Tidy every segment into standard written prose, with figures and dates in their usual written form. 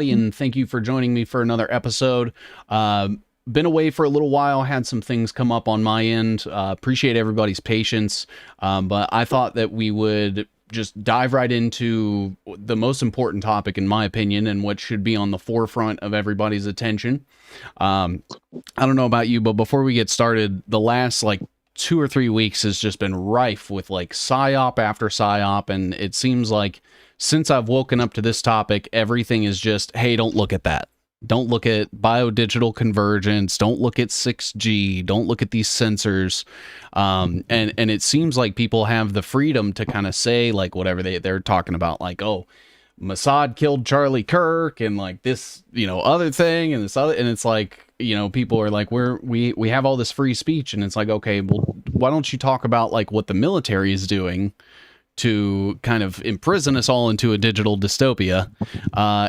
And thank you for joining me for another episode. Been away for a little while, had some things come up on my end. Appreciate everybody's patience, but I thought that we would just dive right into the most important topic, in my opinion, and what should be on the forefront of everybody's attention. I don't know about you, but before we get started, the last like 2 or 3 weeks has just been rife with like psyop after psyop, and it seems like since I've woken up to this topic, everything is just, hey, don't look at that. Don't look at BioDigital Convergence. Don't look at 6G. Don't look at these sensors. And it seems like people have the freedom to kind of say like whatever they're talking about, like, oh, Mossad killed Charlie Kirk and like this, other thing and this other, and it's like, people are like, we have all this free speech, and it's like, okay, well, why don't you talk about like what the military is doing to kind of imprison us all into a digital dystopia,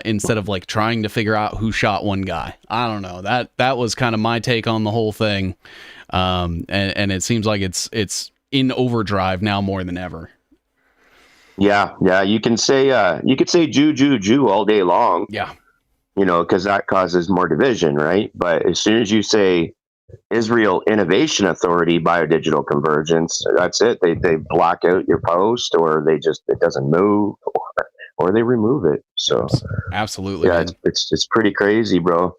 instead of like trying to figure out who shot one guy. I don't know. That was kind of my take on the whole thing. And it seems like it's in overdrive now more than ever. Yeah. You could say Jew all day long. Yeah. Because that causes more division, right? But as soon as you say Israel Innovation Authority BioDigital Convergence, that's it. They block out your post, or it doesn't move, or they remove it. So absolutely, yeah, it's pretty crazy, bro.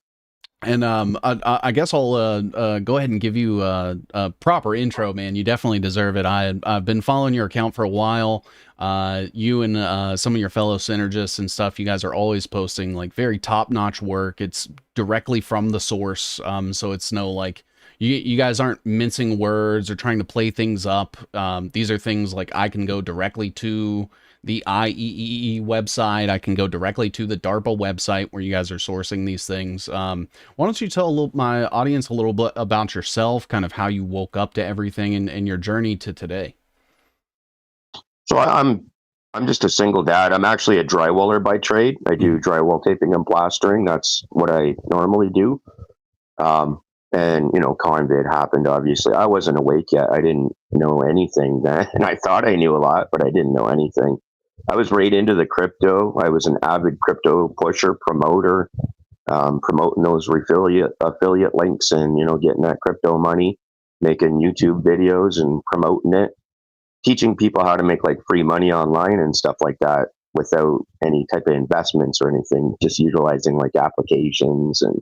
And I guess I'll go ahead and give you a proper intro, man. You definitely deserve it. I've been following your account for a while. You and some of your fellow synergists and stuff, you guys are always posting like very top-notch work. It's directly from the source, so it's no like you guys aren't mincing words or trying to play things up. These are things like I can go directly to the IEEE website. I can go directly to the DARPA website where you guys are sourcing these things. Why don't you tell my audience a little bit about yourself, kind of how you woke up to everything and your journey to today? So I'm just a single dad. I'm actually a drywaller by trade. I do drywall taping and plastering. That's what I normally do. And COVID happened. Obviously, I wasn't awake yet. I didn't know anything then, and I thought I knew a lot, but I didn't know anything. I was right into the crypto. I was an avid crypto pusher, promoter, promoting those affiliate links, and getting that crypto money, making YouTube videos and promoting it, teaching people how to make like free money online and stuff like that without any type of investments or anything, just utilizing like applications and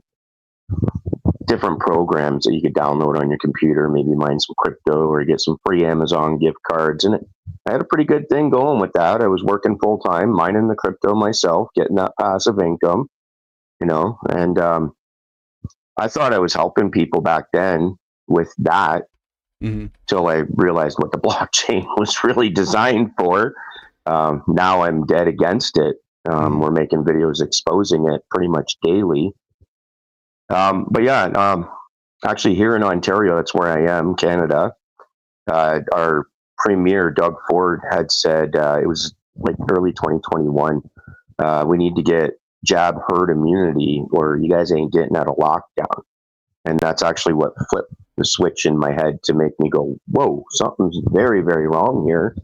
different programs that you could download on your computer, maybe mine some crypto or get some free Amazon gift cards. And I had a pretty good thing going with that. I was working full time, mining the crypto myself, getting that passive income, and I thought I was helping people back then with that, till I realized what the blockchain was really designed for. Now I'm dead against it. We're making videos exposing it pretty much daily. But yeah, actually here in Ontario, that's where I am, Canada. Our premier, Doug Ford, had said, it was like early 2021, we need to get jab herd immunity or you guys ain't getting out of lockdown. And that's actually what flipped the switch in my head to make me go, whoa, something's very, very wrong here.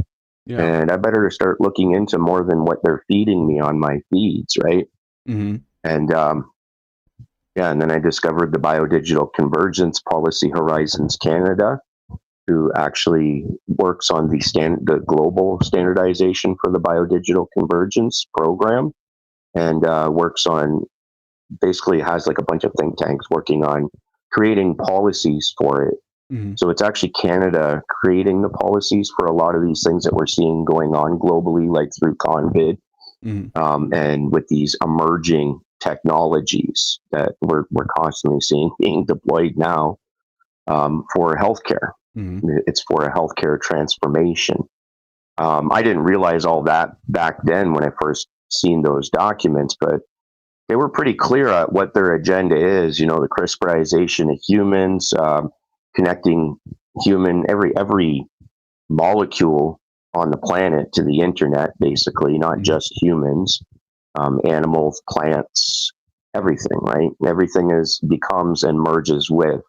Yeah. And I better start looking into more than what they're feeding me on my feeds, right? And yeah, and then I discovered the BioDigital Convergence Policy Horizons Canada, who actually works on the global standardization for the BioDigital Convergence program, and works on, basically has like a bunch of think tanks working on creating policies for it. So it's actually Canada creating the policies for a lot of these things that we're seeing going on globally, like through COVID, and with these emerging technologies that we're constantly seeing being deployed now, for healthcare. It's for a healthcare transformation. I didn't realize all that back then when I first seen those documents, but they were pretty clear at what their agenda is. The CRISPRization of humans, connecting every molecule on the planet to the internet, basically, not just humans. Animals, plants, everything, right? Everything becomes and merges with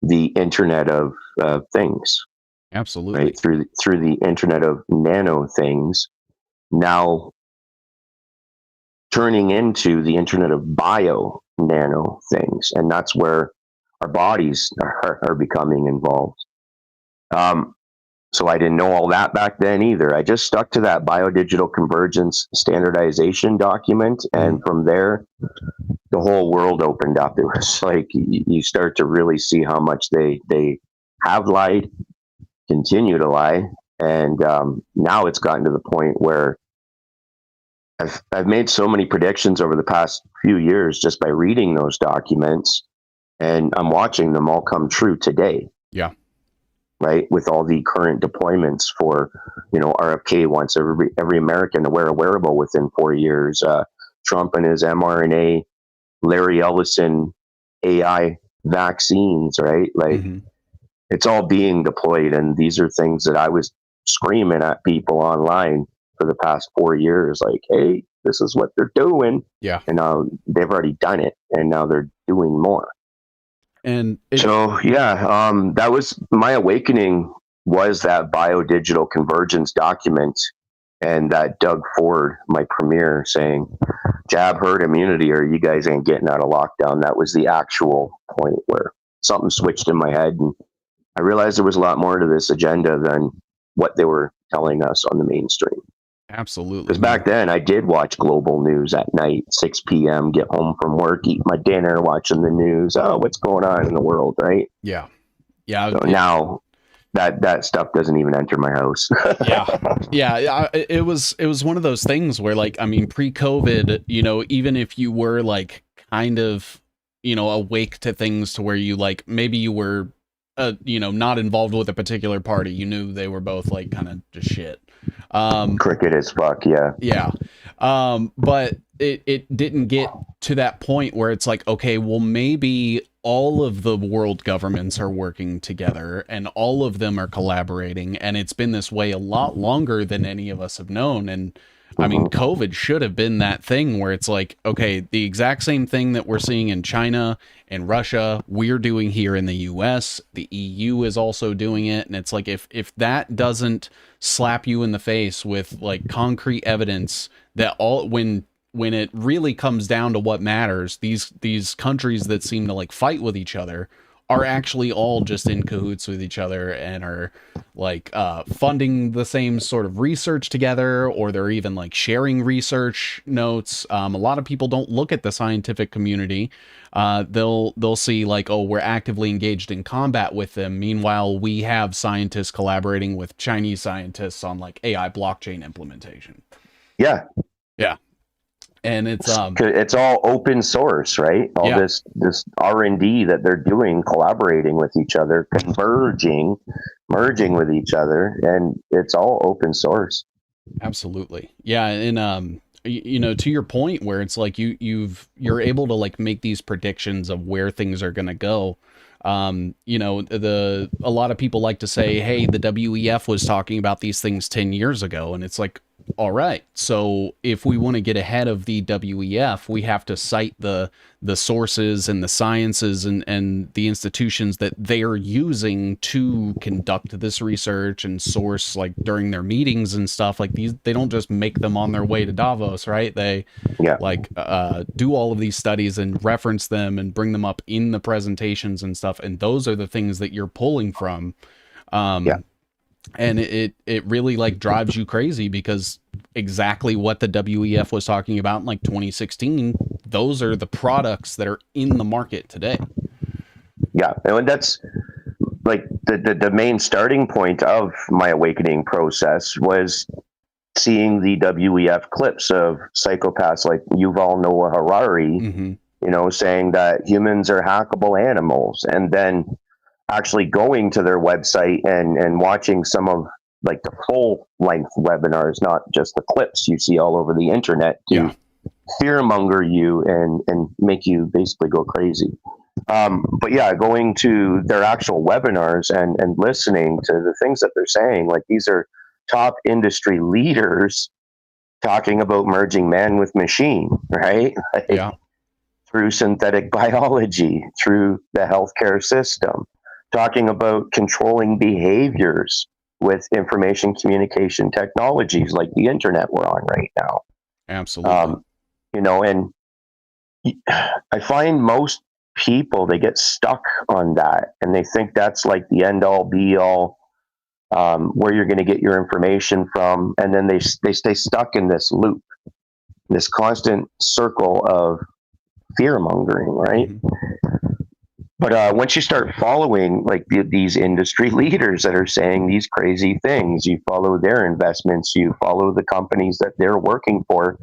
the Internet of Things. Absolutely. Right? Through the Internet of Nano Things, now turning into the internet of bio nano things, and that's where our bodies are becoming involved. So I didn't know all that back then either. I just stuck to that BioDigital Convergence standardization document, and from there, the whole world opened up. It was like you start to really see how much they have lied, continue to lie, and now it's gotten to the point where I've made so many predictions over the past few years just by reading those documents, and I'm watching them all come true today. Yeah. Right, with all the current deployments for, RFK wants every American to wear a wearable within 4 years. Trump and his mRNA, Larry Ellison AI vaccines, right? Like, it's all being deployed, and these are things that I was screaming at people online for the past 4 years, like, hey, this is what they're doing. Yeah. And now they've already done it, and now they're doing more. And that was my awakening, was that BioDigital Convergence document, and that Doug Ford, my premier, saying jab herd immunity or you guys ain't getting out of lockdown. That was the actual point where something switched in my head, and I realized there was a lot more to this agenda than what they were telling us on the mainstream. Absolutely. Because back then I did watch global news at night, 6 p.m., get home from work, eat my dinner, watching the news. Oh, what's going on in the world, right? Yeah. Yeah. So now that stuff doesn't even enter my house. Yeah. It was one of those things where, like, I mean, pre-COVID, even if you were like kind of, awake to things to where you like, maybe you were, not involved with a particular party, you knew they were both like kind of just shit. Cricket as fuck. Yeah. But it didn't get to that point where it's like, okay, well, maybe all of the world governments are working together and all of them are collaborating, and it's been this way a lot longer than any of us have known. And I mean, COVID should have been that thing where it's like, okay, the exact same thing that we're seeing in China and Russia, we're doing here in the US. The EU is also doing it. And it's like, if that doesn't slap you in the face with like concrete evidence that when it really comes down to what matters, these countries that seem to like fight with each other are actually all just in cahoots with each other and are like funding the same sort of research together, or they're even like sharing research notes. A lot of people don't look at the scientific community. They'll see like, oh, we're actively engaged in combat with them. Meanwhile, we have scientists collaborating with Chinese scientists on like AI blockchain implementation. Yeah. And it's all open source, right? All this R&D that they're doing, collaborating with each other, converging, merging with each other, and it's all open source. Absolutely. Yeah. And to your point where it's like you're able to like make these predictions of where things are going to go. A lot of people like to say, hey, the WEF was talking about these things 10 years ago. And it's like, all right, so if we want to get ahead of the WEF, we have to cite the sources and the sciences and the institutions that they're using to conduct this research and source, like during their meetings and stuff like these. They don't just make them on their way to Davos, right? They do all of these studies and reference them and bring them up in the presentations and stuff. And those are the things that you're pulling from. And it really like drives you crazy, because exactly what the WEF was talking about in like 2016, those are the products that are in the market today. Yeah. And that's like the main starting point of my awakening process was seeing the WEF clips of psychopaths like Yuval Noah Harari, saying that humans are hackable animals, and then actually going to their website and watching some of like the full length webinars, not just the clips you see all over the internet to fearmonger you and make you basically go crazy. Going to their actual webinars and listening to the things that they're saying, like these are top industry leaders talking about merging man with machine, right? Through synthetic biology, through the healthcare system, talking about controlling behaviors with information communication technologies like the internet we're on right now. Absolutely. And I find most people, they get stuck on that, and they think that's like the end all be all, where you're going to get your information from, and then they stay stuck in this loop, this constant circle of fear mongering, right? Mm-hmm. But once you start following like these industry leaders that are saying these crazy things, you follow their investments, you follow the companies that they're working for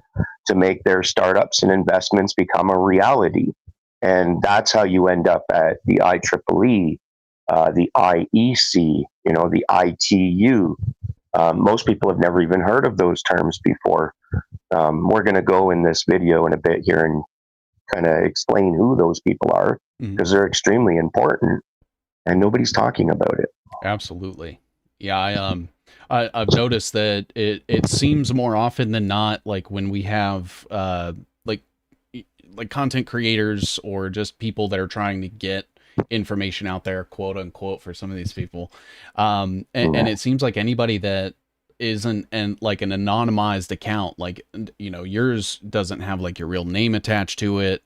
to make their startups and investments become a reality. And that's how you end up at the IEEE, the IEC, the ITU. Most people have never even heard of those terms before. We're going to go in this video in a bit here and kind of explain who those people are, because they're extremely important and nobody's talking about it. Absolutely. Yeah, I've noticed that it seems more often than not, like when we have like like content creators or just people that are trying to get information out there, quote unquote, for some of these people. And it seems like anybody that isn't and like an anonymized account, like yours doesn't have like your real name attached to it.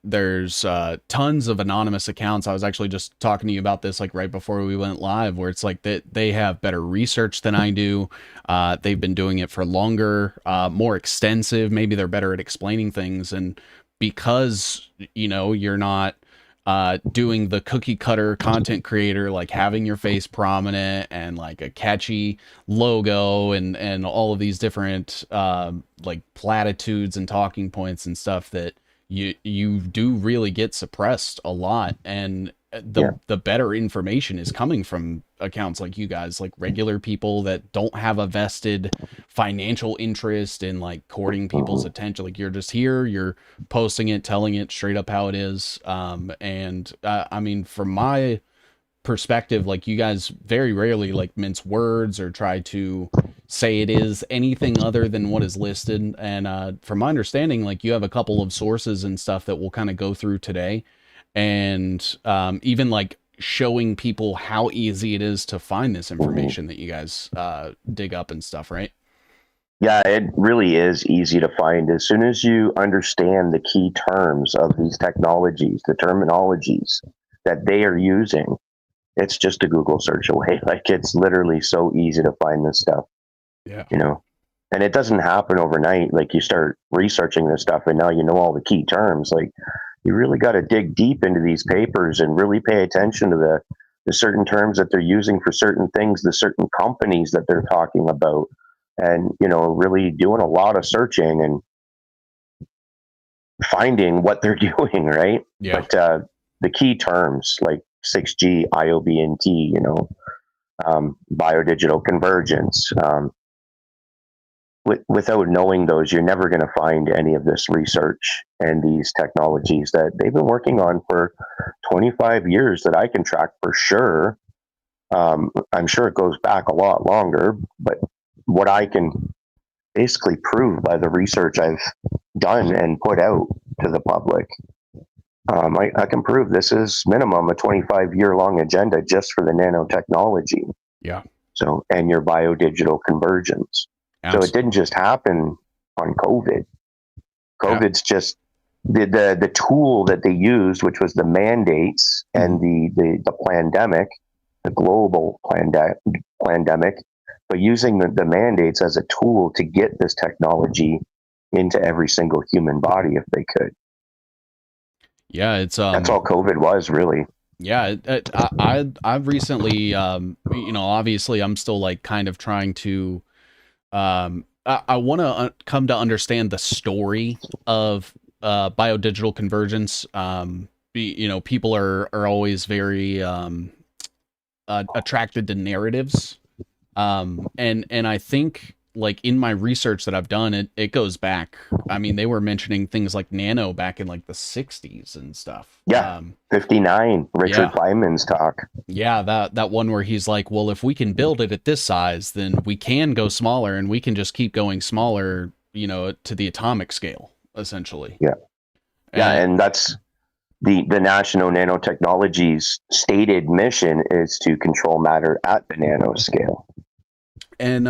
There's tons of anonymous accounts. I was actually just talking to you about this like right before we went live, where it's like that they have better research than I do. They've been doing it for longer, more extensive. Maybe they're better at explaining things. And because you're not doing the cookie cutter content creator, like having your face prominent and like a catchy logo and all of these different like platitudes and talking points and stuff, that you do really get suppressed a lot. And the better information is coming from accounts like you guys, like regular people that don't have a vested financial interest in like courting people's attention. Like you're just here, you're posting it, telling it straight up how it is. I mean, from my perspective, like you guys very rarely like mince words or try to say it is anything other than what is listed. And from my understanding, like you have a couple of sources and stuff that we'll kind of go through today, and even like showing people how easy it is to find this information that you guys dig up and stuff, right? Yeah, it really is easy to find. As soon as you understand the key terms of these technologies, the terminologies that they are using, it's just a Google search away. Like it's literally so easy to find this stuff, Yeah. And it doesn't happen overnight. Like you start researching this stuff and now you know all the key terms. Like you really got to dig deep into these papers and really pay attention to the certain terms that they're using for certain things, the certain companies that they're talking about, and really doing a lot of searching and finding what they're doing, right? Yeah. But the key terms like 6G, IOBNT, BioDigital, Convergence. Without knowing those, you're never going to find any of this research and these technologies that they've been working on for 25 years that I can track for sure. I'm sure it goes back a lot longer, but what I can basically prove by the research I've done and put out to the public, I can prove this is minimum a 25-year long agenda just for the nanotechnology. Yeah. So, and your biodigital convergence. So it didn't just happen on COVID. COVID's just the tool that they used, which was the mandates and the pandemic, the global pandemic, but using the mandates as a tool to get this technology into every single human body if they could. Yeah, it's that's all COVID was, really. Yeah, I've recently obviously I'm still like kind of trying to I want to come to understand the story of biodigital convergence. People are always very attracted to narratives, and I think like in my research that I've done, it goes back. I mean, they were mentioning things like nano back in like the 60s and stuff. Yeah, 59, Richard Feynman's talk. Yeah, that one where he's like, well, if we can build it at this size, then we can go smaller, and we can just keep going smaller, to the atomic scale, essentially. Yeah. And that's the National Nanotechnology's stated mission is to control matter at the nanoscale. And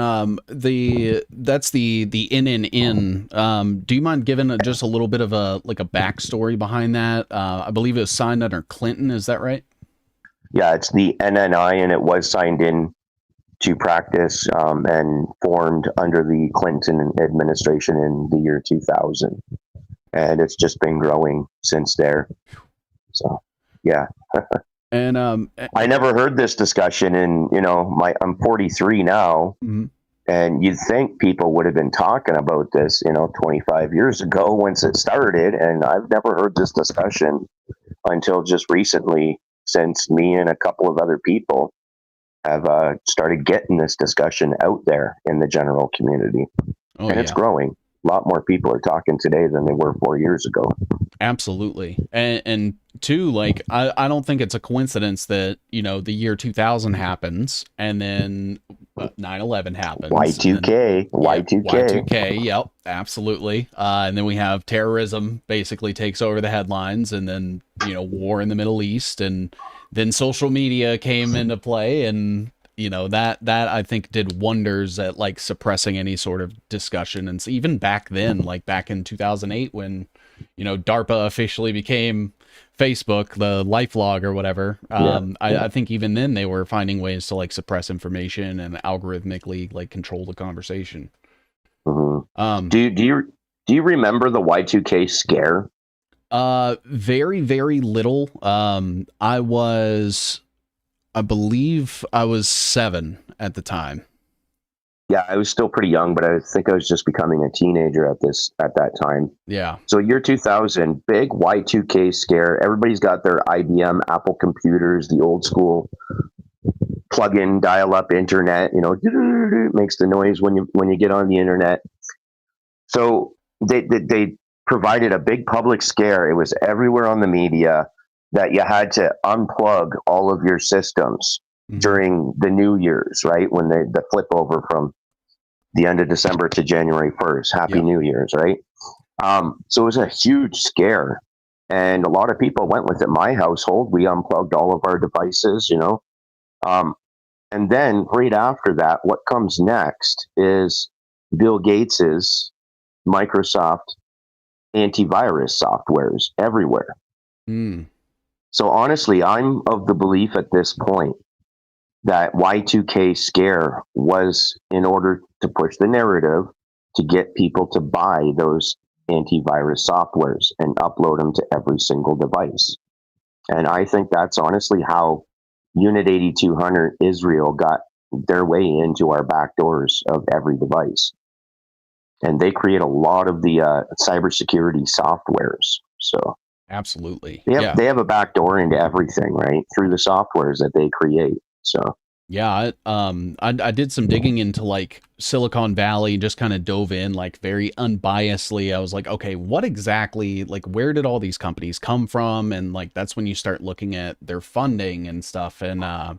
that's the in. Do you mind giving just a little bit of a like a backstory behind that? I believe it was signed under Clinton. Is that right? Yeah, it's the NNI, and it was signed in to practice and formed under the Clinton administration in the year 2000, and it's just been growing since there. So, yeah. And I never heard this discussion, and I'm 43 now, mhm. and you'd think people would have been talking about this, 25 years ago once it started, and I've never heard this discussion until just recently, since me and a couple of other people have started getting this discussion out there in the general community, Oh and it's yeah. growing. A lot more people are talking today than they were 4 years ago. Absolutely. And two, like I don't think it's a coincidence that, the year 2000 happens and then 9/11 happens and then Y2K, yeah, Y2K. Y2K, yep, absolutely. And then we have terrorism basically takes over the headlines and then, war in the Middle East and then social media came into play and that I think did wonders at like suppressing any sort of discussion. And so even back then, like back in 2008 when DARPA officially became Facebook, the LifeLog or whatever. I think even then they were finding ways to like suppress information and algorithmically like control the conversation. Mm-hmm. Um, Do you remember the Y2K scare? very, very little. I believe I was 7 at the time. Yeah, I was still pretty young, but I think I was just becoming a teenager at that time. Yeah. So year 2000, big Y2K scare. Everybody's got their IBM Apple computers, the old school plug-in dial-up internet. Makes the noise when you get on the internet. So they provided a big public scare. It was everywhere on the media that you had to unplug all of your systems Mm-hmm. during the New Year's, right? When the flip over from the end of December to January 1st. Happy Yep. New Year's, right? So it was a huge scare. And a lot of people went with it. My household, we unplugged all of our devices. Um, and then right after that, what comes next is Bill Gates's Microsoft antivirus softwares everywhere. Mm. So honestly, I'm of the belief at this point that Y2K scare was in order to push the narrative to get people to buy those antivirus softwares and upload them to every single device. And I think that's honestly how Unit 8200 Israel got their way into our back doors of every device. And they create a lot of the cybersecurity softwares. So Absolutely. they have Yeah. they have a back door into everything, right? Through the softwares that they create. So Yeah, I did some digging into like Silicon Valley, just kind of dove in like very unbiasedly. I was like, okay, what exactly, like, where did all these companies come from? And like, that's when you start looking at their funding and stuff. And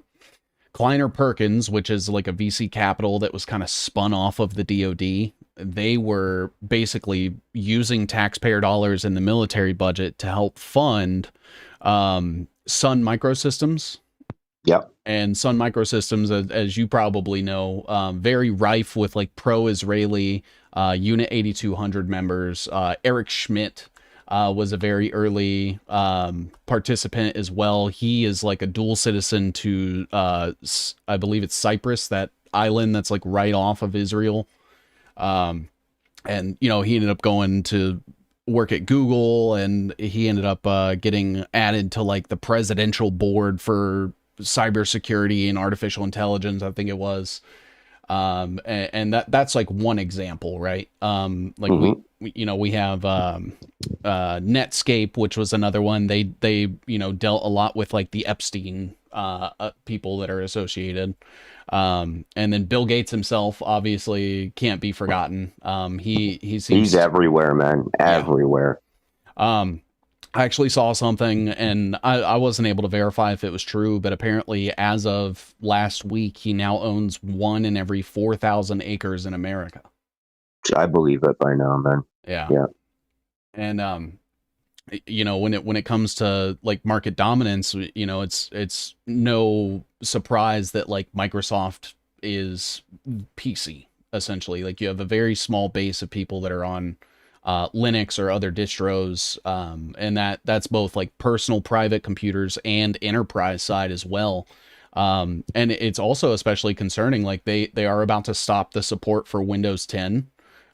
Kleiner Perkins, which is like a VC capital that was kind of spun off of the DoD, they were basically using taxpayer dollars in the military budget to help fund Sun Microsystems. yep. And Sun Microsystems, as you probably know, very rife with like pro-Israeli Unit 8200 members. Eric Schmidt was a very early participant as well. He is like a dual citizen to, I believe it's Cyprus, that island that's like right off of Israel. And he ended up going to work at Google, and he ended up getting added to like the presidential board for cybersecurity and artificial intelligence, I think it was. And that's like one example, right? Like Mm-hmm. we have Netscape, which was another one. They dealt a lot with like the Epstein people that are associated. And then Bill Gates himself obviously can't be forgotten. He He's seems, everywhere, man. yeah. Everywhere. Um, I actually saw something and I wasn't able to verify if it was true, but apparently as of last week, he now owns 1 in every 4,000 acres in America. I believe it by now, man. Yeah. Yeah. And, when it comes to like market dominance, it's no surprise that like Microsoft is PC, essentially. Like you have a very small base of people that are on Linux or other distros, and that's both like personal private computers and enterprise side as well. And it's also especially concerning, like they are about to stop the support for Windows 10,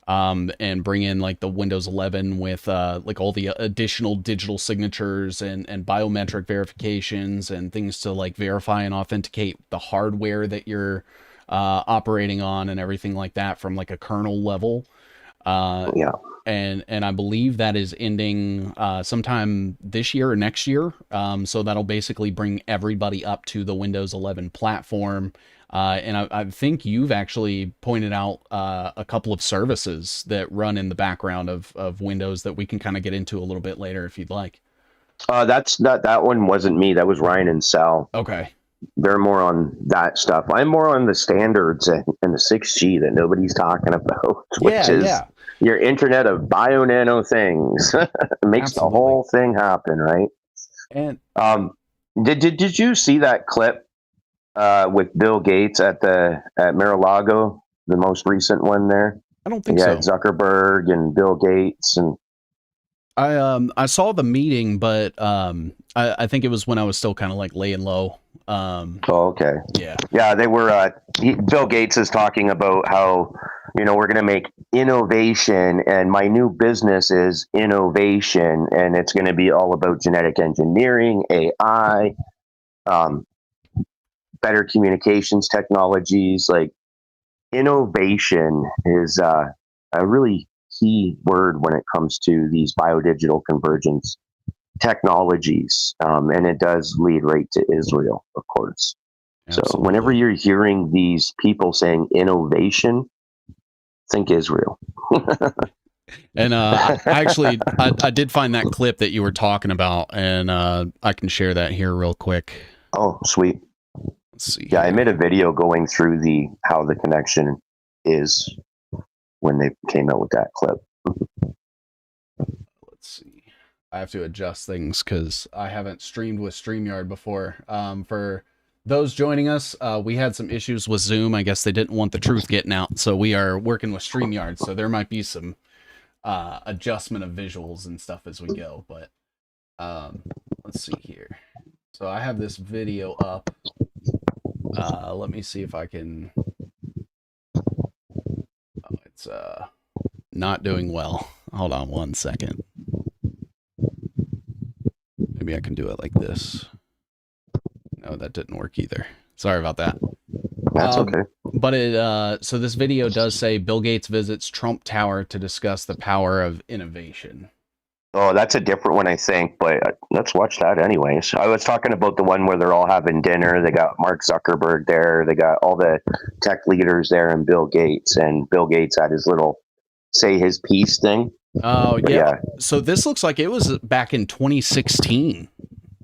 and bring in like the Windows 11 with like all the additional digital signatures and biometric verifications and things to like verify and authenticate the hardware that you're operating on and everything like that from like a kernel level. Yeah. And I believe that is ending sometime this year or next year. So that'll basically bring everybody up to the Windows 11 platform. And I think you've actually pointed out a couple of services that run in the background of Windows that we can kind of get into a little bit later if you'd like. That one wasn't me. That was Ryan and Sal. Okay. They're more on that stuff. I'm more on the standards and the 6G that nobody's talking about, which is your Internet of Bio-Nano things. It makes the whole thing happen, right? And did you see that clip with Bill Gates at Mar-a-Lago, the most recent one there? I don't think so. Zuckerberg and Bill Gates, and I saw the meeting, but I think it was when I was still kind of like laying low. okay. Yeah, they were. Bill Gates is talking about how, we're going to make innovation, and my new business is innovation, and it's going to be all about genetic engineering, AI, better communications technologies. Like, innovation is a really key word when it comes to these biodigital convergence technologies, and it does lead right to Israel, of course. Absolutely. So whenever you're hearing these people saying innovation, think Israel. And I did find that clip that you were talking about, and I can share that here real quick. Oh, sweet. Let's see. Yeah, I made a video going through how the connection is when they came out with that clip. Let's see. I have to adjust things because I haven't streamed with StreamYard before. For those joining us, we had some issues with Zoom. I guess they didn't want the truth getting out, so we are working with StreamYard. So there might be some adjustment of visuals and stuff as we go. But let's see here. So I have this video up. Let me see if I can. Oh, it's not doing well. Hold on one second. Maybe I can do it like this. No, that didn't work either. Sorry about that. That's okay. But so this video does say Bill Gates visits Trump Tower to discuss the power of innovation. Oh, that's a different one, I think, but let's watch that anyways. I was talking about the one where they're all having dinner. They got Mark Zuckerberg there. They got all the tech leaders there and Bill Gates. And Bill Gates had his little say his piece thing. Oh, yeah. So this looks like it was back in 2016.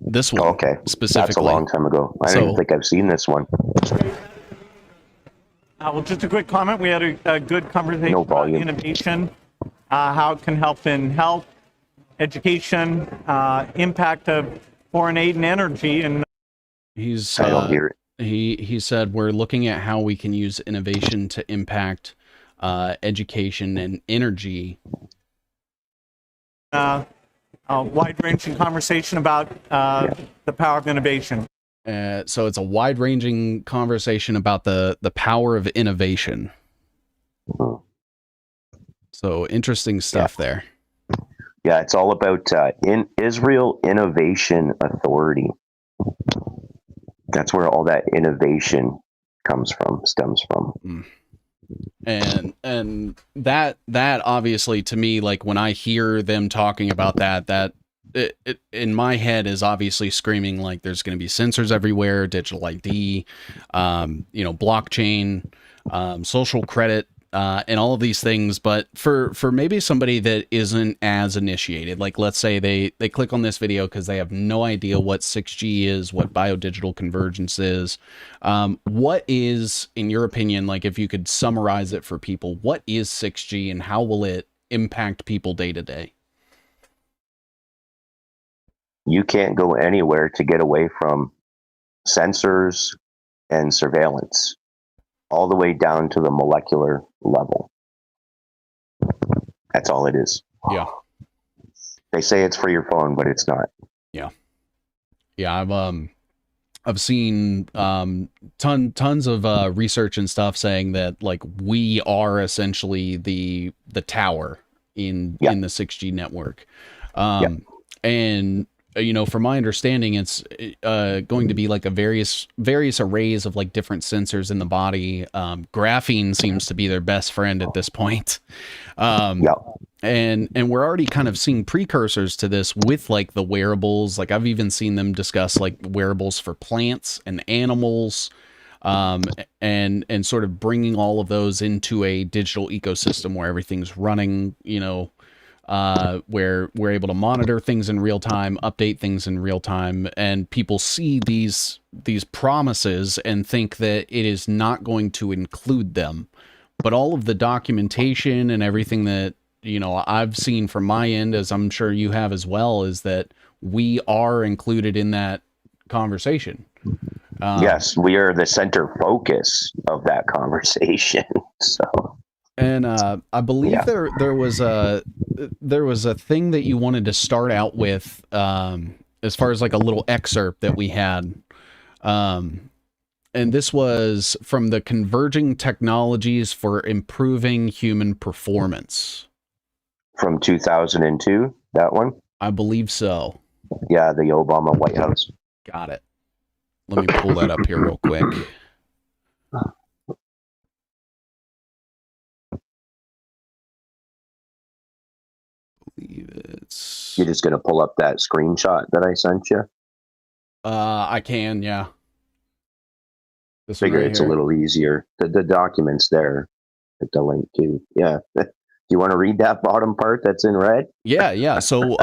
This one, okay, specifically. That's a long time ago. I don't think I've seen this one. Well, just a quick comment. We had a good conversation about innovation, how it can help in health, education, impact of foreign aid and energy. And I don't hear it. He said we're looking at how we can use innovation to impact education and energy. A wide-ranging conversation about the power of innovation. So it's a wide-ranging conversation about the power of innovation. So interesting stuff there. Yeah, it's all about in Israel Innovation Authority. That's where all that innovation stems from. And that obviously, to me, like when I hear them talking about that it in my head is obviously screaming like there's going to be sensors everywhere, digital ID, blockchain, social credit, and all of these things. But for maybe somebody that isn't as initiated, like let's say they click on this video because they have no idea what 6G is, what biodigital convergence is. What is, in your opinion, like if you could summarize it for people, what is 6G and how will it impact people day to day? You can't go anywhere to get away from sensors and surveillance. all the way down to the molecular level. That's all it is. Yeah. They say it's for your phone, but it's not. Yeah. Yeah. I've seen tons of research and stuff saying that like we are essentially the tower in the 6G network. And you know, from my understanding, it's going to be like a various arrays of like different sensors in the body. Graphene seems to be their best friend at this point. And we're already kind of seeing precursors to this with like the wearables. Like I've even seen them discuss like wearables for plants and animals, and sort of bringing all of those into a digital ecosystem where everything's running, you know, where we're able to monitor things in real time, update things in real time, and people see these promises and think that it is not going to include them. But all of the documentation and everything that, you know, I've seen from my end, as I'm sure you have as well, is that we are included in that conversation. Yes, we are the center focus of that conversation. So. And I believe there was a thing that you wanted to start out with, as far as like a little excerpt that we had, and this was from the Converging Technologies for Improving Human Performance from 2002. That one, I believe so. Yeah, the Obama White House. Got it. Let me pull that up here real quick. It's... You're just going to pull up that screenshot that I sent you? I can, yeah. This figure right it's here. A little easier. The document's there at the link too. Yeah. Do you want to read that bottom part that's in red? Yeah. So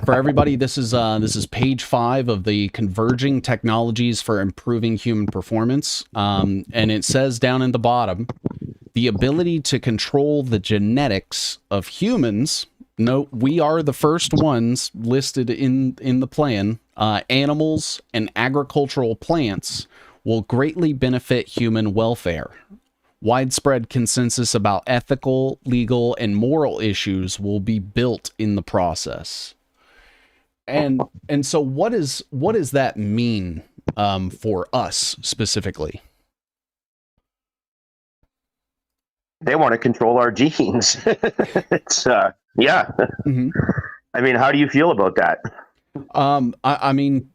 for everybody, this is page 5 of the Converging Technologies for Improving Human Performance. And it says down in the bottom, the ability to control the genetics of humans. No, we are the first ones listed in the plan. Animals and agricultural plants will greatly benefit human welfare. Widespread consensus about ethical, legal, and moral issues will be built in the process. And so what does that mean for us specifically? They want to control our genes. It's yeah. Mm-hmm. I mean, how do you feel about that? I mean,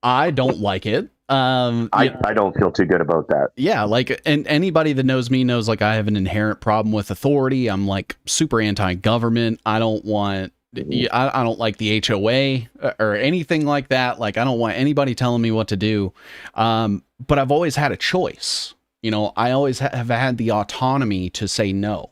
I don't like it. I don't feel too good about that. Yeah, like, and anybody that knows me knows, like, I have an inherent problem with authority. I'm like super anti-government. I don't want, I don't like the HOA or anything like that. Like, I don't want anybody telling me what to do. But I've always had a choice. You know, I always have had the autonomy to say no.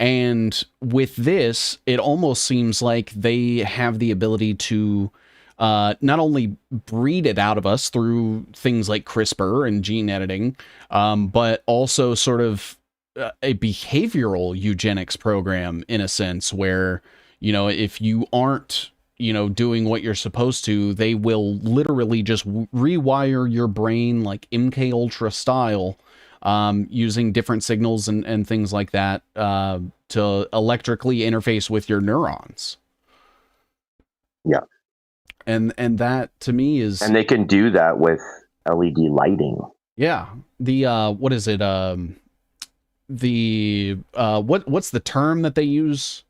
And with this, it almost seems like they have the ability to not only breed it out of us through things like CRISPR and gene editing, but also sort of a behavioral eugenics program in a sense where, you know, if you aren't, you know, doing what you're supposed to, they will literally just rewire your brain like MK Ultra style, using different signals and things like that to electrically interface with your neurons. Yeah. And that to me is, and they can do that with LED lighting. Yeah. The what is it? What's the term that they use?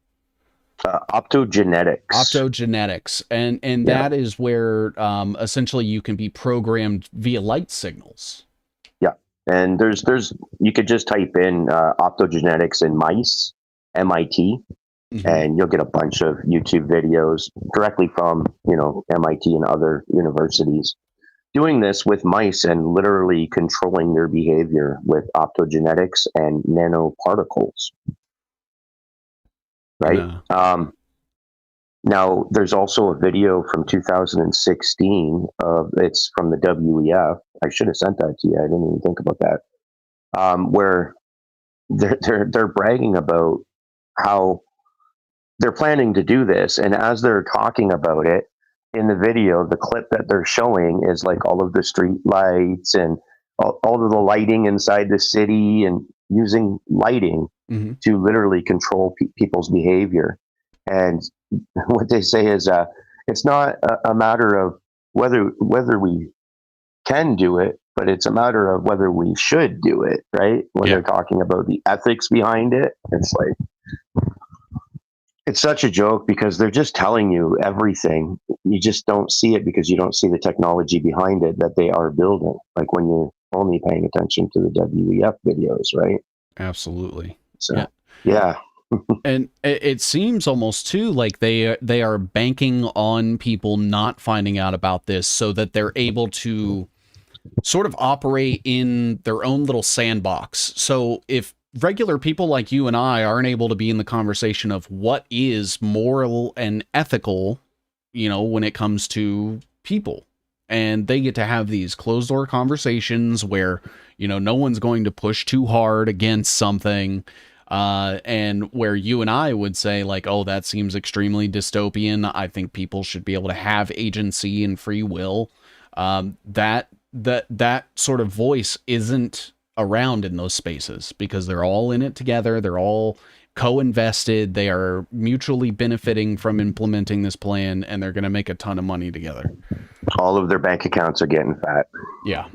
Optogenetics. Optogenetics, and that is where essentially you can be programmed via light signals. Yeah, and there's you could just type in optogenetics in mice, MIT. Mm-hmm. And you'll get a bunch of YouTube videos directly from, you know, MIT and other universities doing this with mice and literally controlling their behavior with optogenetics and nanoparticles. Right? Yeah. Now, there's also a video from 2016. It's from the WEF. I should have sent that to you. I didn't even think about that. Where they're bragging about how they're planning to do this, and as they're talking about it in the video, the clip that they're showing is like all of the street lights and all of the lighting inside the city and using lighting to literally control people's behavior. And what they say is it's not a matter of whether we can do it, but it's a matter of whether we should do it, right? When they're talking about the ethics behind it, it's like, it's such a joke because they're just telling you everything. You just don't see it because you don't see the technology behind it that they are building. Like when you're only paying attention to the WEF videos, right? Absolutely. So, yeah. And it seems almost too like they are banking on people not finding out about this so that they're able to sort of operate in their own little sandbox. So if regular people like you and I aren't able to be in the conversation of what is moral and ethical, you know, when it comes to people, and they get to have these closed door conversations where, you know, no one's going to push too hard against something, and where you and I would say like, oh, that seems extremely dystopian. I think people should be able to have agency and free will. That sort of voice isn't around in those spaces because they're all in it together. They're all co-invested. They are mutually benefiting from implementing this plan, and they're going to make a ton of money together. All of their bank accounts are getting fat. Yeah.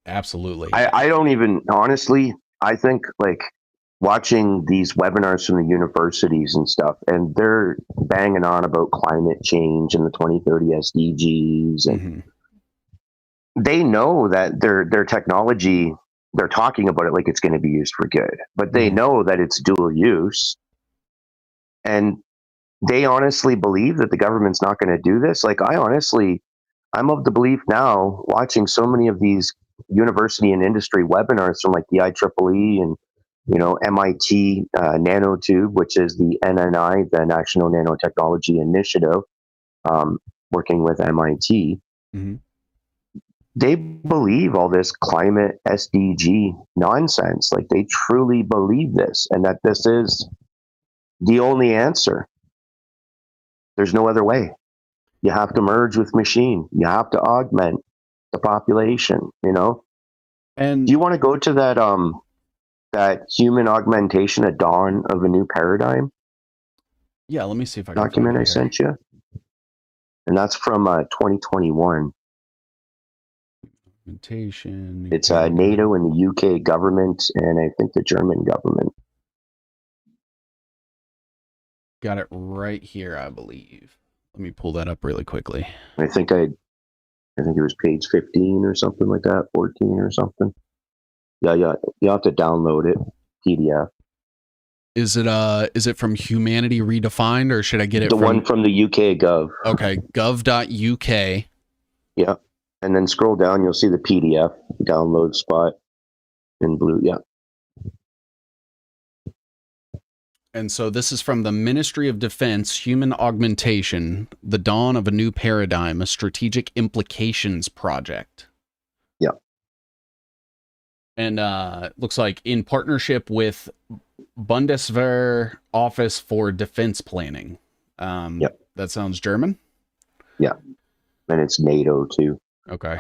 Absolutely. I don't even, honestly, I think like watching these webinars from the universities and stuff, and they're banging on about climate change and the 2030 SDGs, and they know that their technology, they're talking about it like it's going to be used for good, but they know that it's dual use, and they honestly believe that the government's not going to do this. Like I'm of the belief now, watching so many of these university and industry webinars from like the IEEE and, you know, MIT Nanotube, which is the NNI, the National Nanotechnology Initiative, working with MIT. They believe all this climate SDG nonsense. Like they truly believe this, and that this is the only answer. There's no other way. You have to merge with machine. You have to augment the population, you know? And do you want to go to that human augmentation, a dawn of a new paradigm? Yeah, let me see if I can document I sent you. And that's from 2021. Augmentation. It's NATO and the UK government, and I think the German government. Got it right here, I believe. Let me pull that up really quickly. I think it was page 15 or something like that, 14 or something. Yeah, you have to download it, PDF. Is it from Humanity Redefined, or should I get it from... The one from the UK Gov. Okay, gov.uk. Yeah, and then scroll down, you'll see the PDF download spot in blue, yeah. And so this is from the Ministry of Defense, Human Augmentation, the Dawn of a New Paradigm, a Strategic Implications Project. Yeah. And looks like in partnership with Bundeswehr Office for Defense Planning. Yep. That sounds German? Yeah. And it's NATO too. Okay.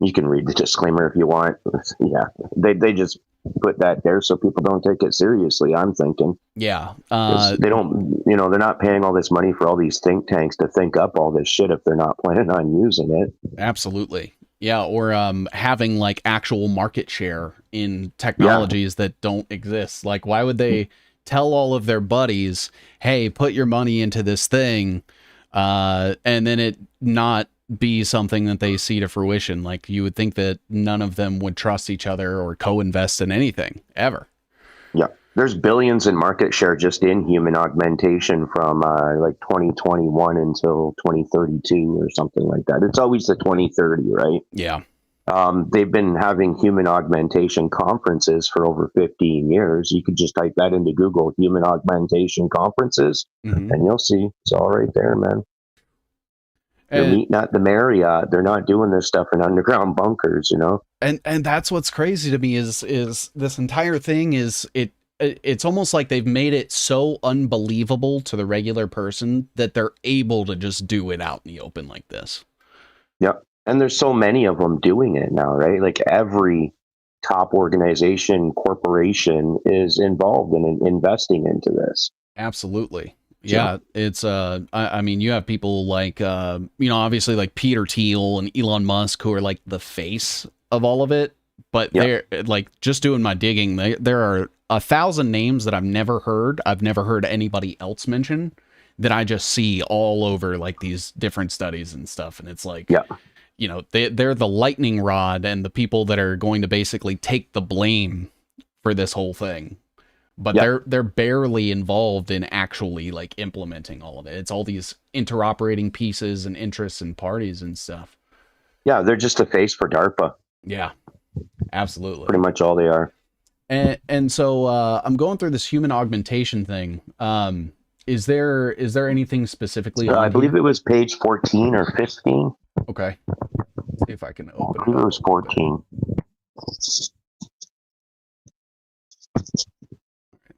You can read the disclaimer if you want. Yeah. They just put that there so people don't take it seriously, I'm thinking. Yeah. They don't, you know, they're not paying all this money for all these think tanks to think up all this shit if they're not planning on using it. Absolutely. Yeah, or having like actual market share in technologies that don't exist. Like, why would they tell all of their buddies, hey, put your money into this thing, and then it not be something that they see to fruition? Like, you would think that none of them would trust each other or co-invest in anything, ever. Yeah. There's billions in market share just in human augmentation from like 2021 until 2032 or something like that. It's always the 2030, right? Yeah. They've been having human augmentation conferences for over 15 years. You could just type that into Google, human augmentation conferences, and you'll see it's all right there, man. They're meeting at the Marriott. They're not doing this stuff in underground bunkers, you know? And that's what's crazy to me is this entire thing is it's almost like they've made it so unbelievable to the regular person that they're able to just do it out in the open like this. Yep. And there's so many of them doing it now, right? Like every top organization, corporation is involved in investing into this. Absolutely. Yeah, it's I mean, you have people like obviously like Peter Thiel and Elon Musk who are like the face of all of it, but they're like, just doing my digging, there are 1,000 names that I've never heard anybody else mention, that I just see all over like these different studies and stuff, and it's like, they're the lightning rod and the people that are going to basically take the blame for this whole thing. But they're barely involved in actually like implementing all of it. It's all these interoperating pieces and interests and parties and stuff. Yeah, they're just a face for DARPA. Yeah, absolutely. Pretty much all they are. And so I'm going through this human augmentation thing. Is there anything specifically on I believe it was page 14 or 15. Okay. Let's see if I can open I believe it was 14.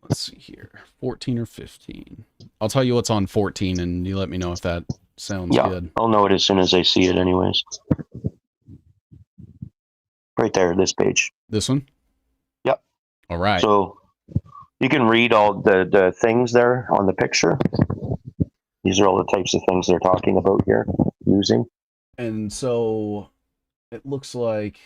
Let's see here. 14 or 15. I'll tell you what's on 14 and you let me know if that sounds good. I'll know it as soon as I see it anyways. Right there, this page. This one? Yep. All right. So you can read all the things there on the picture. These are all the types of things they're talking about here, using. And so it looks like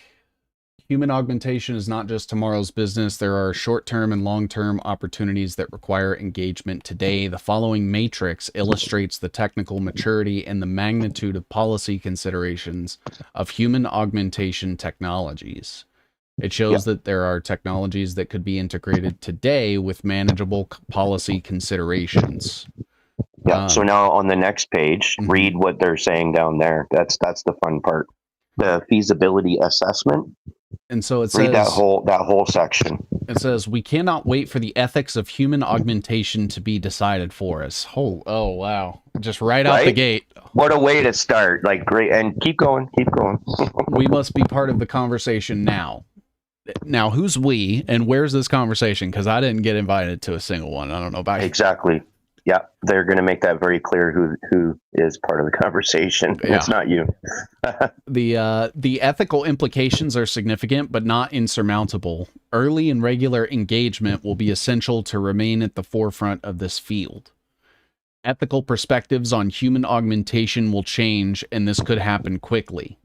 human augmentation is not just tomorrow's business. There are short-term and long-term opportunities that require engagement today. The following matrix illustrates the technical maturity and the magnitude of policy considerations of human augmentation technologies. It shows that there are technologies that could be integrated today with manageable policy considerations. Yeah. So now on the next page, read what they're saying down there. That's the fun part. The feasibility assessment. And so it read says that whole section. It says we cannot wait for the ethics of human augmentation to be decided for us. Oh wow. Just right out the gate. What a way to start. Like, great. And keep going. We must be part of the conversation now. Now, who's we and where's this conversation? Because I didn't get invited to a single one. I don't know about you. Exactly. Yeah, they're going to make that very clear who is part of the conversation. Yeah. It's not you. The ethical implications are significant, but not insurmountable. Early and regular engagement will be essential to remain at the forefront of this field. Ethical perspectives on human augmentation will change, and this could happen quickly.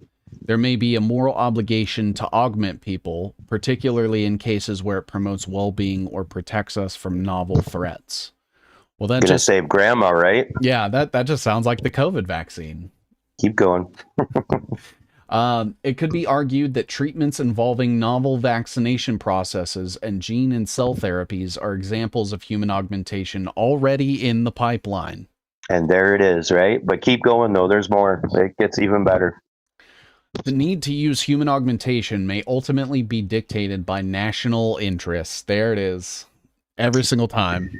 There may be a moral obligation to augment people, particularly in cases where it promotes well-being or protects us from novel threats. Well, that just save grandma, right? Yeah, that just sounds like the COVID vaccine. Keep going. It could be argued that treatments involving novel vaccination processes and gene and cell therapies are examples of human augmentation already in the pipeline. And there it is, right? But keep going, though. There's more. It gets even better. The need to use human augmentation may ultimately be dictated by national interests. There it is. Every single time.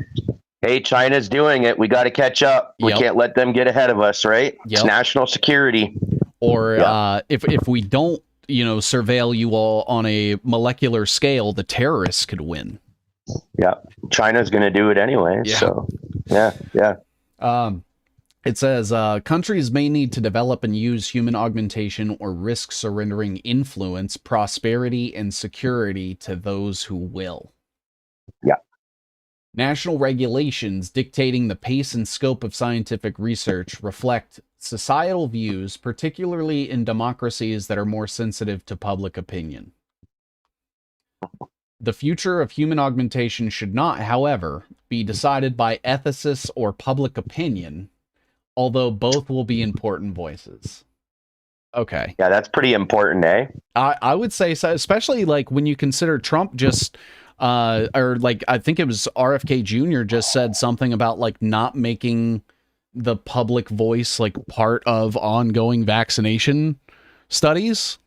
Hey, China's doing it. We got to catch up. We can't let them get ahead of us, right? It's national security. Or if we don't, surveil you all on a molecular scale, the terrorists could win. Yeah, China's going to do it anyway. Yeah. So, yeah. It says countries may need to develop and use human augmentation or risk surrendering influence, prosperity, and security to those who will. Yeah. National regulations dictating the pace and scope of scientific research reflect societal views, particularly in democracies that are more sensitive to public opinion. The future of human augmentation should not, however, be decided by ethicists or public opinion, although both will be important voices. Okay. Yeah, that's pretty important, eh? I would say so, especially like when you consider Trump just... or like, I think it was RFK Jr. just said something about like not making the public voice like part of ongoing vaccination studies.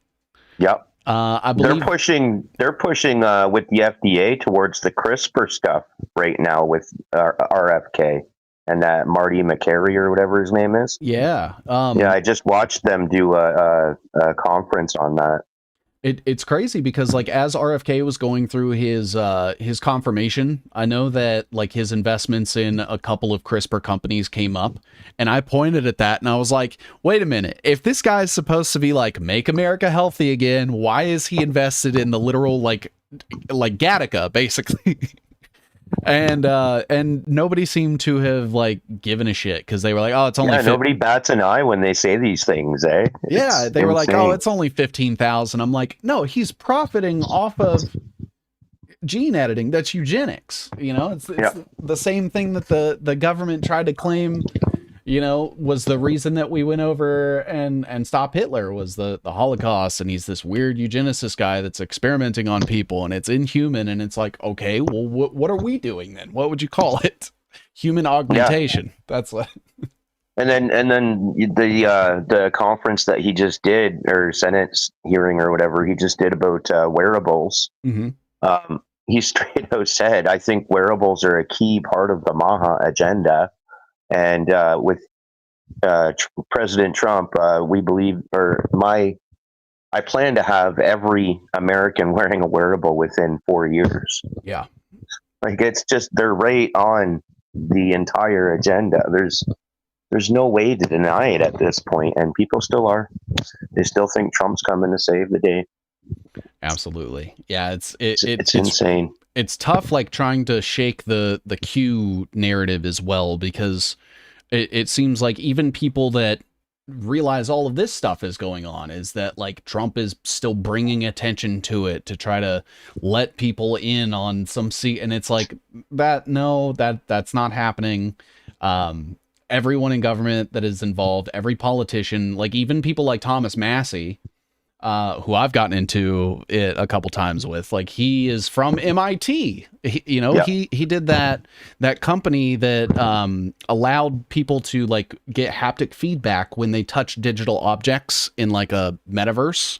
Yep. I believe they're pushing with the FDA towards the CRISPR stuff right now with RFK and that Marty McCary or whatever his name is. Yeah. I just watched them do a conference on that. It's crazy because like as RFK was going through his confirmation, I know that like his investments in a couple of CRISPR companies came up, and I pointed at that and I was like, wait a minute, if this guy's supposed to be like make America healthy again, why is he invested in the literal like Gattaca basically? And nobody seemed to have like given a shit because they were like, oh, it's only nobody bats an eye when they say these things, eh? Yeah, they were like, oh, it's only 15,000. I'm like, no, he's profiting off of gene editing. That's eugenics. You know, it's the same thing that the government tried to claim, you know, was the reason that we went over and stopped Hitler was the Holocaust. And he's this weird eugenicist guy that's experimenting on people and it's inhuman. And it's like, okay, well, what are we doing then? What would you call it? Human augmentation. That's what. And then the conference that he just did, or Senate hearing or whatever he just did about wearables. Mm-hmm. He straight out said, I think wearables are a key part of the Maha agenda. And with President Trump, we believe, I plan to have every American wearing a wearable within 4 years. Yeah. Like it's just, they're right on the entire agenda. There's no way to deny it at this point, and people still are. They still think Trump's coming to save the day. Absolutely. Yeah, it's insane. It's tough like trying to shake the Q narrative as well, because it seems like even people that realize all of this stuff is going on is that like Trump is still bringing attention to it to try to let people in on some seat, and it's like that's not happening. Everyone in government that is involved, every politician, like even people like Thomas Massey, who I've gotten into it a couple times with, like he is from MIT. He did that company that allowed people to like get haptic feedback when they touch digital objects in like a metaverse.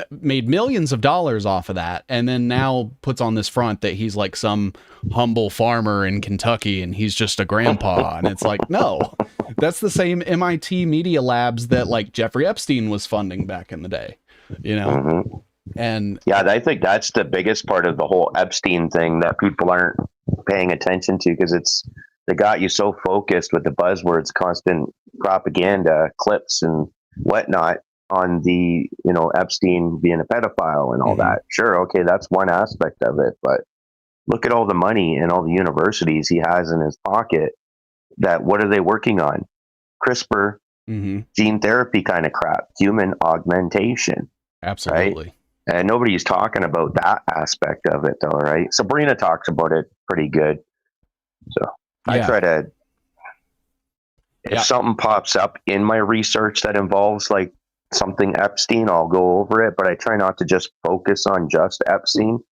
Made millions of dollars off of that, and then now puts on this front that he's like some humble farmer in Kentucky and he's just a grandpa. And it's like, no, that's the same MIT Media Labs that like Jeffrey Epstein was funding back in the day, you know? Mm-hmm. And yeah, I think that's the biggest part of the whole Epstein thing that people aren't paying attention to, because they got you so focused with the buzzwords, constant propaganda clips and whatnot on the, Epstein being a pedophile and all that. Sure. Okay. That's one aspect of it, but look at all the money and all the universities he has in his pocket. What are they working on? CRISPR, gene therapy kind of crap, human augmentation. Absolutely. Right? And nobody's talking about that aspect of it though. Right. Sabrina talks about it pretty good. So I try to, if something pops up in my research that involves like something Epstein, I'll go over it, but I try not to just focus on just Epstein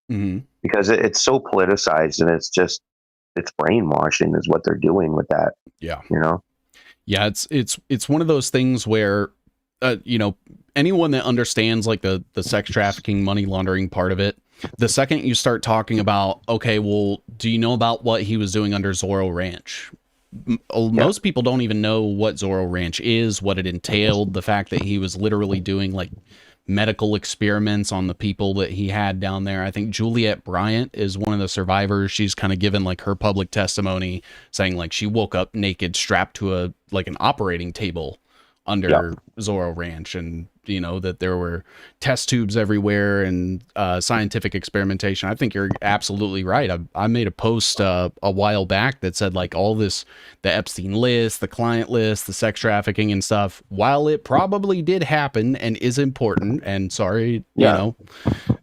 because it's so politicized, and it's brainwashing is what they're doing with that. Yeah. Yeah. It's one of those things where, anyone that understands like the sex trafficking, money laundering part of it, the second you start talking about, okay, well, do you know about what he was doing under Zorro Ranch? Most people don't even know what Zorro Ranch is, what it entailed, the fact that he was literally doing like medical experiments on the people that he had down there. I think Juliette Bryant is one of the survivors. She's kind of given like her public testimony saying like she woke up naked, strapped to an operating table under Zorro Ranch, and that there were test tubes everywhere and scientific experimentation. I think you're absolutely right. I made a post a while back that said like all this, the Epstein list, the client list, the sex trafficking and stuff, while it probably did happen and is important, and sorry, but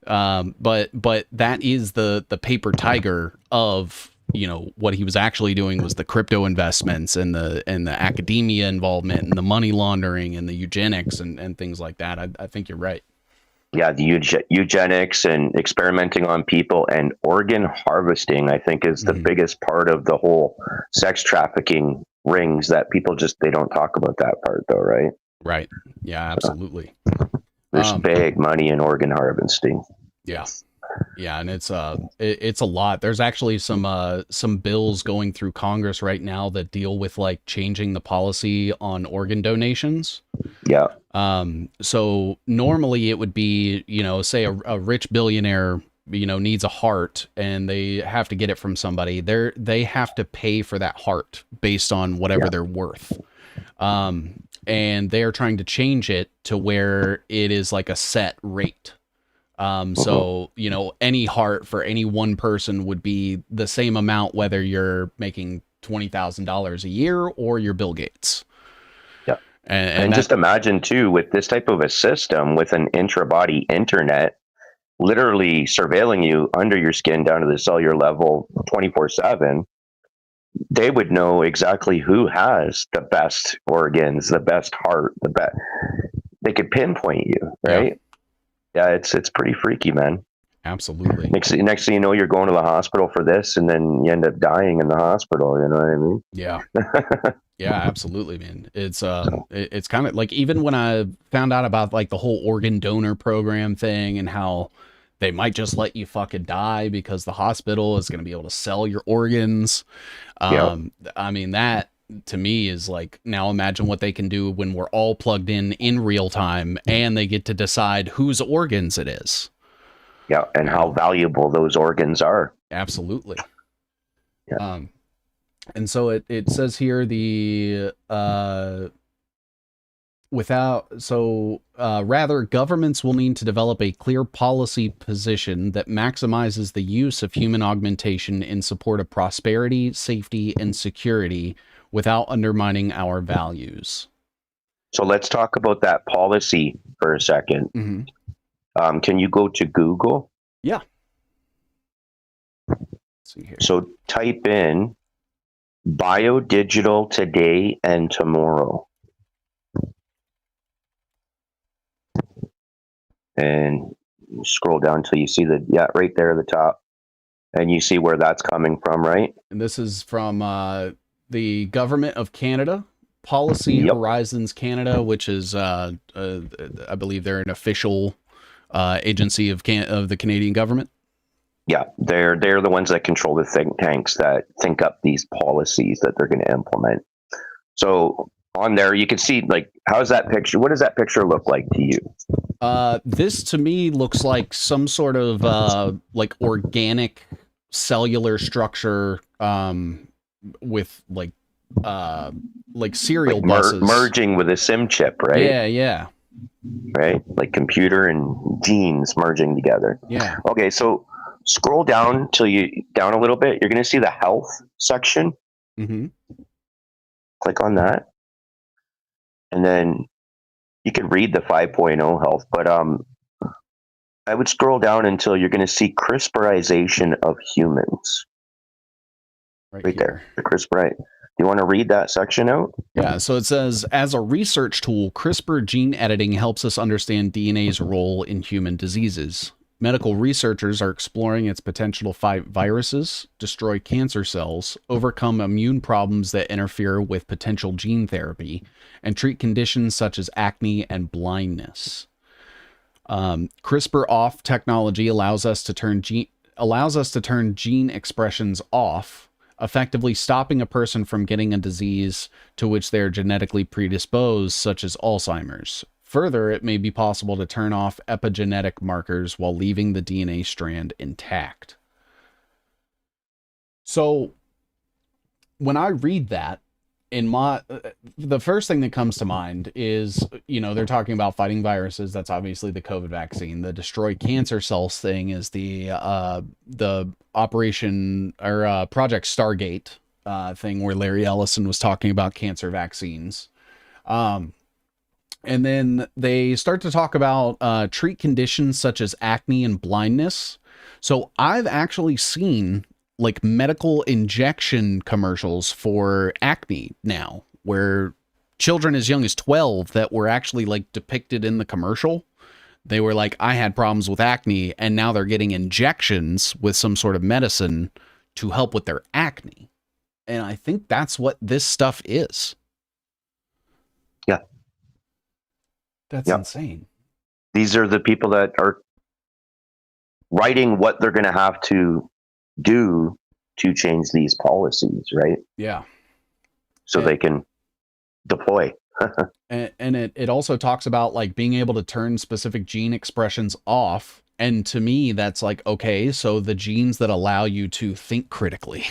that is the paper tiger of what he was actually doing was the crypto investments and the academia involvement and the money laundering and the eugenics and things like that. I think you're right. Yeah, the eugenics and experimenting on people and organ harvesting, I think, is the biggest part of the whole sex trafficking rings that people they don't talk about that part though, right? Right. Yeah, absolutely. There's big money in organ harvesting. Yeah. Yeah, and it's a lot. There's actually some bills going through Congress right now that deal with like changing the policy on organ donations. Yeah. So normally it would be, you know, say a rich billionaire, you know, needs a heart and they have to get it from somebody. They have to pay for that heart based on whatever they're worth. And they're trying to change it to where it is like a set rate. So, you know, any heart for any one person would be the same amount, whether you're making $20,000 a year or you're Bill Gates. Yeah. And just imagine too, with this type of a system with an intra-body internet, literally surveilling you under your skin down to the cellular level 24/7, they would know exactly who has the best organs, the best heart, the best. They could pinpoint you, right? Yeah, it's pretty freaky, man. Absolutely. Next thing you know, you're going to the hospital for this, and then you end up dying in the hospital. You know what I mean? Yeah. Yeah, absolutely, man. It's kind of like, even when I found out about like the whole organ donor program thing and how they might just let you fucking die because the hospital is going to be able to sell your organs. I mean, that to me is like, now imagine what they can do when we're all plugged in real time and they get to decide whose organs it is. Yeah, and how valuable those organs are. Absolutely. Yeah. And so it says here rather, governments will need to develop a clear policy position that maximizes the use of human augmentation in support of prosperity, safety, and security without undermining our values. So let's talk about that policy for a second. Mm-hmm. Can you go to Google? Yeah. Let's see here. So type in BioDigital today and tomorrow. And scroll down until you see right there at the top. And you see where that's coming from, right? And this is from the Government of Canada, Policy Horizons Canada, which is, I believe they're an official agency of the Canadian government. Yeah, they're the ones that control the think tanks that think up these policies that they're going to implement. So on there, you can see, like, how's that picture? What does that picture look like to you? This to me looks like some sort of like organic cellular structure with like serial buses merging with a SIM chip, right? Yeah. Right, like computer and genes merging together. Yeah. Okay, so scroll down down a little bit. You're going to see the health section. Mm-hmm. Click on that, and then you can read the 5.0 health. But I would scroll down until you're going to see CRISPRization of humans. Right there, the CRISPR. You want to read that section out? Yeah, so it says, as a research tool, CRISPR gene editing helps us understand DNA's role in human diseases. Medical researchers are exploring its potential to fight viruses, destroy cancer cells, overcome immune problems that interfere with potential gene therapy, and treat conditions such as acne and blindness. CRISPR-off technology allows us to turn gene expressions off, effectively stopping a person from getting a disease to which they are genetically predisposed, such as Alzheimer's. Further, it may be possible to turn off epigenetic markers while leaving the DNA strand intact. So, when I read that, the first thing that comes to mind is, you know, they're talking about fighting viruses. That's obviously the COVID vaccine. The destroy cancer cells thing is the Operation or Project Stargate thing where Larry Ellison was talking about cancer vaccines. And then they start to talk about treat conditions such as acne and blindness. So I've actually seen like medical injection commercials for acne now, where children as young as 12 that were actually like depicted in the commercial. They were like, I had problems with acne, and now they're getting injections with some sort of medicine to help with their acne. And I think that's what this stuff is. Yeah. That's insane. These are the people that are writing what they're going to have to do to change these policies, right? Yeah. So they can deploy. And it also talks about like being able to turn specific gene expressions off. And to me, that's like, okay, so the genes that allow you to think critically,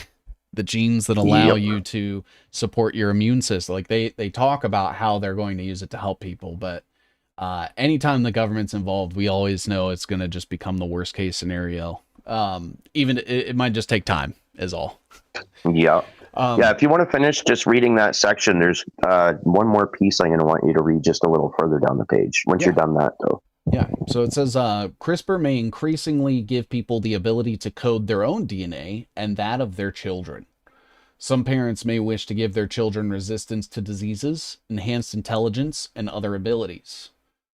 the genes that allow you to support your immune system, like they talk about how they're going to use it to help people. But anytime the government's involved, we always know it's going to just become the worst case scenario. Even it might just take time is all. Yeah. If you want to finish just reading that section, there's one more piece I'm going to want you to read just a little further down the page once you're done that, though. Yeah. So it says CRISPR may increasingly give people the ability to code their own DNA and that of their children. Some parents may wish to give their children resistance to diseases, enhanced intelligence, and other abilities.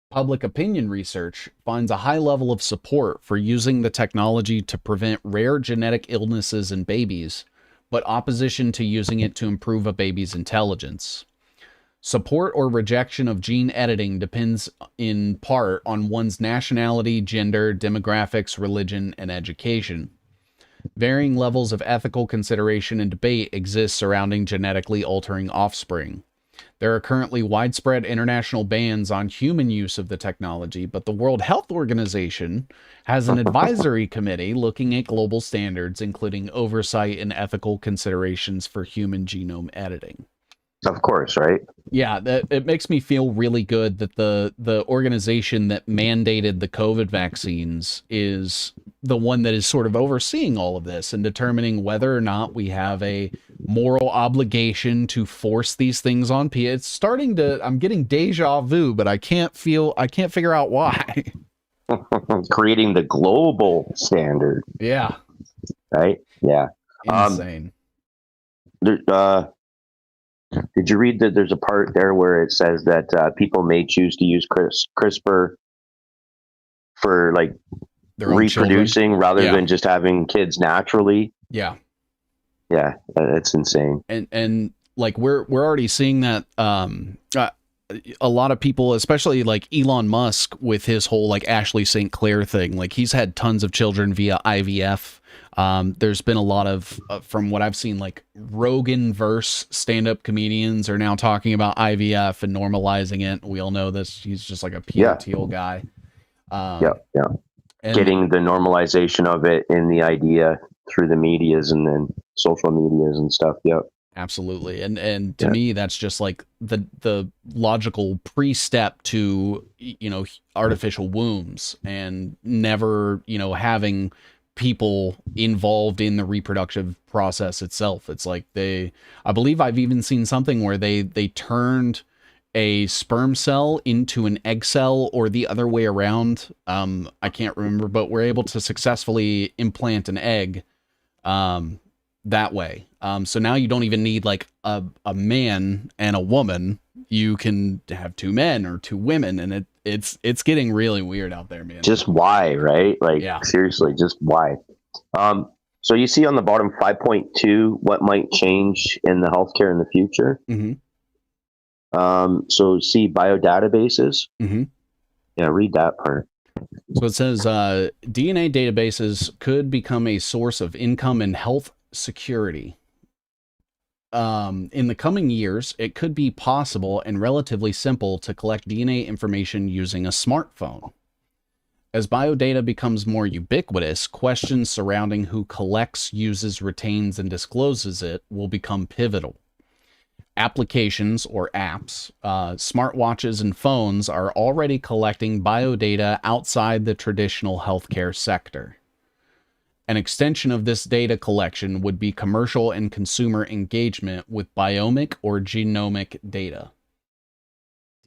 Public opinion research finds a high level of support for using the technology to prevent rare genetic illnesses in babies, but opposition to using it to improve a baby's intelligence. Support or rejection of gene editing depends in part on one's nationality, gender, demographics, religion, and education. Varying levels of ethical consideration and debate exist surrounding genetically altering offspring. There are currently widespread international bans on human use of the technology, but the World Health Organization has an advisory committee looking at global standards, including oversight and ethical considerations for human genome editing. Of course, right? Yeah, it makes me feel really good that the organization that mandated the COVID vaccines is the one that is sort of overseeing all of this and determining whether or not we have a moral obligation to force these things on people. It's starting to, I'm getting deja vu, but I can't figure out why. Creating the global standard. Yeah. Right? Yeah. Insane. Did you read that there's a part there where it says that people may choose to use CRISPR for like reproducing children, rather than just having kids naturally? Yeah. Yeah, that's insane. And like we're already seeing that a lot of people, especially like Elon Musk with his whole like Ashley St. Clair thing, like he's had tons of children via IVF. There's been a lot of, from what I've seen, like Rogan-verse stand-up comedians are now talking about IVF and normalizing it. We all know this. He's just like a Peter Thiel guy. And getting the normalization of it in the idea through the medias and then social medias and stuff. Yep. Absolutely. And to me, that's just like the logical pre-step to, artificial wombs and never, having people involved in the reproductive process itself. It's like I believe I've even seen something where they turned a sperm cell into an egg cell or the other way around. I can't remember, but we're able to successfully implant an egg that way. So now you don't even need like a man and a woman. You can have two men or two women, and it's getting really weird out there, man. Just why, right? Like, seriously, just why? So you see on the bottom 5.2 what might change in the healthcare in the future. Mm-hmm. So see biodatabases. Mm-hmm. Yeah, read that part. So it says DNA databases could become a source of income and health security. In the coming years, it could be possible and relatively simple to collect DNA information using a smartphone. As biodata becomes more ubiquitous, questions surrounding who collects, uses, retains, and discloses it will become pivotal. Applications, or apps, smartwatches and phones are already collecting biodata outside the traditional healthcare sector. An extension of this data collection would be commercial and consumer engagement with biomic or genomic data.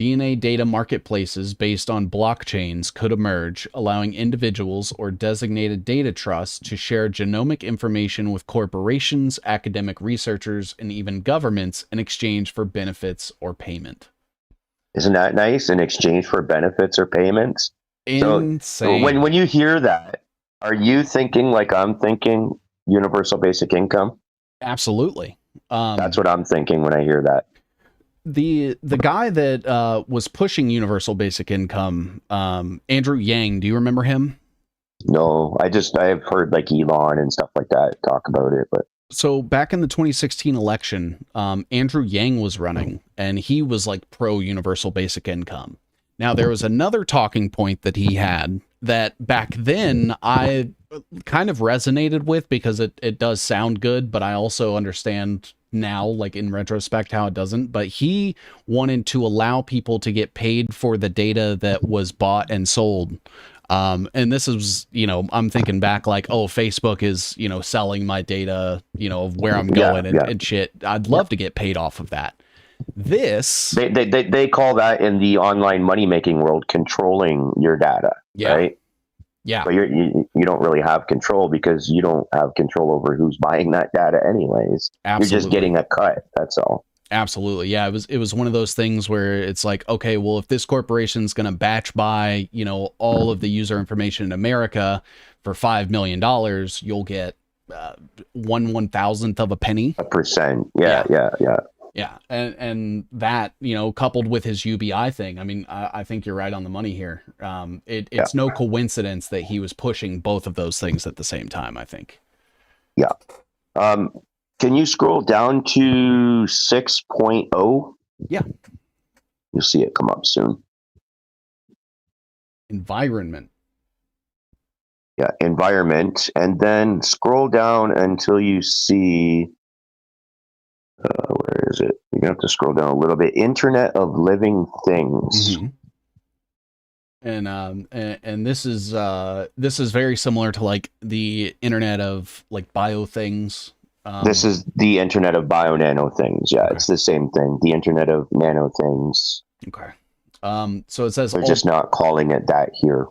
DNA data marketplaces based on blockchains could emerge, allowing individuals or designated data trusts to share genomic information with corporations, academic researchers, and even governments in exchange for benefits or payment. Isn't that nice? In exchange for benefits or payments? Insane. So when you hear that, are you thinking like I'm thinking, universal basic income? Absolutely. That's what I'm thinking when I hear that. The guy that was pushing universal basic income, Andrew Yang, do you remember him? No, I've heard like Elon and stuff like that talk about it, but So back in the 2016 election, Andrew Yang was running, and he was like pro universal basic income. Now there was another talking point that he had that back then I kind of resonated with because it does sound good, but I also understand now, like in retrospect, how it doesn't. But he wanted to allow people to get paid for the data that was bought and sold. And this is, I'm thinking back like, oh, Facebook is, selling my data, of where I'm going and shit. I'd love to get paid off of that. This they call that in the online money making world controlling your data, right? Yeah. But you don't really have control because you don't have control over who's buying that data anyways. Absolutely. You're just getting a cut. That's all. Absolutely. Yeah. It was one of those things where it's like, okay, well, if this corporation's going to batch buy, all of the user information in America for $5 million, you'll get 1/1000th of a penny. A percent. Yeah. Yeah. And that, coupled with his UBI thing, I mean, I think you're right on the money here. It's no coincidence that he was pushing both of those things at the same time, I think. Yeah. Can you scroll down to 6.0? Yeah. You'll see it come up soon. Environment. Yeah, environment. And then scroll down until you see, where is it? You're going to have to scroll down a little bit. Internet of Living Things. Mm-hmm. And this is very similar to like the Internet of like bio things. This is the Internet of Bio Nano Things. Yeah, okay. It's the same thing. The Internet of Nano Things. Okay. So it says they're just not calling it that here.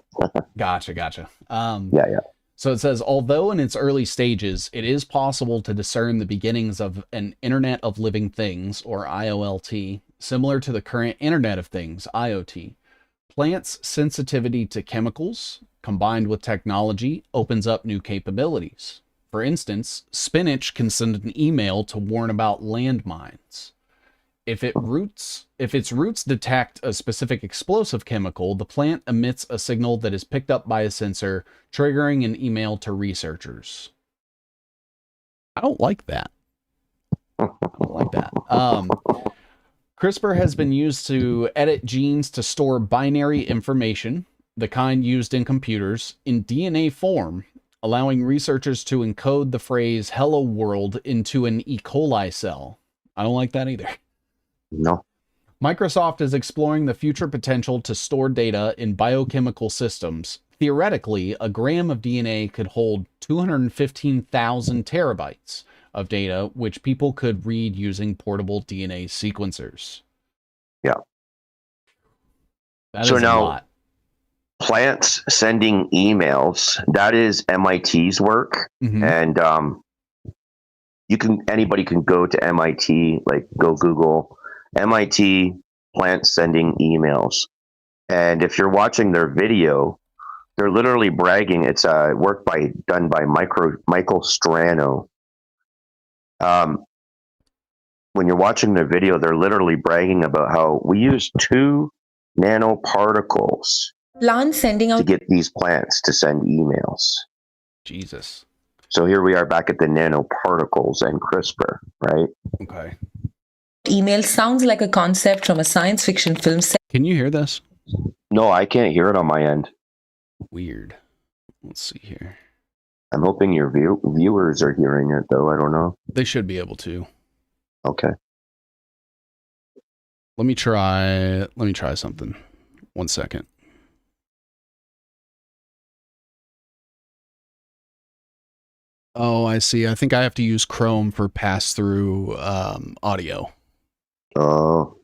Gotcha. Yeah. So it says, although in its early stages, it is possible to discern the beginnings of an Internet of Living Things, or IOLT, similar to the current Internet of Things, IoT. Plants' sensitivity to chemicals, combined with technology, opens up new capabilities. For instance, spinach can send an email to warn about landmines. If its roots detect a specific explosive chemical, the plant emits a signal that is picked up by a sensor, triggering an email to researchers. I don't like that. CRISPR has been used to edit genes to store binary information, the kind used in computers, in DNA form, allowing researchers to encode the phrase "Hello World" into an E. coli cell. I don't like that either. No. Microsoft is exploring the future potential to store data in biochemical systems. Theoretically, a gram of DNA could hold 215,000 terabytes of data, which people could read using portable DNA sequencers. Yeah. That is a lot. Plants sending emails, that is MIT's work. Mm-hmm. And anybody can go to MIT, like go Google MIT plants sending emails. And if you're watching their video, they're literally bragging. It's work done by Michael Strano. When you're watching their video, they're literally bragging about how we use 2 nanoparticles to get these plants to send emails. Jesus. So here we are back at the nanoparticles and CRISPR, right? Okay. Email sounds like a concept from a science fiction film set. Can you hear this? No, I can't hear it on my end. Weird. Let's see here. I'm hoping your viewers are hearing it, though. I don't know. They should be able to. Okay. Let me try something. 1 second. Oh, I see. I think I have to use Chrome for pass-through audio. Oh.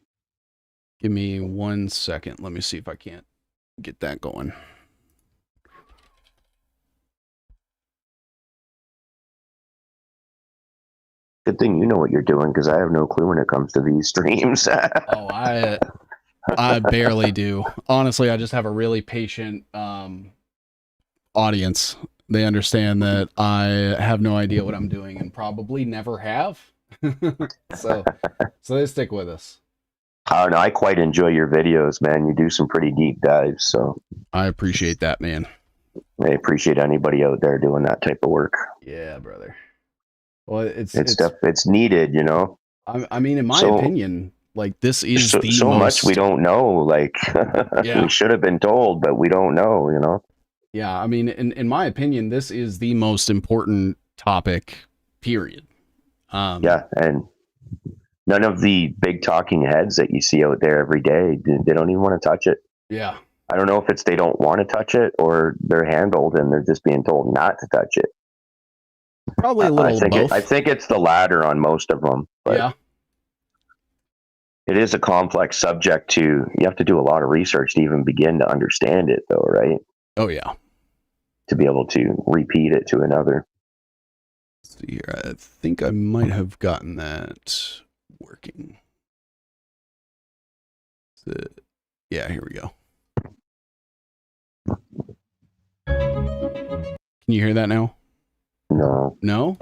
Give me 1 second. Let me see if I can't get that going. Good thing you know what you're doing, because I have no clue when it comes to these streams. Oh, I barely do. Honestly, I just have a really patient audience. They understand that I have no idea what I'm doing and probably never have. so they stick with us. I don't know. I quite enjoy your videos, man. You do some pretty deep dives. So I appreciate that, man. I appreciate anybody out there doing that type of work. Yeah, brother. Well, it's needed, you know. I mean, in my opinion, like this is the so most... much we don't know. Like, yeah. We should have been told, but we don't know, you know. Yeah, I mean, in my opinion, this is the most important topic, period. Yeah, and none of the big talking heads that you see out there every day, they don't even want to touch it. Yeah. I don't know if it's they don't want to touch it or they're handled and they're just being told not to touch it. Probably a little both. I think it's the latter on most of them. But yeah. It is a complex subject to, you have to do a lot of research to even begin to understand it though, right? Oh, yeah. To be able to repeat it to another. Let's see here. I think I might have gotten that working. Yeah, here we go. Can you hear that now? No. No?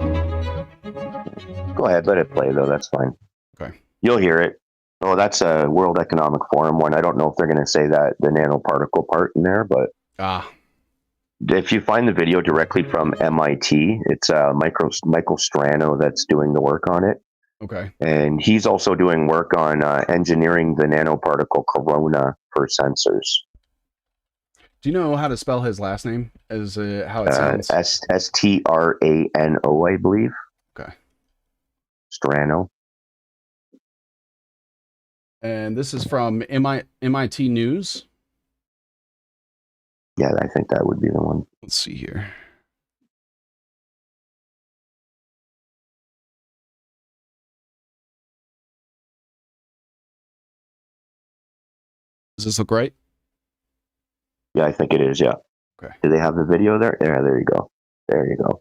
Go ahead, let it play though, that's fine. Okay. You'll hear it. Oh, that's a World Economic Forum one. I don't know if they're going to say that, the nanoparticle part in there, but if you find the video directly from MIT, it's Michael Strano that's doing the work on it. Okay. And he's also doing work on engineering the nanoparticle corona for sensors. Do you know how to spell his last name? As how it sounds? Strano, I believe. Okay. Strano. And this is from MIT News. Yeah, I think that would be the one. Let's see here. Does this look right? Yeah, I think it is, yeah. Okay. Do they have the video there? Yeah, there you go. There you go.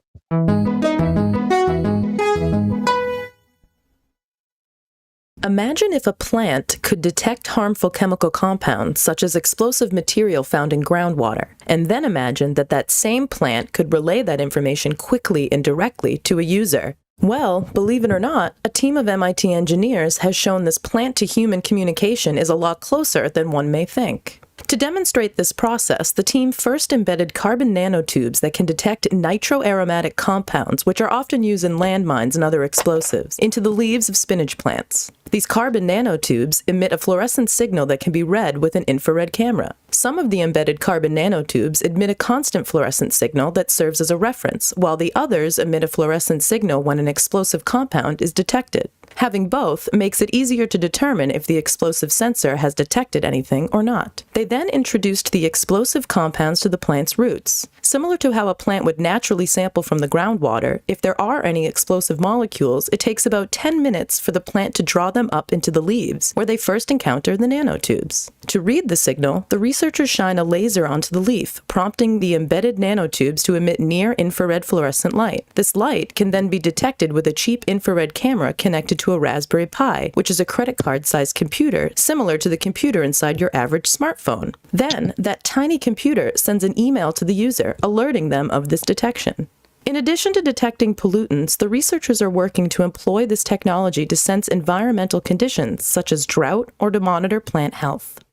Imagine if a plant could detect harmful chemical compounds, such as explosive material found in groundwater, and then imagine that that same plant could relay that information quickly and directly to a user. Well, believe it or not, a team of MIT engineers has shown this plant-to-human communication is a lot closer than one may think. To demonstrate this process, the team first embedded carbon nanotubes that can detect nitroaromatic compounds, which are often used in landmines and other explosives, into the leaves of spinach plants. These carbon nanotubes emit a fluorescent signal that can be read with an infrared camera. Some of the embedded carbon nanotubes emit a constant fluorescent signal that serves as a reference, while the others emit a fluorescent signal when an explosive compound is detected. Having both makes it easier to determine if the explosive sensor has detected anything or not. They then introduced the explosive compounds to the plant's roots. Similar to how a plant would naturally sample from the groundwater, if there are any explosive molecules, it takes about 10 minutes for the plant to draw them up into the leaves, where they first encounter the nanotubes. To read the signal, the researchers shine a laser onto the leaf, prompting the embedded nanotubes to emit near-infrared fluorescent light. This light can then be detected with a cheap infrared camera connected to a Raspberry Pi, which is a credit card-sized computer similar to the computer inside your average smartphone. Then, that tiny computer sends an email to the user, alerting them of this detection. In addition to detecting pollutants, the researchers are working to employ this technology to sense environmental conditions, such as drought, or to monitor plant health.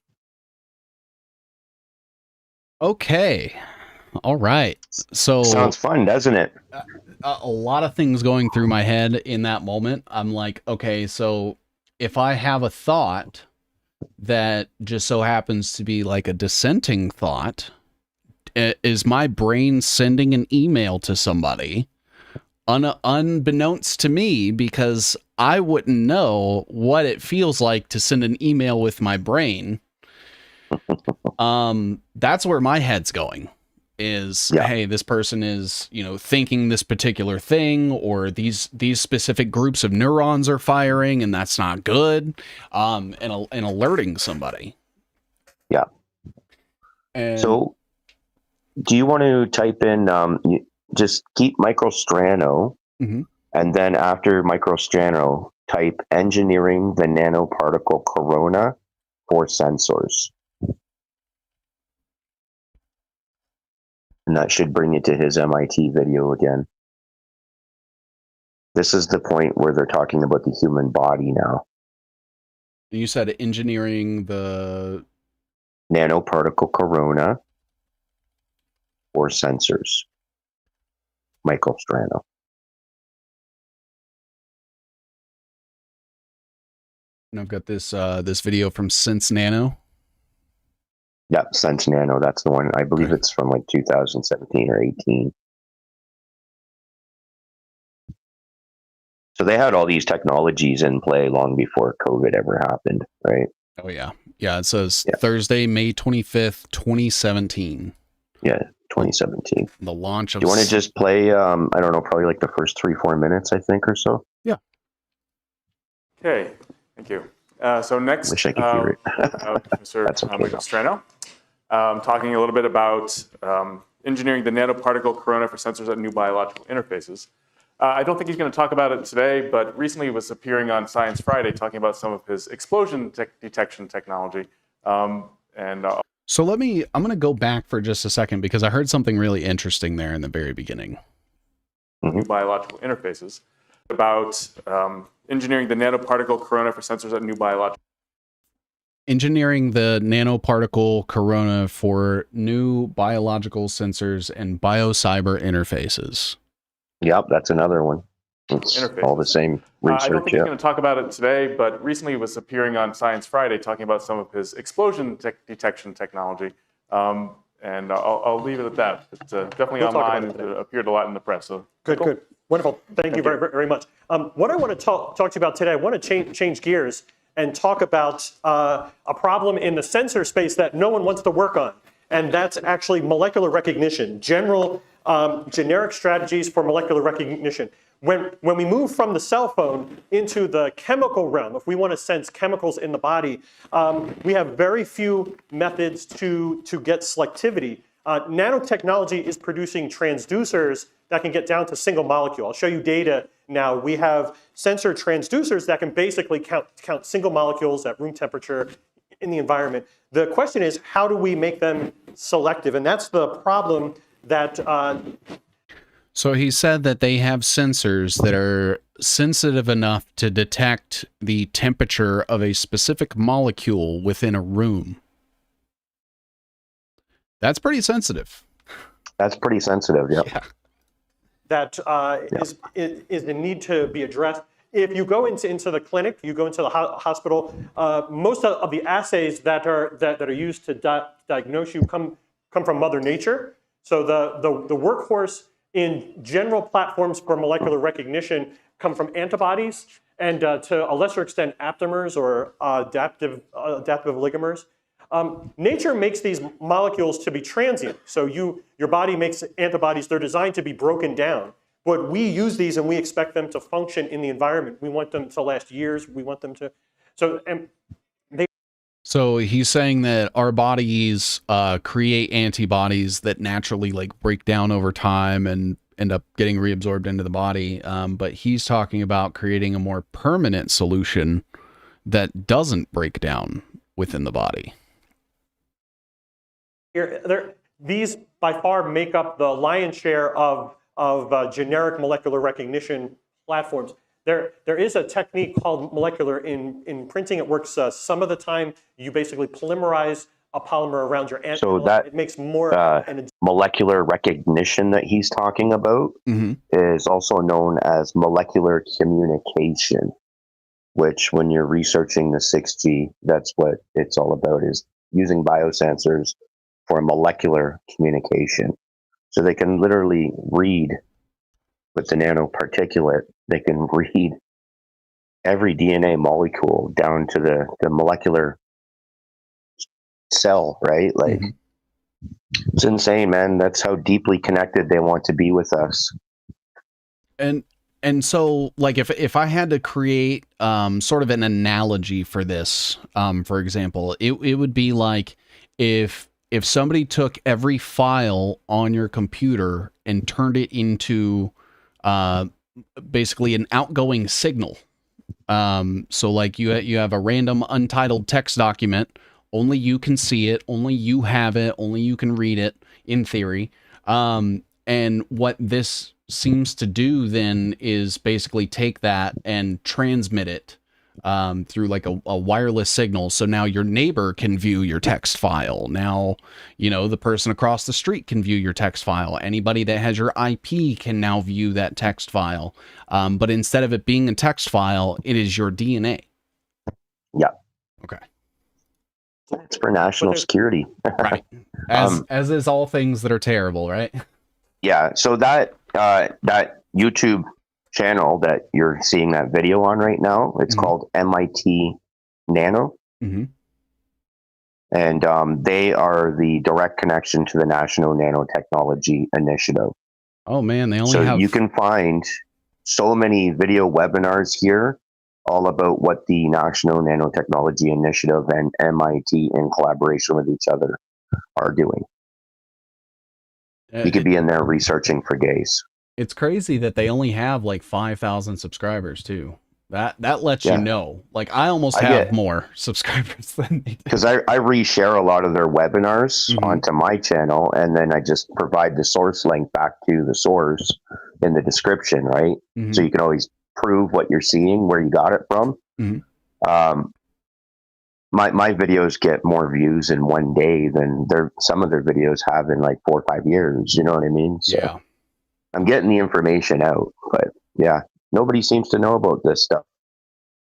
Okay. All right. So sounds fun, doesn't it? A lot of things going through my head in that moment. I'm like, okay, so if I have a thought that just so happens to be like a dissenting thought, is my brain sending an email to somebody unbeknownst to me, because I wouldn't know what it feels like to send an email with my brain. That's where my head's going. Is, hey, this person is, thinking this particular thing, or these specific groups of neurons are firing, and that's not good, and alerting somebody. Yeah. And so, do you want to type in, just keep MicroStrano, and then after MicroStrano, type engineering the nanoparticle corona for sensors. And that should bring you to his MIT video again. This is the point where they're talking about the human body now. You said engineering the nanoparticle corona for sensors. Michael Strano. And I've got this this video from Sense Nano. Yeah, Sense Nano. That's the one. I believe it's from like 2017 or 18. So they had all these technologies in play long before COVID ever happened, right? Oh yeah, yeah. It says Thursday, May 25th, 2017. Yeah, 2017. The launch of. Do you want to just play? I don't know, probably like the first 3-4 minutes, I think, or so. Yeah. Okay. Thank you. So next, Wish I could hear it. Mr. That's okay, Michael Strano, talking a little bit about engineering the nanoparticle corona for sensors at new biological interfaces. I don't think he's going to talk about it today, but recently he was appearing on Science Friday talking about some of his explosion detection technology. So I'm going to go back for just a second because I heard something really interesting there in the very beginning. New biological interfaces. About engineering the nanoparticle corona for sensors at new biological. Engineering the nanoparticle corona for new biological sensors and Biocyber interfaces. Yep, that's another one. It's all the same research. I don't think he's going to talk about it today, but recently he was appearing on Science Friday talking about some of his explosion detection technology. And I'll leave it at that. It's definitely online. It appeared a lot in the press. So Good. Wonderful. Thank you very, very much. What I want to talk to you about today, I want to change gears and talk about a problem in the sensor space that no one wants to work on, and that's actually molecular recognition, generic strategies for molecular recognition. When we move from the cell phone into the chemical realm, if we want to sense chemicals in the body, we have very few methods to get selectivity. Nanotechnology is producing transducers that can get down to single molecule. I'll show you data now. We have sensor transducers that can basically count single molecules at room temperature in the environment. The question is, how do we make them selective? And that's the problem that... So he said that they have sensors that are sensitive enough to detect the temperature of a specific molecule within a room. That's pretty sensitive. That's pretty sensitive, yeah. That is the need to be addressed. If you go into the clinic, you go into the hospital, most of the assays that are used to diagnose you come from Mother Nature. So the workhorse in general platforms for molecular recognition come from antibodies and to a lesser extent aptamers or adaptive oligomers. Nature makes these molecules to be transient. So your body makes antibodies, they're designed to be broken down. But we use these and we expect them to function in the environment. We want them to last years. We want them to, So he's saying that our bodies create antibodies that naturally break down over time and end up getting reabsorbed into the body. But he's talking about creating a more permanent solution that doesn't break down within the body. These by far make up the lion's share of generic molecular recognition platforms. There is a technique called molecular imprinting. It works some of the time. You basically polymerize a polymer around your antibody. So that it makes more molecular recognition that he's talking about is also known as molecular communication, which when you're researching the 6G, that's what it's all about, is using biosensors for molecular communication. So they can literally read with the nanoparticulate, they can read every DNA molecule down to the molecular cell, right? It's insane, man. That's how deeply connected they want to be with us. And so if I had to create sort of an analogy for this, for example, it would be like if somebody took every file on your computer and turned it into basically an outgoing signal. So you have a random untitled text document, only you can see it, only you have it, only you can read it in theory. And what this seems to do then is basically take that and transmit it through like a wireless signal. So now your neighbor can view your text file. Now, you know, the person across the street can view your text file. Anybody that has your IP can now view that text file. But instead of it being a text file, it is your DNA. Yeah. Okay. It's for national security. Right. As is all things that are terrible, right? Yeah. So that YouTube channel that you're seeing that video on right now, it's called MIT Nano. And they are the direct connection to the National Nanotechnology Initiative. Oh man, they only have... you can find so many video webinars here all about what the National Nanotechnology Initiative and MIT in collaboration with each other are doing. You could be in there researching for days. It's crazy that they only have like 5,000 subscribers too. That lets you know. Like I almost have more subscribers than they do. Because I reshare a lot of their webinars onto my channel, and then I just provide the source link back to the source in the description, right? So you can always prove what you're seeing, where you got it from. My videos get more views in one day than some of their videos have in like 4 or 5 years. You know what I mean? So yeah. I'm getting the information out, but yeah, nobody seems to know about this stuff.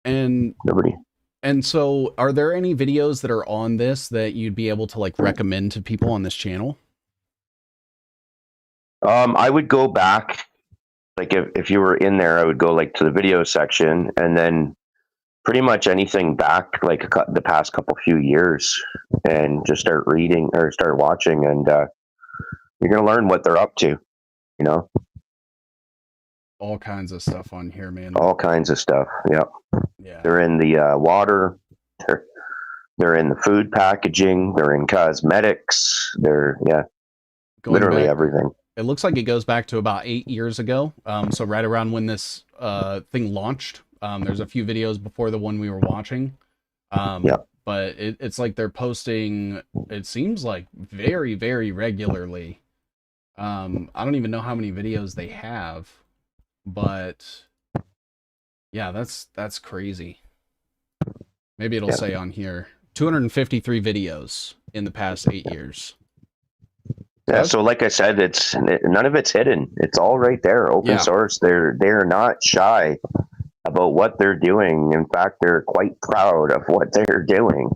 And nobody. And so are there any videos that are on this that you'd be able to like recommend to people on this channel? I would go back, like if you were in there, I would go like to the video section, and then pretty much anything back like the past few years, and just start reading or start watching, and you're going to learn what they're up to, you know? All kinds of stuff on here, man. All kinds of stuff. Yep. Yeah. They're in the water. They're in the food packaging. They're in cosmetics. They're literally everything. It looks like it goes back to about 8 years ago. So right around when this thing launched. There's a few videos before the one we were watching. But it's like they're posting, it seems like very, very regularly. I don't even know how many videos they have, but yeah, that's crazy. Maybe it'll say on here 253 videos in the past 8 years. Yeah, so like I said, none of it's hidden. It's all right there, open source. They're not shy about what they're doing. In fact, they're quite proud of what they're doing.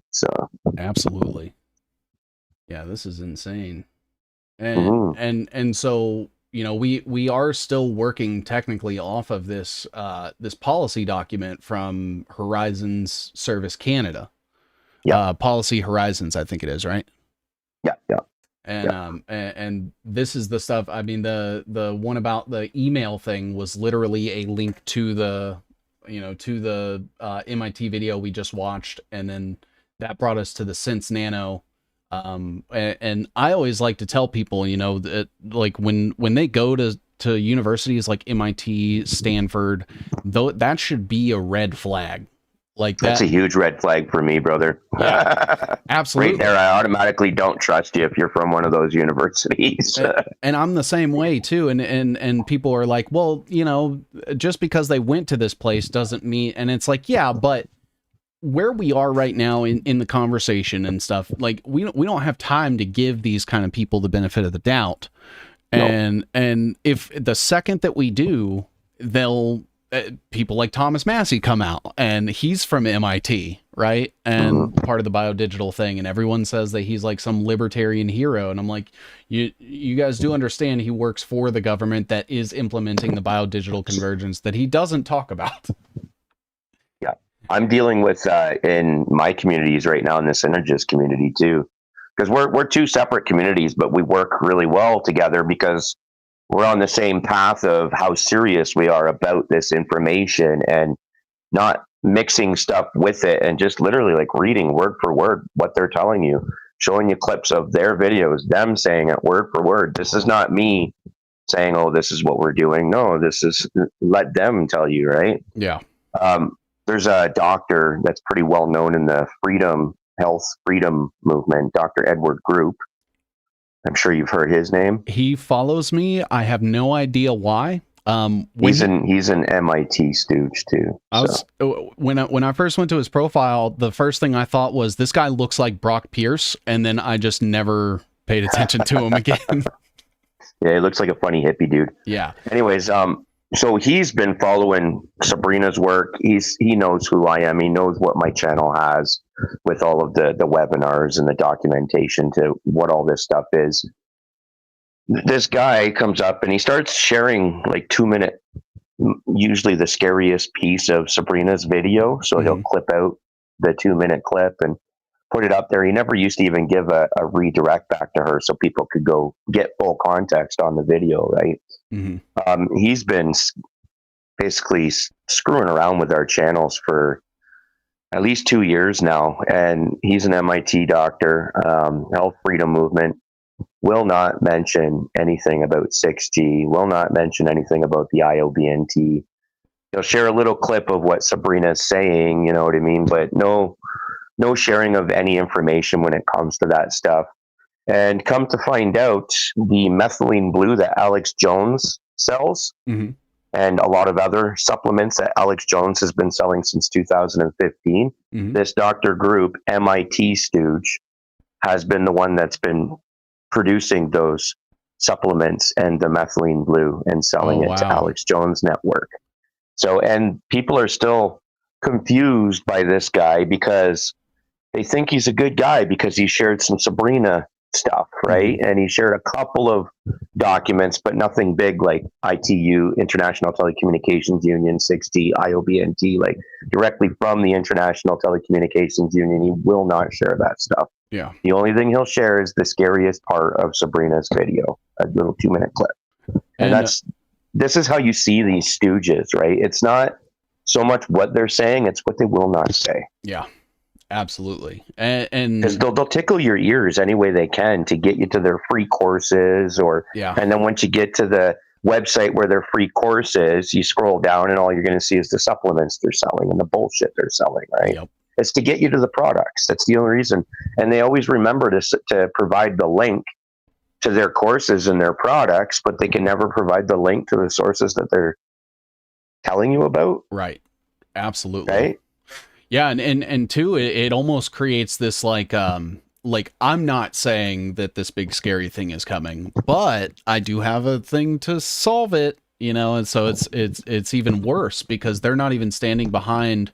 So absolutely. Yeah, this is insane. And so, you know, we are still working technically off of this this policy document from Horizons Service Canada. Policy Horizons, I think it is, right? Yeah. And this is the stuff. I mean, the one about the email thing was literally a link to the MIT video we just watched, and then that brought us to the Sense Nano. And I always like to tell people, you know, that like when they go to universities like MIT, Stanford, though, that should be a red flag. Like that's a huge red flag for me, brother. Yeah, absolutely. Right there, I automatically don't trust you if you're from one of those universities. And I'm the same way too. And people are like, well, you know, just because they went to this place doesn't mean. And it's like, yeah, but where we are right now in the conversation and stuff, like we don't have time to give these kind of people the benefit of the doubt. And if the second that we do, they'll. People like Thomas Massey come out, and he's from MIT, right? And part of the BioDigital thing, and everyone says that he's like some libertarian hero. And I'm like, you guys do understand he works for the government that is implementing the BioDigital convergence that he doesn't talk about. Yeah, I'm dealing with in my communities right now, in the Synergist community too, because we're two separate communities, but we work really well together because we're on the same path of how serious we are about this information and not mixing stuff with it, and just literally like reading word for word what they're telling you, showing you clips of their videos, them saying it word for word. This is not me saying, oh, this is what we're doing. No, this is, let them tell you, right? Yeah. There's a doctor that's pretty well known in the health freedom movement, Dr. Edward Group. I'm sure you've heard his name. He follows me. I have no idea why. He's an MIT stooge too. When I first went to his profile, the first thing I thought was, this guy looks like Brock Pierce, and then I just never paid attention to him again. Yeah, he looks like a funny hippie dude. Yeah. Anyways, so he's been following Sabrina's work. He knows who I am. He knows what my channel has with all of the webinars and the documentation to what all this stuff is. This guy comes up and he starts sharing like 2-minute, usually the scariest piece of Sabrina's video. So he'll clip out the 2-minute clip and put it up there. He never used to even give a redirect back to her so people could go get full context on the video, right? He's been basically screwing around with our channels for at least 2 years now. And he's an MIT doctor, health freedom movement. Will not mention anything about 6G, will not mention anything about the IOBNT. He'll share a little clip of what Sabrina's saying, you know what I mean? But no sharing of any information when it comes to that stuff. And come to find out, the methylene blue that Alex Jones sells, and a lot of other supplements that Alex Jones has been selling since 2015, this doctor group, MIT stooge, has been the one that's been producing those supplements and the methylene blue and selling it to Alex Jones network. So, and people are still confused by this guy because they think he's a good guy because he shared some Sabrina stuff, right? And he shared a couple of documents, but nothing big like ITU, International Telecommunications Union, 6G, IOBNT, like directly from the International Telecommunications Union. He will not share that stuff. Yeah. The only thing he'll share is the scariest part of Sabrina's video, a little 2-minute clip. And this is how you see these stooges, right? It's not so much what they're saying, it's what they will not say. Yeah, absolutely. And because they'll tickle your ears any way they can to get you to their free courses, and then once you get to the website where their free course is, you scroll down and all you're going to see is the supplements they're selling and the bullshit they're selling, right? Yep. It's to get you to the products. That's the only reason. And they always remember to provide the link to their courses and their products, but they can never provide the link to the sources that they're telling you about. Right. Absolutely. Right. Yeah. And two, it almost creates this like I'm not saying that this big scary thing is coming, but I do have a thing to solve it, you know? And so it's even worse because they're not even standing behind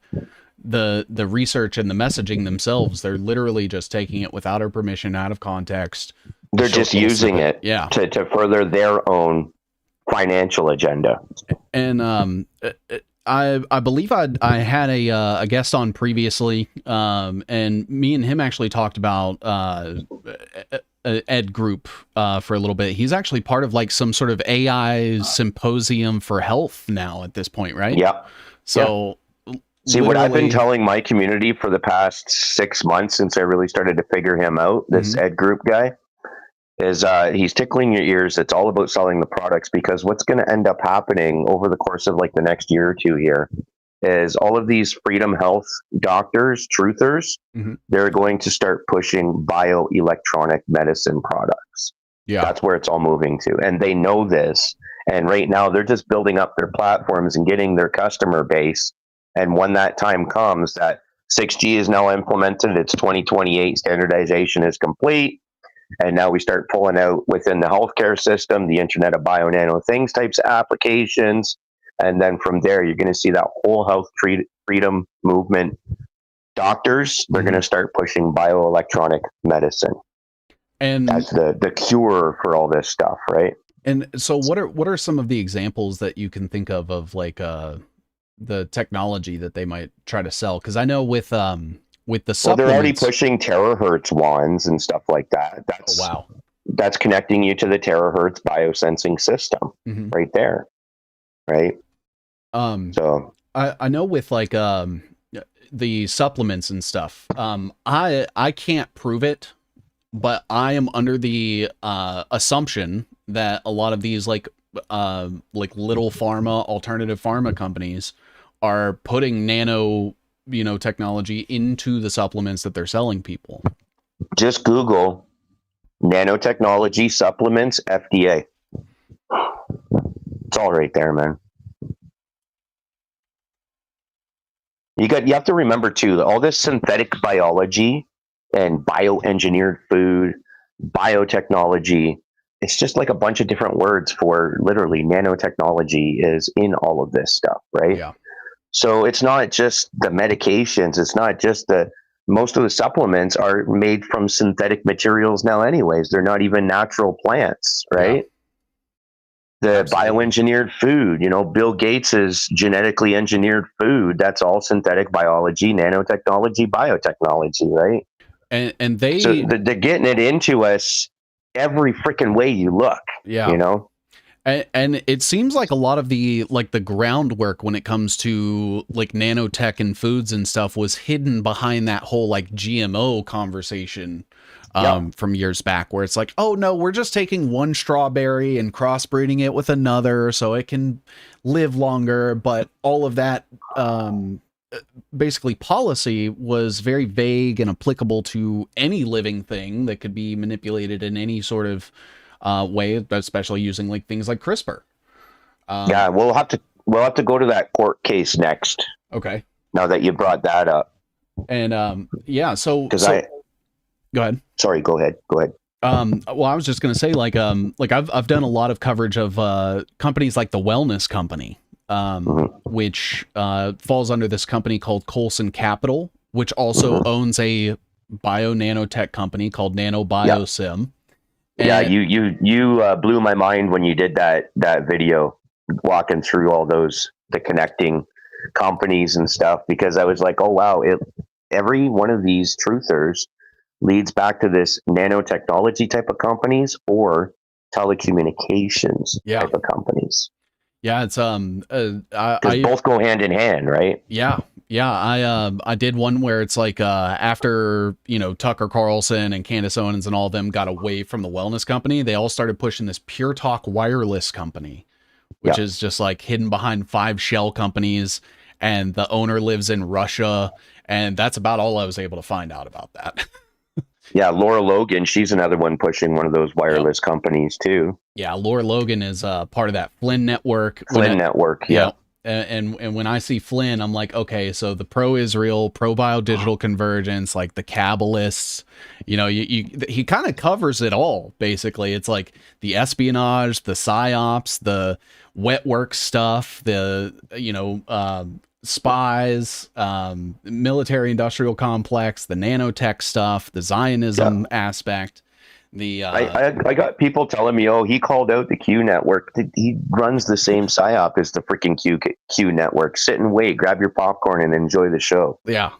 the research and the messaging themselves. They're literally just taking it without our permission, out of context. They're just using it to further their own financial agenda. And I believe I had a guest on previously, and me and him actually talked about Ed Group for a little bit. He's actually part of like some sort of AI symposium for health now at this point, right? Yeah. So see, what I've been telling my community for the past 6 months since I really started to figure him out, this Ed Group guy, is he's tickling your ears. It's all about selling the products, because what's going to end up happening over the course of like the next year or two here is all of these freedom health doctors, truthers, they're going to start pushing bioelectronic medicine products. Yeah. That's where it's all moving to. And they know this. And right now they're just building up their platforms and getting their customer base. And when that time comes, that 6G is now implemented, it's 2028, standardization is complete. And now we start pulling out within the healthcare system, the Internet of Bio Nano Things types of applications. And then from there, you're going to see that whole health freedom movement. Doctors, they're going to start pushing bioelectronic medicine. And that's the cure for all this stuff, right? And so what are some of the examples that you can think of like the technology that they might try to sell? Because I know with the supplements, they're already pushing terahertz wands and stuff like that. That's that's connecting you to the terahertz biosensing system right there, right? So I know with like the supplements and stuff, I can't prove it, but I am under the assumption that a lot of these like little pharma, alternative pharma companies are putting nanotechnology into the supplements that they're selling people. Just Google nanotechnology supplements FDA. It's all right there, man. You have to remember too that all this synthetic biology and bioengineered food, biotechnology, it's just like a bunch of different words for literally nanotechnology is in all of this stuff, right? Yeah. So it's not just the medications, it's not just most of the supplements are made from synthetic materials now anyways. They're not even natural plants, right? Yeah. The Absolutely. bioengineered food, Bill Gates's genetically engineered food, that's all synthetic biology, nanotechnology, biotechnology, right? And they, So they're getting it into us every freaking way you look, yeah. And it seems like a lot of the groundwork when it comes to like nanotech and foods and stuff was hidden behind that whole like GMO conversation from years back, where it's like, oh no, we're just taking one strawberry and crossbreeding it with another so it can live longer. But all of that basically policy was very vague and applicable to any living thing that could be manipulated in any sort of way, especially using like things like CRISPR. Yeah, we'll have to go to that court case next. Okay. Now that you brought that up. And yeah, so go ahead. Sorry, go ahead. Well, I was just gonna say, like I've done a lot of coverage of companies like the Wellness Company, which falls under this company called Colson Capital, which also owns a bio nanotech company called NanoBioSim. Yeah, you blew my mind when you did that video, walking through all the connecting companies and stuff, because I was like, oh wow, every one of these truthers leads back to this nanotechnology type of companies or telecommunications type of companies. Yeah, it's because both go hand in hand, right? Yeah. I did one where it's like after Tucker Carlson and Candace Owens and all of them got away from the Wellness Company, they all started pushing this Pure Talk Wireless Company, which is just like hidden behind 5 shell companies, and the owner lives in Russia, and that's about all I was able to find out about that. Yeah, Laura Logan, she's another one pushing one of those wireless companies too. Yeah, Laura Logan is part of that Flynn network. Network, yeah. And when I see Flynn, I'm like, okay, so the pro-Israel, pro-BioDigital Convergence, like the Kabbalists, he kind of covers it all, basically. It's like the espionage, the psyops, the wet work stuff, the, spies, military industrial complex, the nanotech stuff, the Zionism aspect. I got people telling me, oh, he called out the Q network. He runs the same psyop as the freaking Q network. Sit and wait, grab your popcorn and enjoy the show. Yeah.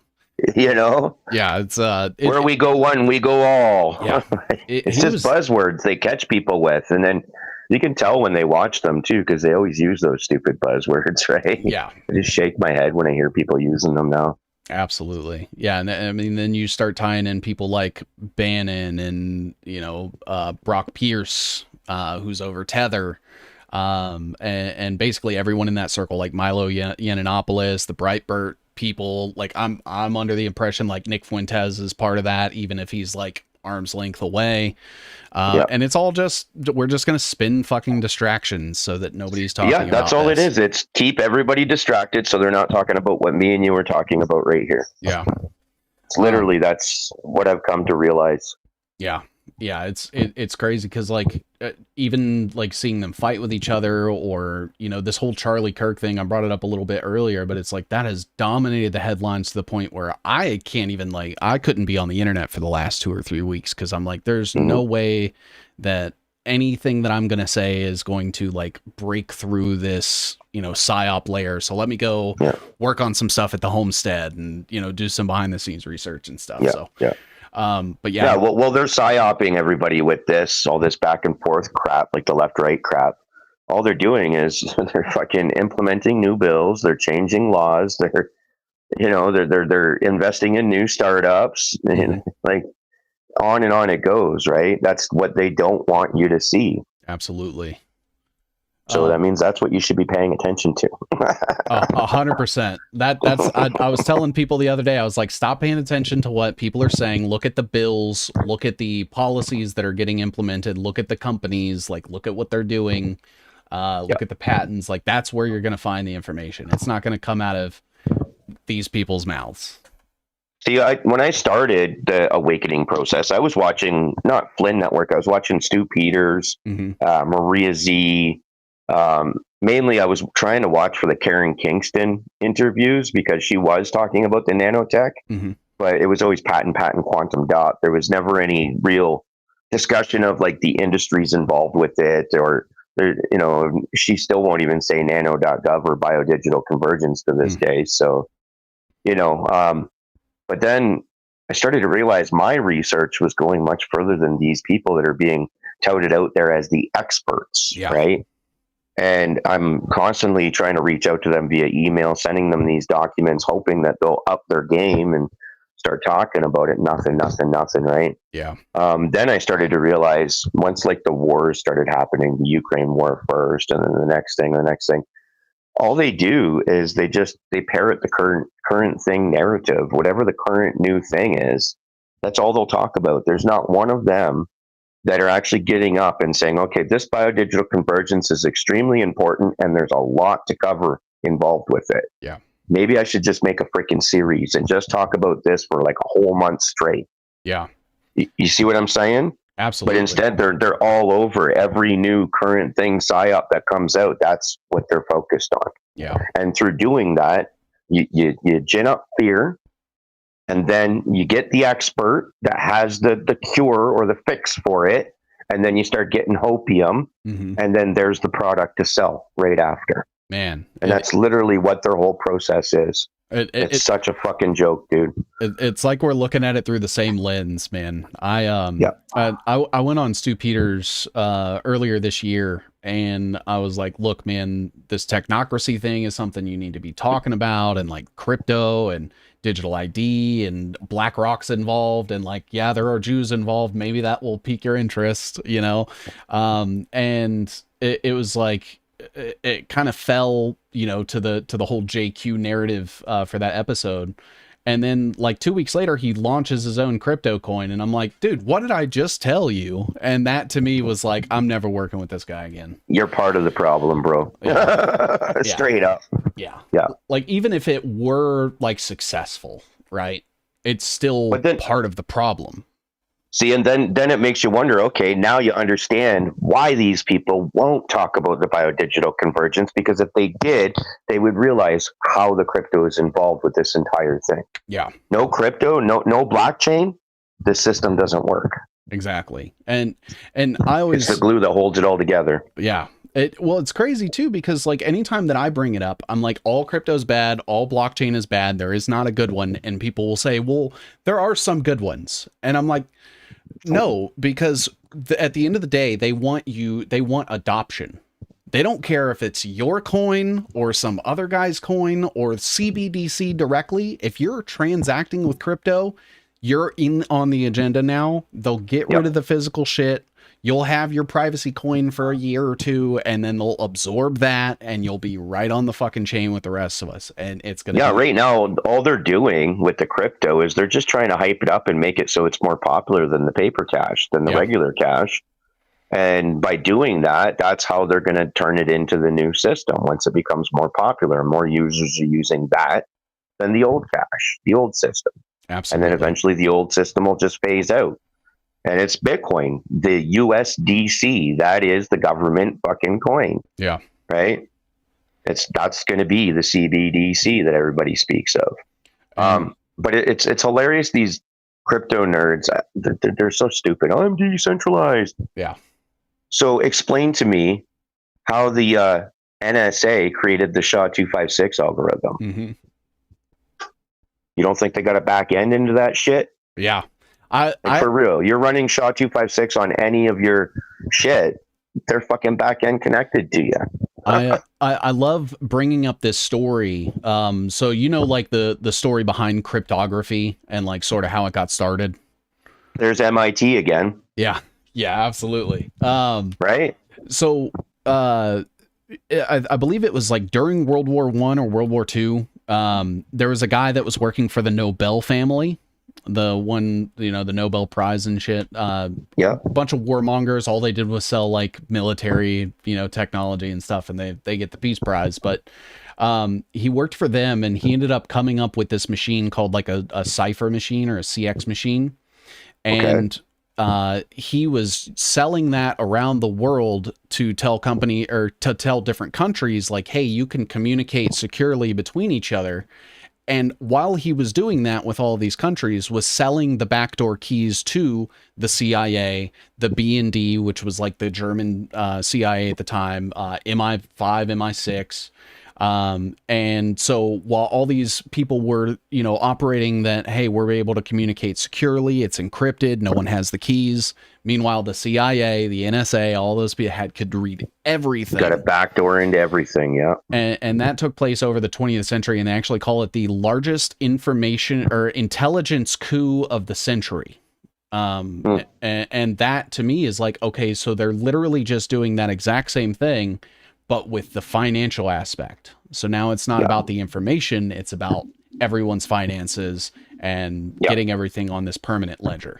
Yeah, it's where we go one, we go all. Yeah. It's just buzzwords they catch people with, and then you can tell when they watch them too, because they always use those stupid buzzwords, right? Yeah. I just shake my head when I hear people using them now. Absolutely. Yeah. And I mean, then you start tying in people like Bannon and, Brock Pierce, who's over Tether, and basically everyone in that circle, like Milo Yiannopoulos, the Breitbart people. Like I'm under the impression like Nick Fuentes is part of that, even if he's like arm's length away. And it's all we're just going to spin fucking distractions so that nobody's talking about that's all it is. It's keep everybody distracted so they're not talking about what me and you were talking about right here. Yeah. It's literally, that's what I've come to realize. Yeah. It's crazy because like even like seeing them fight with each other, or this whole Charlie Kirk thing, I brought it up a little bit earlier, but it's like that has dominated the headlines to the point where I can't even I couldn't be on the internet for the last 2 or 3 weeks because I'm like, there's no way that anything that I'm gonna say is going to like break through this psyop layer. So let me go work on some stuff at the homestead and do some behind the scenes research and stuff. But well, they're psyoping everybody with all this back and forth crap, like the left right crap. All they're doing is they're fucking implementing new bills. They're changing laws. They're they're investing in new startups, and like on and on it goes. Right? That's what they don't want you to see. Absolutely. So that means that's what you should be paying attention to. 100%. I was telling people the other day, I was like, stop paying attention to what people are saying. Look at the bills, look at the policies that are getting implemented, look at the companies, like look at what they're doing. look at the patents. Like, that's where you're going to find the information. It's not going to come out of these people's mouths. See, when I started the awakening process, I was watching not Flynn Network. I was watching Stu Peters, Maria Z. Mainly, I was trying to watch for the Karen Kingston interviews because she was talking about the nanotech, but it was always patent, quantum dot. There was never any real discussion of like the industries involved with it, or you know, she still won't even say nano.gov or BioDigital Convergence to this day. So, you know. But then I started to realize my research was going much further than these people that are being touted out there as the experts, right? And I'm constantly trying to reach out to them via email, sending them these documents, hoping that they'll up their game and start talking about it. Nothing, right? Yeah. Then I started to realize once like the wars started happening, the Ukraine war first, and then the next thing, all they do is they parrot the current thing narrative, whatever the current new thing is. That's all they'll talk about. There's not one of them that are actually getting up and saying, okay, this biodigital convergence is extremely important and there's a lot to cover involved with it. Yeah. Maybe I should just make a freaking series and just talk about this for like a whole month straight. Yeah. You see what I'm saying? Absolutely. But instead, they're all over every new current thing, PSYOP that comes out. That's what they're focused on. Yeah. And through doing that, you gin up fear, and then you get the expert that has the cure or the fix for it, and then you start getting hopium, and then there's the product to sell right after. Man. And that's literally what their whole process is. It's such a fucking joke, dude. It's like we're looking at it through the same lens, man. I went on Stu Peters earlier this year, and I was like, look, man, this technocracy thing is something you need to be talking about, and like crypto and digital ID and BlackRock's involved, and like, yeah, there are Jews involved. Maybe that will pique your interest, you know? And it was like, it kind of fell, you know, to the whole JQ narrative for that episode. And then like 2 weeks later, he launches his own crypto coin. And I'm like, dude, what did I just tell you? And that to me was like, I'm never working with this guy again. You're part of the problem, bro. Yeah. Straight up. Yeah. Yeah. Like, even if it were like successful, right? It's still part of the problem. See, and then it makes you wonder, okay, now you understand why these people won't talk about the biodigital convergence, because if they did, they would realize how the crypto is involved with this entire thing. Yeah. No crypto, no blockchain, this system doesn't work. Exactly. And I always... It's the glue that holds it all together. Yeah. Well, it's crazy too, because like anytime that I bring it up, I'm like, all crypto's bad, all blockchain is bad, there is not a good one. And people will say, well, there are some good ones. And I'm like, no, because at the end of the day, they want adoption. They don't care if it's your coin or some other guy's coin or CBDC directly. If you're transacting with crypto, you're in on the agenda now. They'll get rid of the physical shit. You'll have your privacy coin for a year or two, and then they'll absorb that, and you'll be right on the fucking chain with the rest of us. And it's going to right now, all they're doing with the crypto is they're just trying to hype it up and make it so it's more popular than the paper cash, than the regular cash. And by doing that, that's how they're going to turn it into the new system. Once it becomes more popular, more users are using that than the old cash, the old system. Absolutely. And then eventually the old system will just phase out. And it's Bitcoin, the USDC. That is the government fucking coin. Yeah. Right? That's going to be the CBDC that everybody speaks of. But it's hilarious. These crypto nerds, they're so stupid. I'm decentralized. Yeah. So explain to me how the NSA created the SHA-256 algorithm. You don't think they got a back end into that shit? Yeah. For real, you're running SHA-256 on any of your shit, they're fucking back end connected to you. I love bringing up this story. So you know, like the story behind cryptography and like sort of how it got started. There's MIT again. Yeah, absolutely. Right. So I believe it was like during World War I or World War II. There was a guy that was working for the Nobel family. The one, you know, the Nobel Prize and shit. Yeah. A bunch of warmongers. All they did was sell like military, you know, technology and stuff, and they get the Peace Prize. But he worked for them, and he ended up coming up with this machine called like a cipher machine or a CX machine. And he was selling that around the world to tell different countries like, hey, you can communicate securely between each other. And while he was doing that with all these countries, was selling the backdoor keys to the CIA, the BND, which was like the German CIA at the time, MI5, MI6. And so while all these people were, you know, operating that, hey, we're able to communicate securely, it's encrypted, no one has the keys. Meanwhile, the CIA, the NSA, all those people could read everything. Got a backdoor into everything, yeah. And that took place over the 20th century, and they actually call it the largest information or intelligence coup of the century. And that to me is like, okay, so they're literally just doing that exact same thing, but with the financial aspect. So now it's not about the information, it's about everyone's finances and getting everything on this permanent ledger.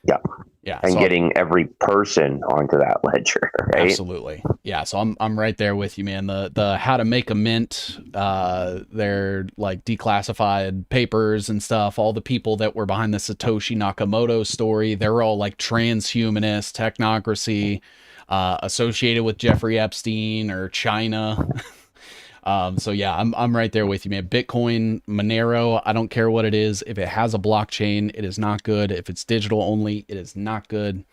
Yeah. Yeah. And getting every person onto that ledger, right? Absolutely. Yeah. So I'm right there with you, man. The how to make a mint, they're like declassified papers and stuff. All the people that were behind the Satoshi Nakamoto story, they're all like transhumanists, technocracy, associated with Jeffrey Epstein or China. So yeah, I'm right there with you, man. Bitcoin, Monero, I don't care what it is. If it has a blockchain, it is not good. If it's digital only, it is not good.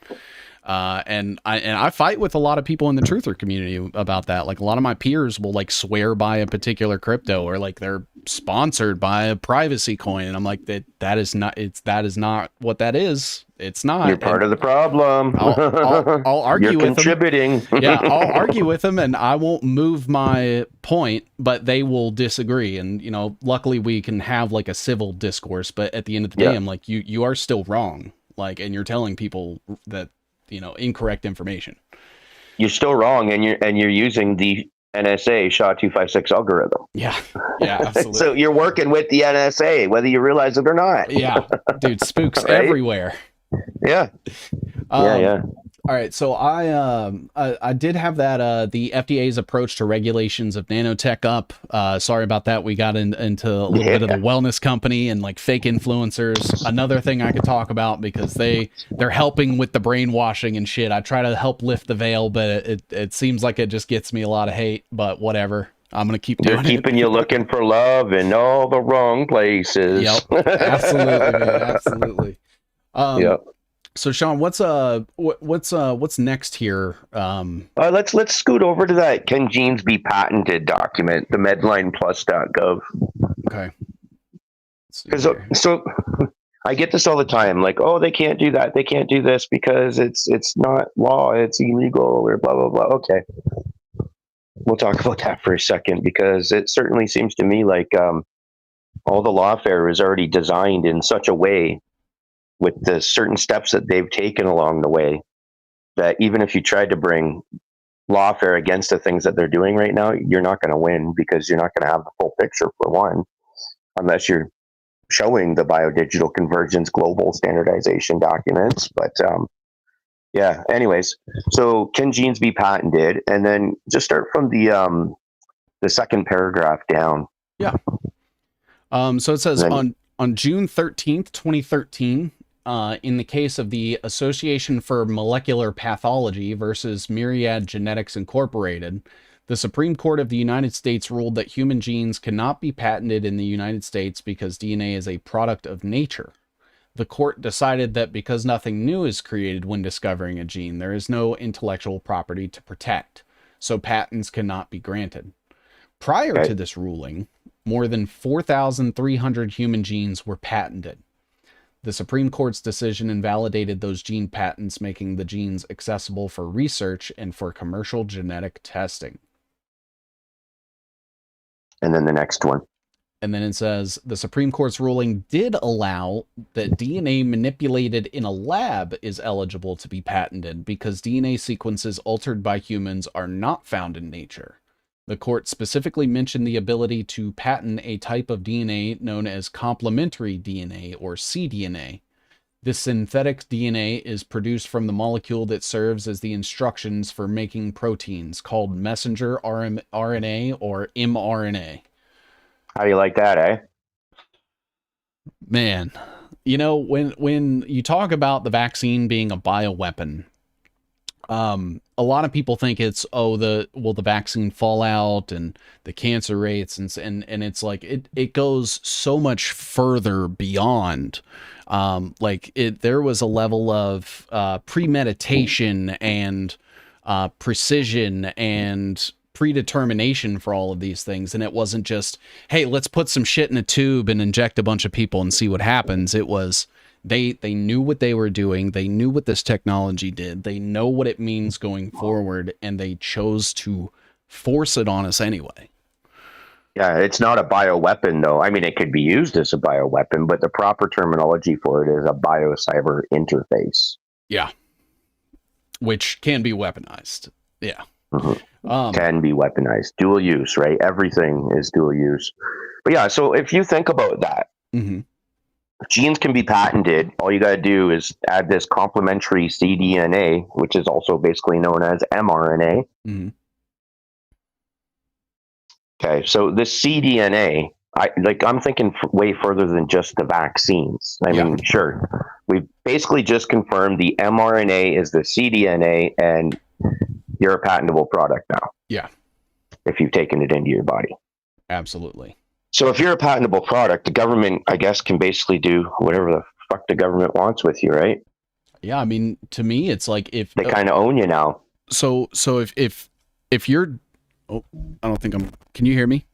And I fight with a lot of people in the truther community about that. Like a lot of my peers will like swear by a particular crypto, or like they're sponsored by a privacy coin, and I'm like that is not what that is. It's not. You're part of the problem. I'll argue You're with contributing. them. Yeah, I'll argue with them, and I won't move my point, but they will disagree. And you know, luckily we can have like a civil discourse. But at the end of the day, I'm like, you are still wrong. Like, and you're telling people that, you know, incorrect information. You're still wrong, and you're using the NSA SHA-256 algorithm. Yeah, absolutely. So you're working with the NSA, whether you realize it or not. Yeah, dude, spooks Right? Everywhere. Yeah. Yeah. All right, so I did have that the FDA's approach to regulations of nanotech up. Sorry about that. We got into a little bit of the wellness company and like fake influencers. Another thing I could talk about, because they're helping with the brainwashing and shit. I try to help lift the veil, but it seems like it just gets me a lot of hate. But whatever, I'm gonna keep doing it. They're keeping you looking for love in all the wrong places. Yep, absolutely, man, absolutely. Yep. So Shawn, what's next here? Let's scoot over to that "Can Genes Be Patented" document, the medlineplus.gov. Okay. So I get this all the time, like, oh, they can't do that, they can't do this because it's not law, it's illegal, or blah blah blah. Okay, we'll talk about that for a second, because it certainly seems to me like all the Lawfare is already designed in such a way, with the certain steps that they've taken along the way, that even if you tried to bring Lawfare against the things that they're doing right now, you're not going to win, because you're not going to have the full picture, for one, unless you're showing the BioDigital Convergence global standardization documents. But yeah, anyways, so can genes be patented? And then just start from the second paragraph down. Yeah. So it says on June 13th, 2013, in the case of the Association for Molecular Pathology versus Myriad Genetics Incorporated, the Supreme Court of the United States ruled that human genes cannot be patented in the United States because DNA is a product of nature. The court decided that because nothing new is created when discovering a gene, there is no intellectual property to protect, so patents cannot be granted. Prior to this ruling, more than 4,300 human genes were patented. The Supreme Court's decision invalidated those gene patents, making the genes accessible for research and for commercial genetic testing. And then the next one. And then it says, the Supreme Court's ruling did allow that DNA manipulated in a lab is eligible to be patented because DNA sequences altered by humans are not found in nature. The court specifically mentioned the ability to patent a type of DNA known as complementary DNA, or cDNA. This synthetic DNA is produced from the molecule that serves as the instructions for making proteins, called messenger RNA or mRNA. How do you like that, eh? Man, you know, when you talk about the vaccine being a bioweapon, a lot of people think it's the vaccine fallout and the cancer rates, and it's like it goes so much further beyond. There was a level of premeditation and precision and predetermination for all of these things, and it wasn't just, hey, let's put some shit in a tube and inject a bunch of people and see what happens. It was they knew what they were doing. They knew what this technology did. They know what it means going forward, and they chose to force it on us anyway. Yeah, it's not a bioweapon, though. I mean, it could be used as a bioweapon, but the proper terminology for it is a Biocyber interface. Yeah. Which can be weaponized. Yeah. Mm-hmm. Can be weaponized. Dual use, right? Everything is dual use. But yeah, so if you think about that, genes can be patented. All you got to do is add this complementary cDNA, which is also basically known as mRNA. Okay, so this cDNA, I'm thinking way further than just the vaccines. I mean, sure, we've basically just confirmed the mRNA is the cDNA, and you're a patentable product now. Yeah. If you've taken it into your body. Absolutely. So if you're a patentable product, the government, I guess, can basically do whatever the fuck the government wants with you, right? Yeah, I mean, to me, it's like if they kind of own you now. So if you're, I don't think I'm. Can you hear me?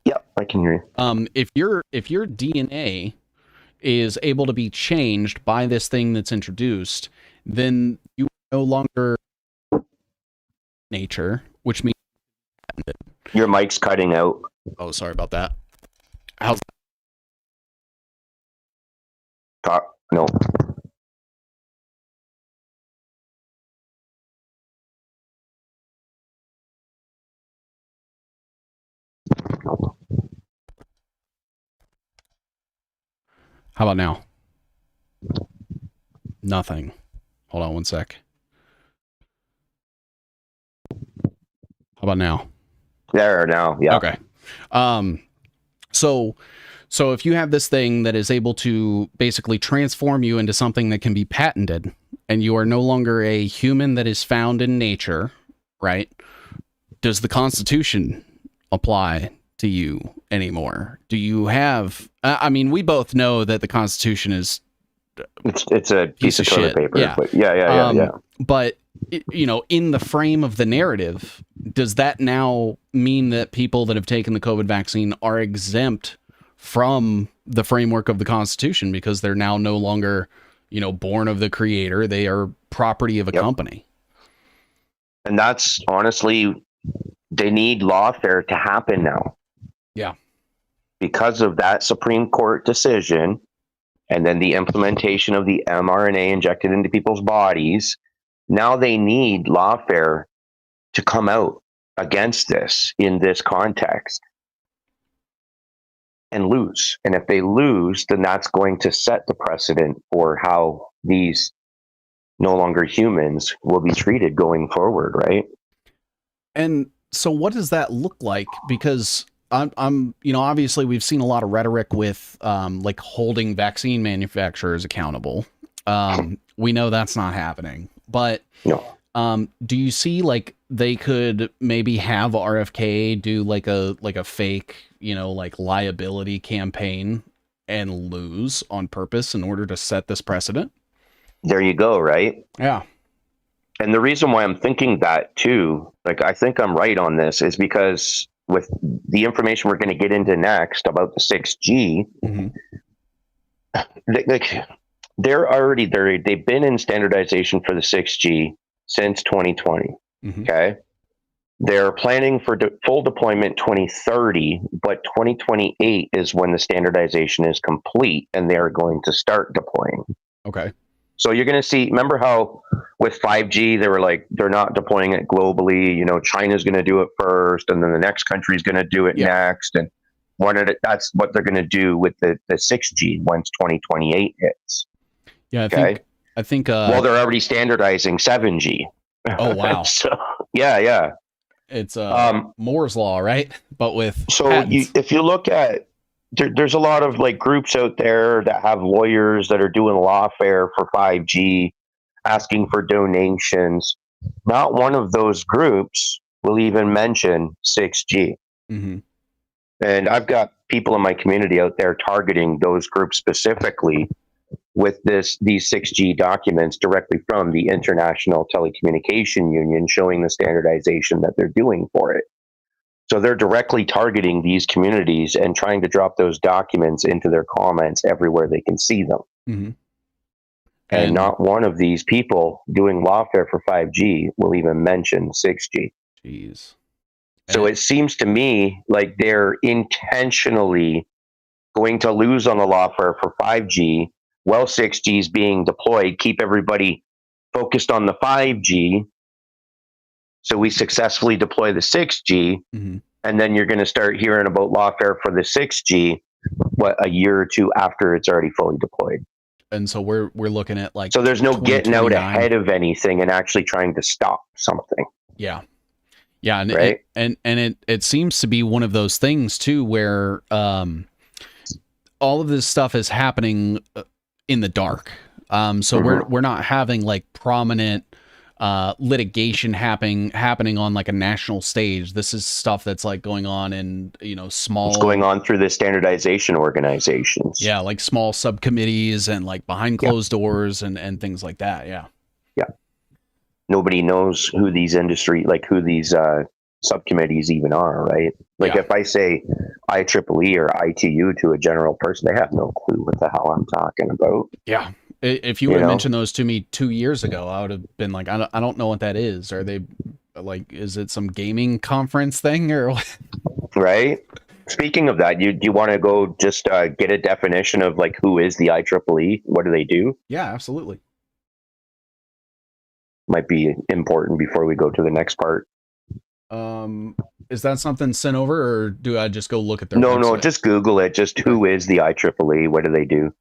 Yep, I can hear you. If your DNA is able to be changed by this thing that's introduced, then you are no longer nature, which means your mic's cutting out. Oh, sorry about that. How's that? No. How about now? Nothing. Hold on one sec. How about now? There now, yeah. Okay. So if you have this thing that is able to basically transform you into something that can be patented, and you are no longer a human that is found in nature, right? Does the Constitution apply to you anymore? Do you have? I mean, we both know that the Constitution is it's a piece of toilet paper. Yeah. But yeah. But you know, in the frame of the narrative, does that now mean that people that have taken the COVID vaccine are exempt from the framework of the Constitution because they're now no longer, you know, born of the creator? They are property of a company. And that's honestly, they need lawfare to happen now. Yeah. Because of that Supreme Court decision, and then the implementation of the mRNA injected into people's bodies, now they need lawfare to come out against this in this context and lose. And if they lose, then that's going to set the precedent for how these no longer humans will be treated going forward, right? And so what does that look like? Because I'm, you know, obviously we've seen a lot of rhetoric with like holding vaccine manufacturers accountable. We know that's not happening, but no. Do you see like they could maybe have RFK do like a fake, you know, like liability campaign and lose on purpose in order to set this precedent? There you go, right? Yeah. And the reason why I'm thinking that too, like I think I'm right on this, is because with the information we're going to get into next about the 6G, they're already there. They've been in standardization for the 6G since 2020. Okay. They're planning for full deployment 2030, but 2028 is when the standardization is complete and they're going to start deploying. Okay. So you're going to see, remember how with 5G, they were like, they're not deploying it globally. You know, China's going to do it first, and then the next country is going to do it next. And that's what they're going to do with the 6G once 2028 hits. Yeah, I think. Well, they're already standardizing 7G. Oh wow! So yeah. It's Moore's law, right? But with if you look at there's a lot of like groups out there that have lawyers that are doing lawfare for 5G, asking for donations. Not one of those groups will even mention 6G. Mm-hmm. And I've got people in my community out there targeting those groups specifically with these 6G documents directly from the International Telecommunication Union, showing the standardization that they're doing for it. So they're directly targeting these communities and trying to drop those documents into their comments everywhere they can see them. Mm-hmm. And not one of these people doing lawfare for 5G will even mention 6G. Jeez. So it seems to me like they're intentionally going to lose on the lawfare for 5G while 6G is being deployed, keep everybody focused on the 5G. So we successfully deploy the 6G, mm-hmm. and then you're going to start hearing about lawfare for the 6G, a year or two after it's already fully deployed. And so we're looking at like, so there's no getting out ahead of anything and actually trying to stop something. Yeah. And right? it seems to be one of those things too, where all of this stuff is happening in the dark. So Mm-hmm. we're not having like prominent litigation happening on like a national stage. This is stuff that's like going on in, small. It's going on through the standardization organizations. Yeah, like small subcommittees and like behind closed doors and things like that. Yeah. Nobody knows who these subcommittees even are, right? Like if I say IEEE or ITU to a general person, they have no clue what the hell I'm talking about. Yeah. If you would have mentioned those to me 2 years ago, I would have been like, I don't know what that is. Are they like, is it some gaming conference thing or what? Right. Speaking of that, do you want to go just get a definition of like who is the IEEE? What do they do? Yeah, absolutely. Might be important before we go to the next part. Is that something sent over, or do I just go look at their website? No, just Google it. Just who is the IEEE? What do they do?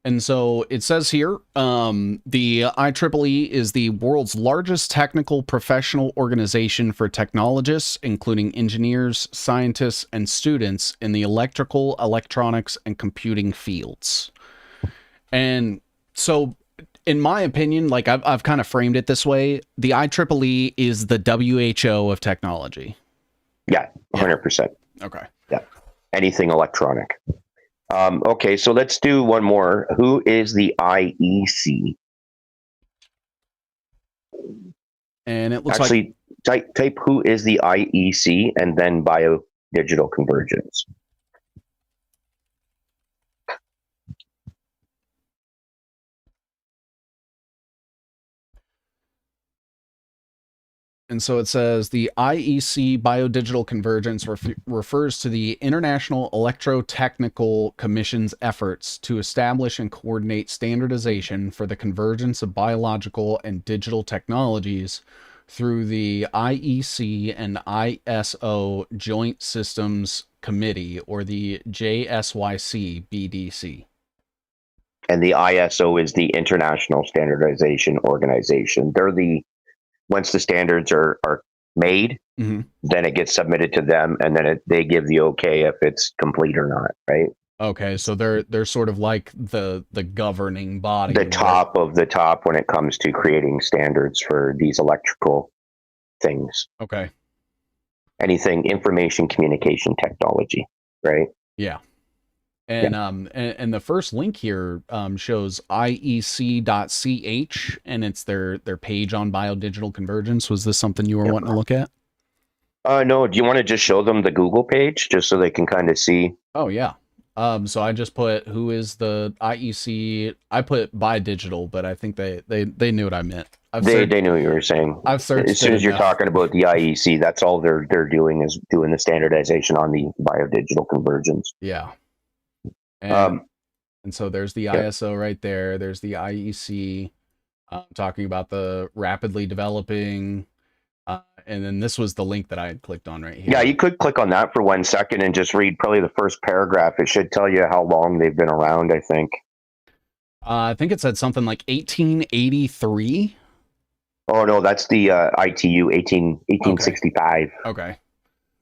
And so it says here, the IEEE is the world's largest technical professional organization for technologists, including engineers, scientists, and students in the electrical, electronics, and computing fields. And so, in my opinion, like I've kind of framed it this way, the IEEE is the WHO of technology. Yeah, 100%. Okay. Yeah, anything electronic. Okay, so let's do one more. Who is the IEC? And it looks actually type who is the IEC and then BioDigital Convergence. And so it says the IEC BioDigital Convergence refers to the International Electrotechnical Commission's efforts to establish and coordinate standardization for the convergence of biological and digital technologies through the IEC and ISO Joint Systems Committee, or the JSYC BDC. And the ISO is the International Standardization Organization. They're once the standards are made, mm-hmm. then it gets submitted to them, and then they give the okay if it's complete or not, right? Okay, so they're sort of like the governing body. The top of the top when it comes to creating standards for these electrical things. Okay. Anything information communication technology, right? Yeah. And and the first link here shows IEC.ch, and it's their page on BioDigital Convergence. Was this something you were wanting to look at? No. Do you want to just show them the Google page just so they can kind of see? Oh yeah. So I just put who is the IEC. I put BioDigital, but I think they knew what I meant. They knew what you were saying. I've searched as soon as you're talking about the IEC, that's all they're doing is doing the standardization on the BioDigital Convergence. Yeah. And And so there's the ISO right there. There's the IEC talking about the rapidly developing. And then this was the link that I had clicked on right here. Yeah, you could click on that for 1 second and just read probably the first paragraph. It should tell you how long they've been around, I think. I think it said something like 1883. Oh, no, that's the ITU, 1865. Okay.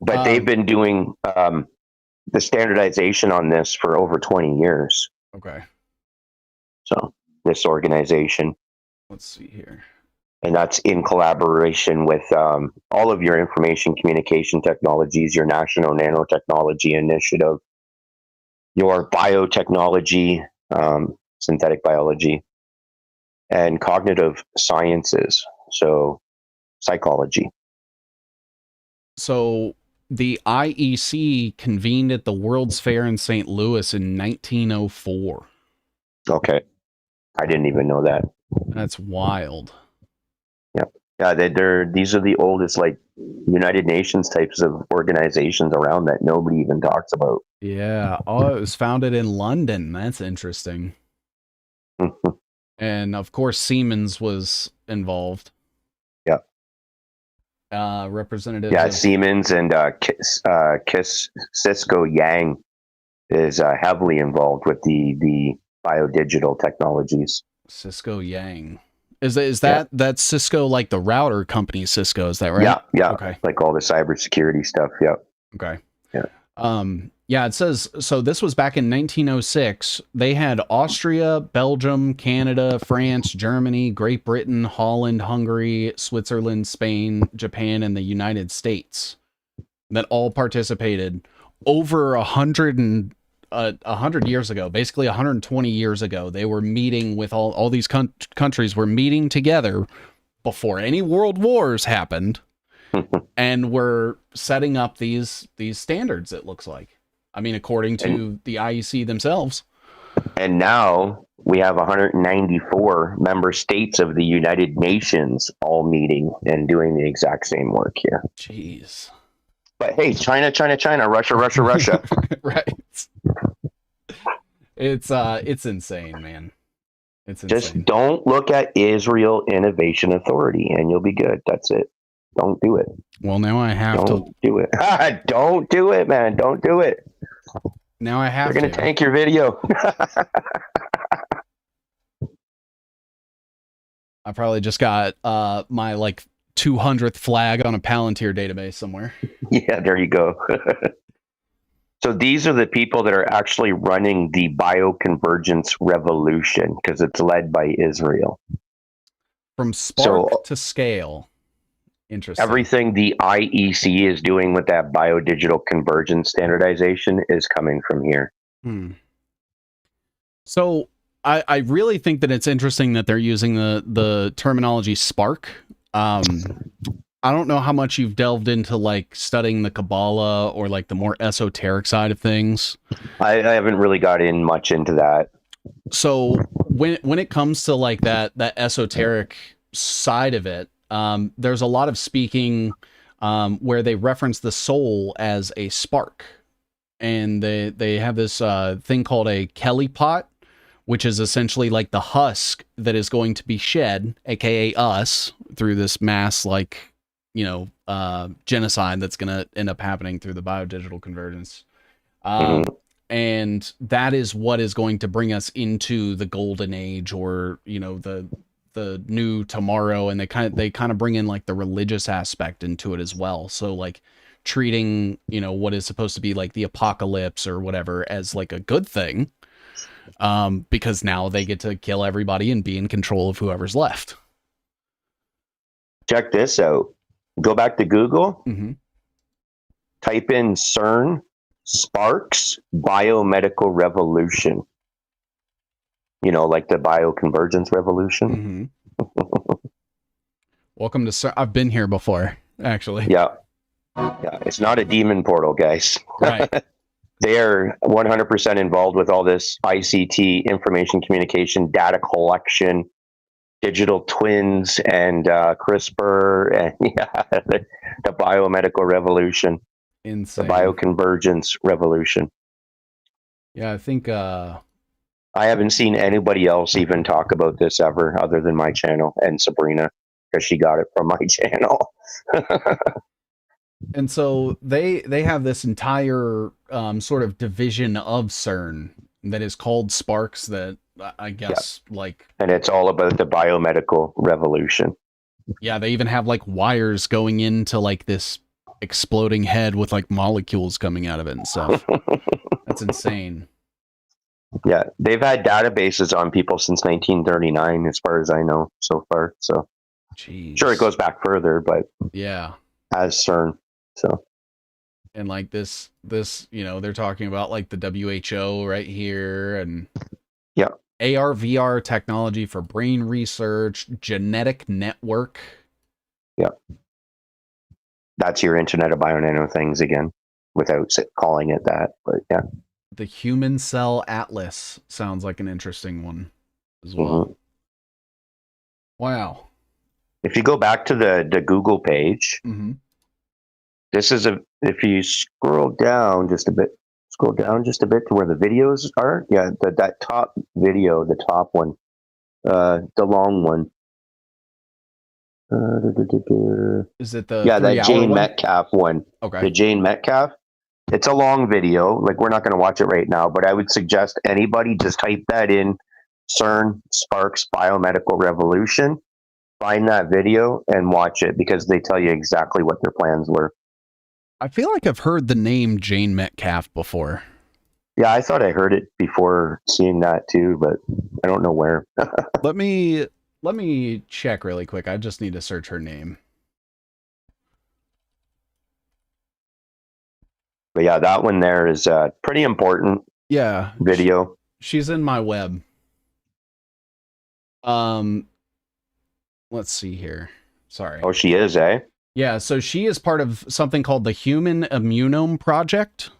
But they've been doing the standardization on this for over 20 years. Okay. So this organization. Let's see here. And that's in collaboration with all of your information communication technologies, your National Nanotechnology Initiative, your biotechnology, synthetic biology, and cognitive sciences, so psychology. So the IEC convened at the World's Fair in St. Louis in 1904. Okay. I didn't even know that. That's wild. Yeah, these are the oldest, like, United Nations types of organizations around that nobody even talks about. Yeah. Oh, it was founded in London. That's interesting. And of course, Siemens was involved. Yeah. Representatives. Yeah, Siemens and Cisco Yang is heavily involved with the BioDigital technologies. Cisco Yang. Is that that's Cisco, like the router company Cisco, is that right? Yeah. Okay. Like all the cybersecurity stuff. Yeah. Okay. Yeah. Yeah, it says, so this was back in 1906. They had Austria, Belgium, Canada, France, Germany, Great Britain, Holland, Hungary, Switzerland, Spain, Japan, and the United States that all participated over 100 years ago, basically 120 years ago. They were meeting with all these countries were meeting together before any world wars happened, and we're setting up these standards, it looks like. I mean, according to the IEC themselves. And now we have 194 member states of the United Nations all meeting and doing the exact same work here. Jeez. But hey, China, Russia. Right. It's insane, man. It's insane. Just don't look at Israel Innovation Authority and you'll be good. That's it. Don't do it. Well, now I have to do it. Don't do it, man. Don't do it. Now I have They're going to tank your video. I probably just got my like 200th flag on a Palantir database somewhere. Yeah, there you go. So these are the people that are actually running the bioconvergence revolution because it's led by Israel. From spark to scale. Interesting. Everything the IEC is doing with that biodigital convergence standardization is coming from here. So I really think that it's interesting that they're using the terminology spark. I don't know how much you've delved into like studying the Kabbalah or like the more esoteric side of things. I haven't really got in much into that. So when it comes to like that esoteric side of it, there's a lot of speaking where they reference the soul as a spark, and they have this thing called a Kelly pot, which is essentially like the husk that is going to be shed, aka us, through this mass genocide that's going to end up happening through the biodigital convergence. And that is what is going to bring us into the golden age, or the new tomorrow. And they kind of bring in like the religious aspect into it as well. So like treating, what is supposed to be like the apocalypse or whatever as like a good thing, because now they get to kill everybody and be in control of whoever's left. Check this out. Go back to Google, type in CERN Sparks Biomedical Revolution. Like the bioconvergence revolution. Welcome to CERN. I've been here before, actually. Yeah. It's not a demon portal, guys. Right. They're 100% involved with all this ICT, information communication, data collection, digital twins, and CRISPR, and the biomedical revolution. Insane. The bioconvergence revolution. Yeah, I think I haven't seen anybody else even talk about this ever other than my channel and Sabrina, because she got it from my channel. And so they have this entire sort of division of CERN that is called Sparks that I guess like, and it's all about the biomedical revolution. Yeah, they even have like wires going into like this exploding head with like molecules coming out of it and stuff. That's insane. Yeah, they've had databases on people since 1939, as far as I know so far. So, jeez. Sure, it goes back further, but yeah, as CERN. So, and like this, you know, they're talking about like the WHO right here, and yeah, AR VR technology for brain research, genetic network. Yeah, that's your Internet of Bio-Nano things again, without calling it that. But yeah. The Human Cell Atlas sounds like an interesting one as well. Mm-hmm. Wow. If you go back to the Google page, this is if you scroll down just a bit to where the videos are. Yeah, that top video, the top one, the long one. Is it the that Jane Metcalf one? Okay. The Jane Metcalf. It's a long video. Like, we're not going to watch it right now, but I would suggest anybody just type that in, CERN Sparks Biomedical Revolution, find that video and watch it, because they tell you exactly what their plans were. I feel like I've heard the name Jane Metcalf before. Yeah, I thought I heard it before seeing that too, but I don't know where. Let me check really quick. I just need to search her name. But yeah, that one there is pretty important. Yeah, video. She's in my web. Let's see here. Sorry. Oh, she is, eh? Yeah, so she is part of something called the Human Immunome Project.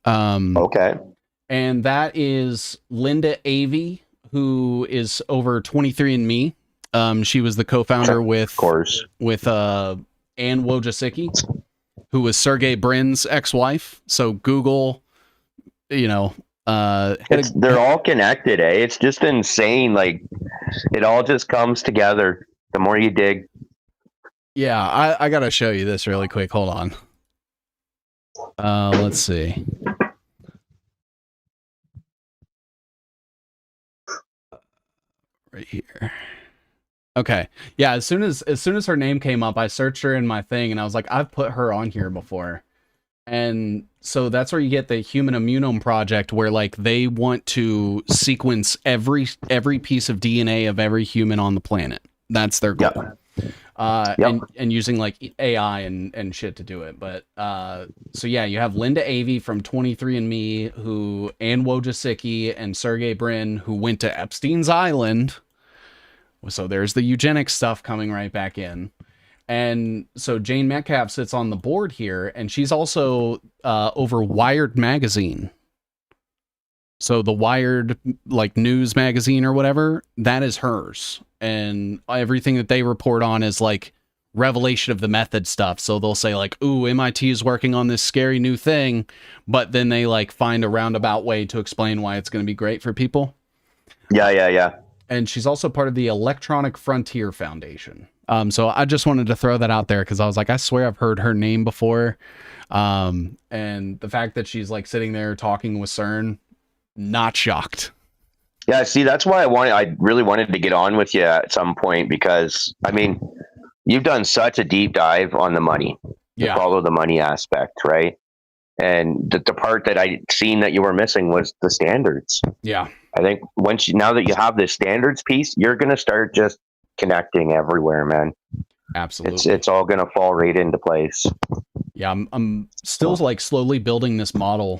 Okay. And that is Linda Avey, who is over 23andMe. She was the co-founder with Ann Wojcicki, who was Sergey Brin's ex-wife. So Google, you know, they're all connected, eh? It's just insane. Like, it all just comes together the more you dig. Yeah, I gotta show you this really quick. Hold on. Let's see. Right here. Okay. Yeah, as soon as her name came up, I searched her in my thing and I was like, I've put her on here before. And so that's where you get the Human Immunome Project, where like they want to sequence every piece of DNA of every human on the planet. That's their goal. And using like AI and shit to do it. But so yeah, you have Linda Avey from 23andMe, who Ann Wojcicki and Sergey Brin, who went to Epstein's Island. So there's the eugenics stuff coming right back in. And so Jane Metcalf sits on the board here, and she's also over Wired magazine. So the Wired, like, news magazine or whatever, that is hers. And everything that they report on is like revelation of the method stuff. So they'll say like, ooh, MIT is working on this scary new thing, but then they like find a roundabout way to explain why it's going to be great for people. Yeah. And she's also part of the Electronic Frontier Foundation. So I just wanted to throw that out there because I was like, I swear I've heard her name before. And the fact that she's like sitting there talking with CERN, not shocked. Yeah, see, that's why I really wanted to get on with you at some point, because I mean, you've done such a deep dive on the money, follow the money aspect, right? And the part that I seen that you were missing was the standards. Yeah. I think now that you have this standards piece, you're going to start just connecting everywhere, man. Absolutely. It's all going to fall right into place. Yeah, I'm still like slowly building this model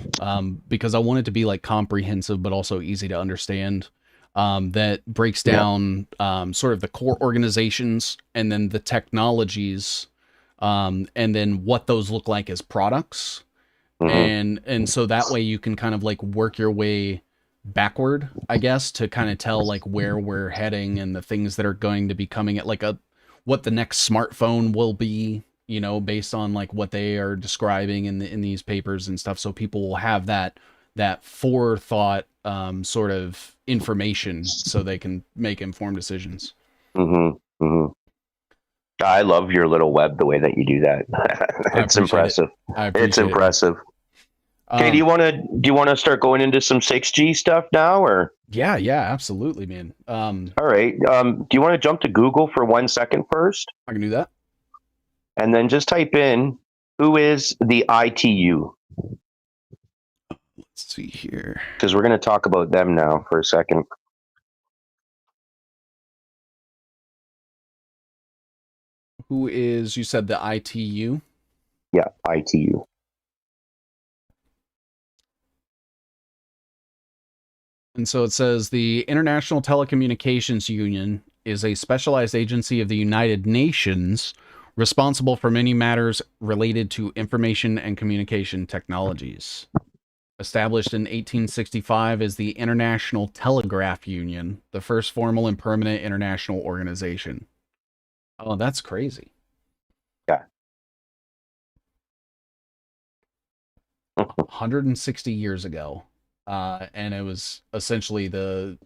because I want it to be like comprehensive, but also easy to understand. That breaks down sort of the core organizations and then the technologies, and then what those look like as products. And so that way you can kind of like work your way backward, I guess, to kind of tell like where we're heading and the things that are going to be coming at like what the next smartphone will be, you know, based on like what they are describing in these papers and stuff. So people will have that that forethought sort of information so they can make informed decisions. Mm-hmm. Mm-hmm. I love your little web, the way that you do that. It's impressive. It's impressive. Okay, do you want to start going into some 6G stuff now, or? Yeah, absolutely, man. All right. Do you want to jump to Google for 1 second first? I can do that. And then just type in, who is the ITU? Let's see here. Because we're going to talk about them now for a second. Who is, you said the ITU? Yeah, ITU. And so it says the International Telecommunications Union is a specialized agency of the United Nations responsible for many matters related to information and communication technologies. Established in 1865 as the International Telegraph Union, the first formal and permanent international organization. Oh, that's crazy. Yeah. 160 years ago. And it was essentially so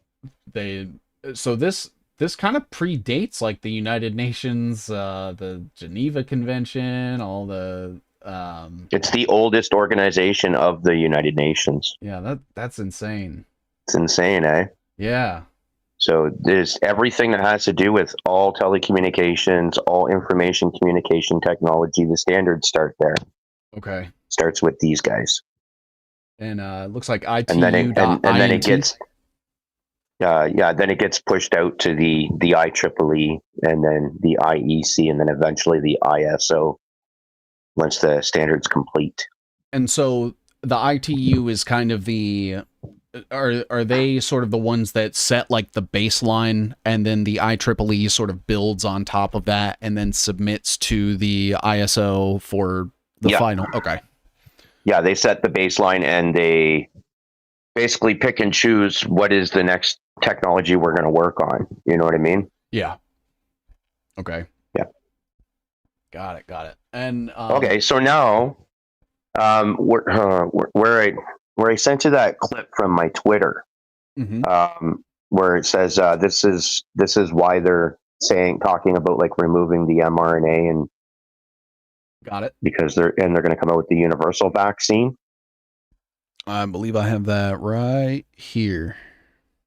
this kind of predates like the United Nations, the Geneva Convention, all the it's the oldest organization of the United Nations. Yeah, that's insane. It's insane, eh? Yeah. So there's everything that has to do with all telecommunications, all information communication technology. The standards start there. Okay. Starts with these guys. And it looks like ITU. And then it gets then it gets pushed out to the IEEE and then the IEC and then eventually the ISO once the standard's complete. And so the ITU is kind of are they sort of the ones that set like the baseline, and then the IEEE sort of builds on top of that and then submits to the ISO for the final? Okay. Yeah, they set the baseline and they basically pick and choose what is the next technology we're going to work on. You know what I mean? Yeah. Okay. Yeah. Got it. And okay, so now where I sent you that clip from my Twitter, where it says this is why they're talking about like removing the mRNA and. Got it. Because they're going to come out with the universal vaccine. I believe I have that right here.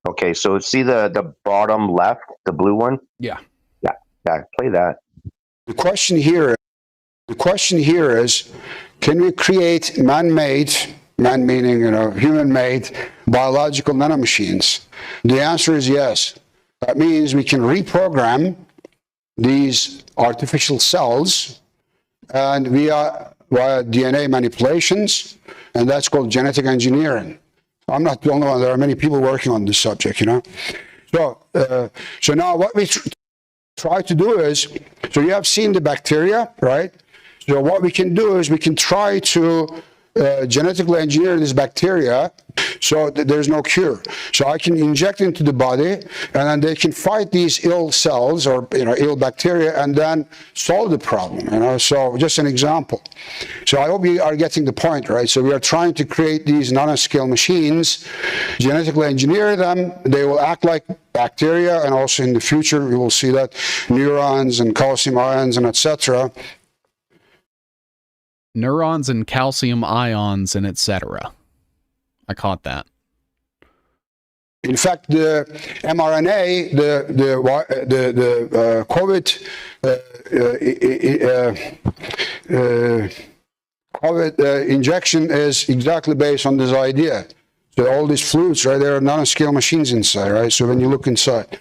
Okay, so see the bottom left, the blue one? Yeah. Play that. The question here is, can we create man meaning, human-made biological nanomachines? The answer is yes. That means we can reprogram these artificial cells and via DNA manipulations, and that's called genetic engineering. I'm not the only one. There are many people working on this subject, So now what we try to do is, so you have seen the bacteria, right? So what we can do is we can try to genetically engineer this bacteria so that there's no cure. So I can inject into the body, and then they can fight these ill cells or ill bacteria, and then solve the problem. So just an example. So I hope you are getting the point, right? So we are trying to create these nanoscale machines, genetically engineer them. They will act like bacteria, and also in the future we will see that neurons and calcium ions and etc. Neurons and calcium ions and etc. I caught that. In fact, the mRNA, the COVID injection is exactly based on this idea. So all these fluids, right? There are nanoscale machines inside, right? So when you look inside,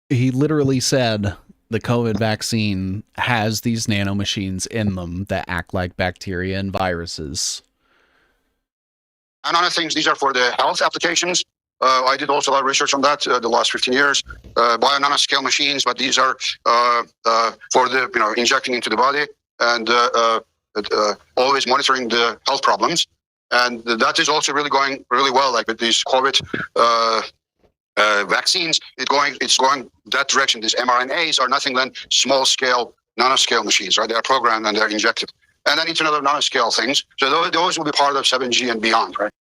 he literally said the COVID vaccine has these nanomachines in them that act like bacteria and viruses. And other things, these are for the health applications. I did also a lot of research on that the last 15 years. Bio-nanoscale machines, but these are for the injecting into the body and always monitoring the health problems. And that is also really going really well, like with these COVID vaccines. It's going that direction. These mRNAs are nothing than small scale, nanoscale machines, right? They are programmed and they're injected. and then Internet of Nanoscale things. So those will be part of 7G and beyond, right?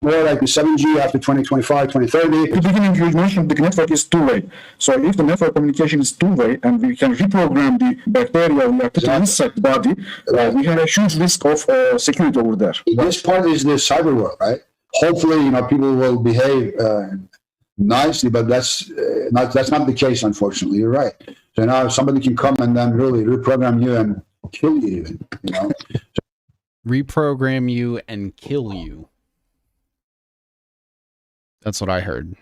More like the 7G after 2025, 2030. At the beginning, you mentioned the network is two-way. So if the network communication is two-way and we can reprogram the bacteria we are putting inside the body, we have a huge risk of security over there. This part is the cyber world, right? Hopefully, people will behave nicely, but that's not the case, unfortunately. You're right. So now somebody can come and then really reprogram you and kill you even, Reprogram you and kill you. That's what I heard.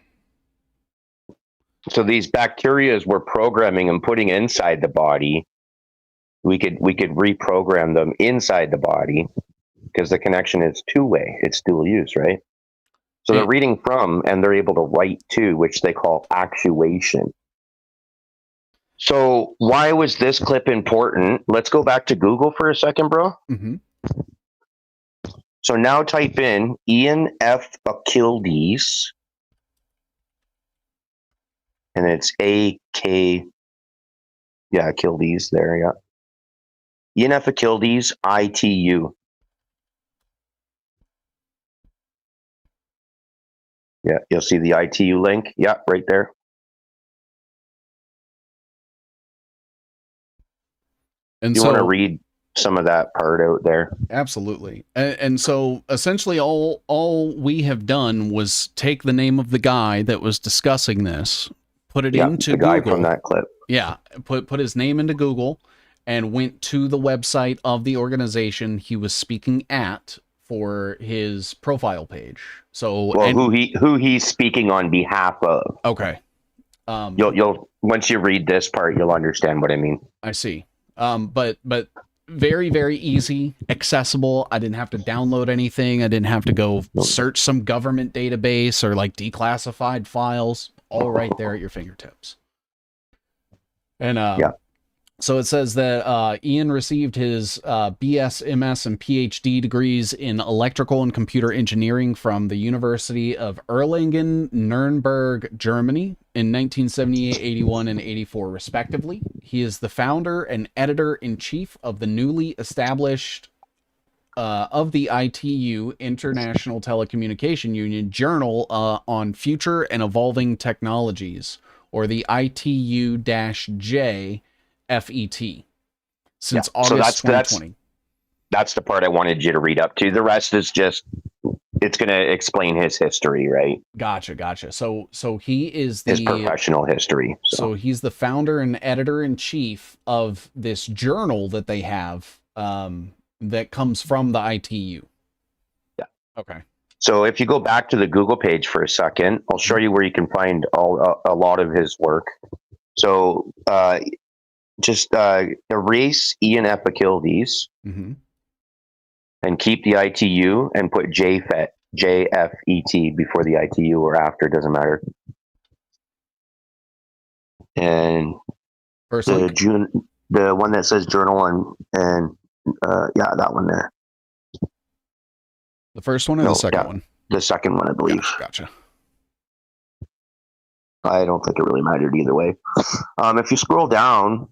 So these bacterias we're programming and putting inside the body, we could reprogram them inside the body because the connection is two-way. It's dual use, right? So they're reading from and they're able to write to, which they call actuation. So why was this clip important? Let's go back to Google for a second, bro. Mm-hmm. So now type in Ian F. Achilles, and it's A-K, yeah, Achilles there, yeah. Ian F. Achilles, ITU. Yeah, you'll see the ITU link. Yeah, right there. And you so, want to read some of that part out there? Absolutely. And so essentially all we have done was take the name of the guy that was discussing this, put it into the guy Google. From that clip. Yeah, put his name into Google and went to the website of the organization he was speaking at for his profile page. So who he's speaking on behalf of. Okay. You'll once you read this part, you'll understand what I mean. I see. But very, very easy, accessible. I didn't have to download anything. I didn't have to go search some government database or like declassified files. All right there at your fingertips. And so it says that Ian received his BS, MS, and PhD degrees in electrical and computer engineering from the University of Erlangen, Nuremberg, Germany in 1978, 81, and 84, respectively. He is the founder and editor-in-chief of the newly established of the ITU, International Telecommunication Union, Journal on Future and Evolving Technologies, or the ITU-J FET since August 2020. That's the part I wanted you to read up to. The rest is just, it's going to explain his history, right? Gotcha. So he is his professional history. So he's the founder and editor-in-chief of this journal that they have that comes from the ITU. Yeah. Okay. So if you go back to the Google page for a second, I'll show you where you can find a lot of his work. So just erase Ian F. Achilles and keep the ITU and put J-FET, J-F-E-T before the ITU or after, doesn't matter. And first the one that says journal and yeah, that one there. The first one or the second one? The second one, I believe. Gotcha. I don't think it really mattered either way. If you scroll down,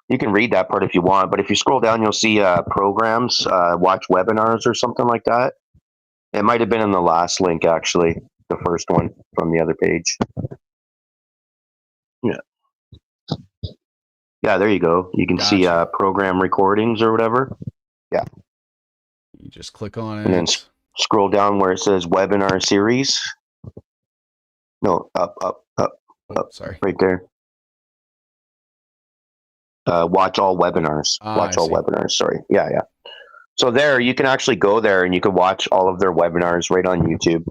you can read that part if you want, but if you scroll down, you'll see programs, watch webinars or something like that. It might have been in the last link, actually, the first one from the other page. Yeah. Yeah, there you go. You can see program recordings or whatever. Yeah. You just click on it. And then scroll down where it says webinar series. No, up. Sorry. Right there. Watch all webinars. Watch all webinars. Sorry. Yeah. So there, you can actually go there and you can watch all of their webinars right on YouTube.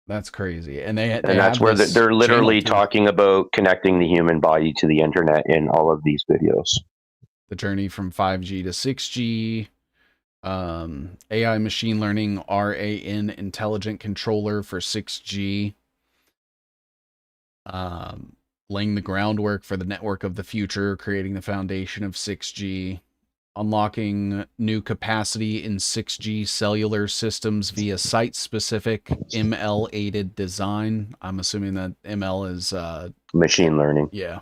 That's crazy. And that's where they're literally talking about connecting the human body to the internet in all of these videos. The journey from 5G to 6G, AI machine learning, RAN intelligent controller for 6G, laying the groundwork for the network of the future, creating the foundation of 6G, unlocking new capacity in 6G cellular systems via site-specific ML-aided design. I'm assuming that ML is machine learning. Yeah.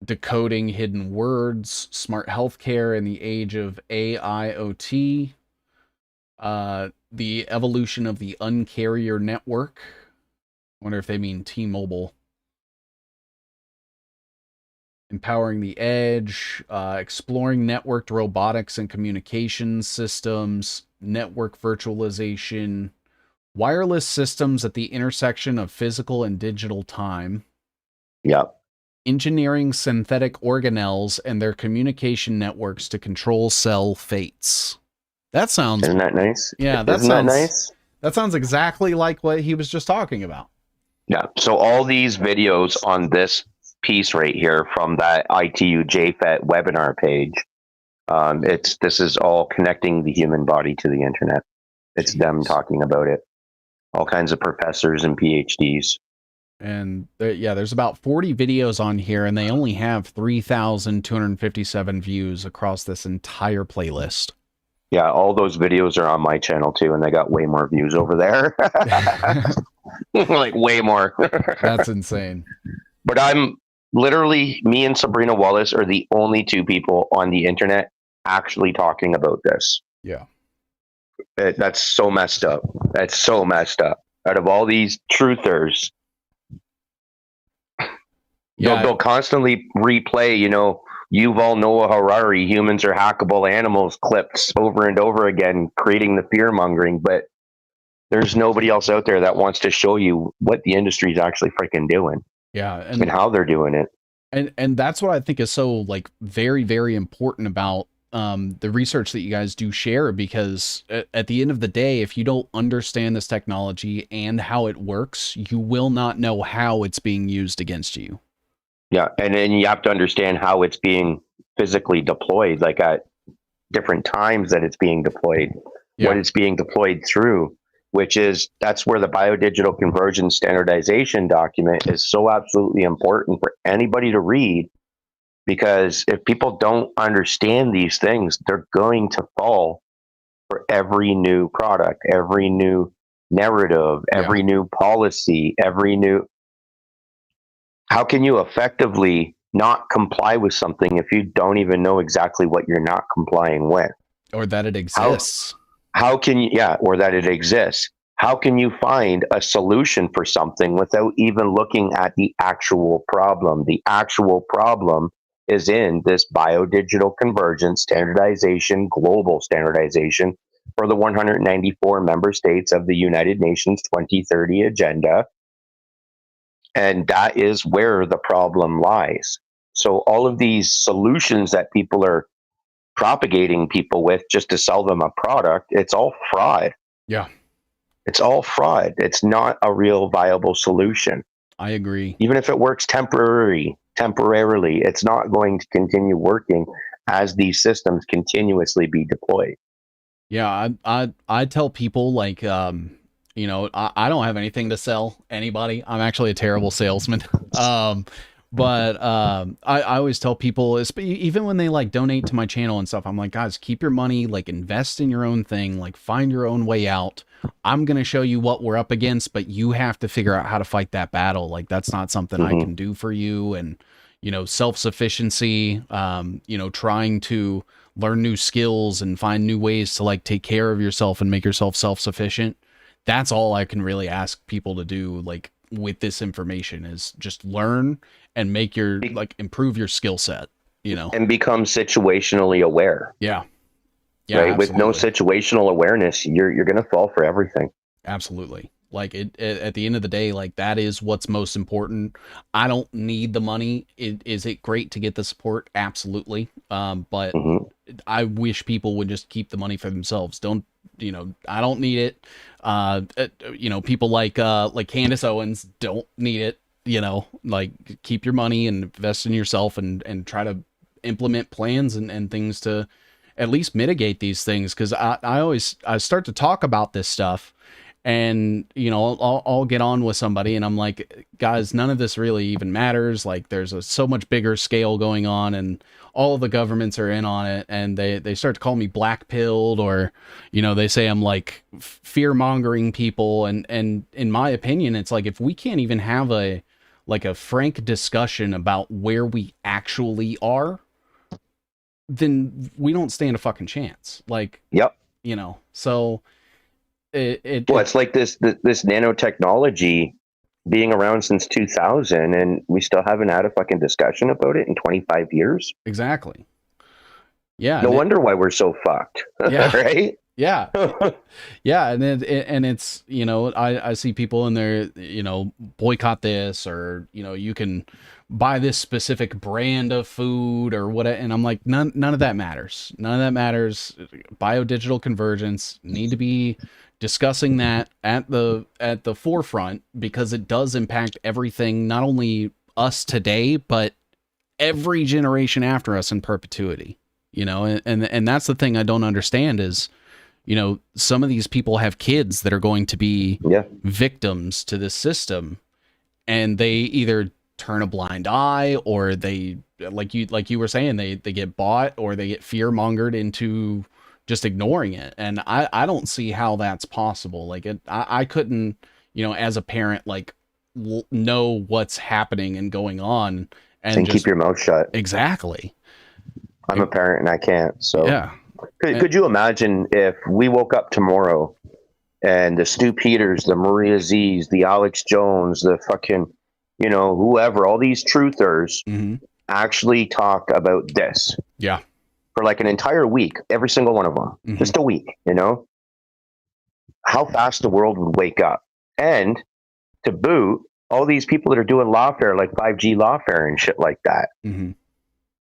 decoding hidden words, smart healthcare in the age of AIoT, the evolution of the uncarrier network. I wonder if they mean T-Mobile. Empowering the edge, exploring networked robotics and communications systems, network virtualization, wireless systems at the intersection of physical and digital time. Yep. Engineering synthetic organelles and their communication networks to control cell fates. That sounds... Isn't that nice? Yeah, Isn't that nice? That sounds exactly like what he was just talking about. Yeah. So all these videos on this piece right here from that ITU J-FET webinar page, this is all connecting the human body to the internet. It's them talking about it. All kinds of professors and PhDs. And there's about 40 videos on here, and they only have 3,257 views across this entire playlist. Yeah, all those videos are on my channel too, and they got way more views over there. Like way more. That's insane. But I'm literally, me and Sabrina Wallace are the only two people on the internet actually talking about this. Yeah. That's so messed up. That's so messed up. Out of all these truthers, they'll constantly replay, Yuval Noah Harari, humans are hackable animals clips over and over again, creating the fear mongering. But there's nobody else out there that wants to show you what the industry is actually freaking doing. Yeah. And how they're doing it. And that's what I think is so very, very important about the research that you guys do share, because at the end of the day, if you don't understand this technology and how it works, you will not know how it's being used against you. Yeah, and then you have to understand how it's being physically deployed, like at different times that it's being deployed, what it's being deployed through, that's where the BioDigital Convergence standardization document is so absolutely important for anybody to read, because if people don't understand these things, they're going to fall for every new product, every new narrative, every new policy, How can you effectively not comply with something if you don't even know exactly what you're not complying with? Or that it exists. How can you, or that it exists. How can you find a solution for something without even looking at the actual problem? The actual problem is in this biodigital convergence standardization, global standardization for the 194 member states of the United Nations 2030 agenda. And that is where the problem lies. So all of these solutions that people are propagating people with just to sell them a product, it's all fraud. Yeah. It's all fraud. It's not a real viable solution. I agree. Even if it works temporarily, it's not going to continue working as these systems continuously be deployed. Yeah, I tell people I don't have anything to sell anybody. I'm actually a terrible salesman. But I always tell people, even when they donate to my channel and stuff, I'm like, guys, keep your money, invest in your own thing, find your own way out. I'm going to show you what we're up against, but you have to figure out how to fight that battle. That's not something I can do for you. And, self-sufficiency, trying to learn new skills and find new ways to take care of yourself and make yourself self-sufficient. That's all I can really ask people to do, with this information, is just learn and make your, improve your skill set, and become situationally aware. Yeah. Yeah. Right? With no situational awareness, you're going to fall for everything. Absolutely. At the end of the day, that is what's most important. I don't need the money. Is it great to get the support? Absolutely. But I wish people would just keep the money for themselves. I don't need it. People like Candace Owens don't need it. Keep your money and invest in yourself and try to implement plans and things to at least mitigate these things. Cause I start to talk about this stuff, and I'll get on with somebody and I'm like, guys, none of this really even matters. There's so much bigger scale going on, and all of the governments are in on it, and they start to call me black pilled, or they say I'm fear mongering people, and in my opinion, it's if we can't even have a like a frank discussion about where we actually are, then we don't stand a fucking chance. Like, yep. You know, so it's like this nanotechnology being around since 2000, and we still haven't had a fucking discussion about it in 25 years. Exactly. Yeah. No wonder why we're so fucked. Yeah. Right. Yeah. Yeah. And it's, you know, I see people in there, you know, boycott this, or, you know, you can buy this specific brand of food or what. And I'm like, none of that matters. None of that matters. BioDigital Convergence need to be discussing that at the forefront, because it does impact everything, not only us today, but every generation after us in perpetuity, you know. And that's the thing I don't understand is, you know, some of these people have kids that are going to be victims to this system, and they either turn a blind eye, or they, like you were saying, they get bought, or they get fear mongered into just ignoring it. And I don't see how that's possible. Like I couldn't, you know, as a parent, like know what's happening and going on, and just keep your mouth shut. Exactly. I'm a parent and I can't. So yeah. Could you imagine if we woke up tomorrow and the Stu Peters, the Maria Z's, the Alex Jones, the fucking, you know, whoever, all these truthers actually talked about this? Yeah. For like an entire week, every single one of them, just a week, you know, how fast the world would wake up. And to boot, all these people that are doing Lawfare, like 5G Lawfare and shit like that,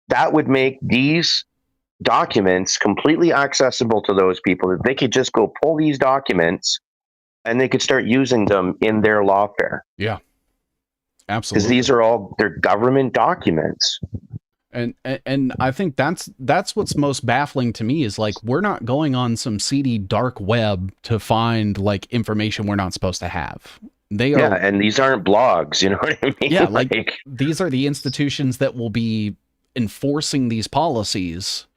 that would make these documents completely accessible to those people, that they could just go pull these documents and they could start using them in their Lawfare. Yeah, absolutely. Because these are all their government documents. And I think that's what's most baffling to me is, like, we're not going on some seedy dark web to find like information we're not supposed to have. They are, and these aren't blogs, you know what I mean? Yeah, like these are the institutions that will be enforcing these policies,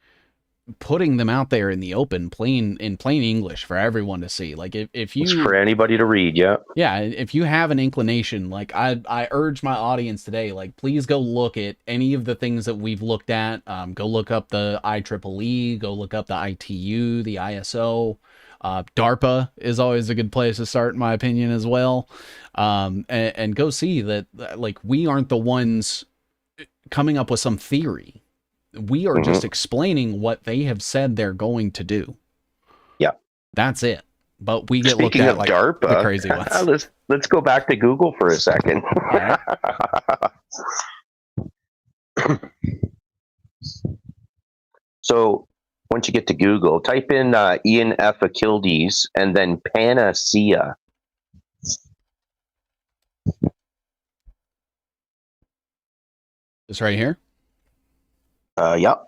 putting them out there in the open, plain English for everyone to see. Like if you, it's for anybody to read. Yeah, if you have an inclination, like I urge my audience today, like, please go look at any of the things that we've looked at. Go look up the IEEE, go look up the ITU, the ISO. DARPA is always a good place to start, in my opinion, as well. And go see that, like, we aren't the ones coming up with some theory. We are just explaining what they have said they're going to do. Yeah. That's it. But we get Speaking looked at of like DARPA, the crazy ones. Let's go back to Google for a second. Right. So once you get to Google, type in Ian F. Achildes and then Panacea. This right here. Yep.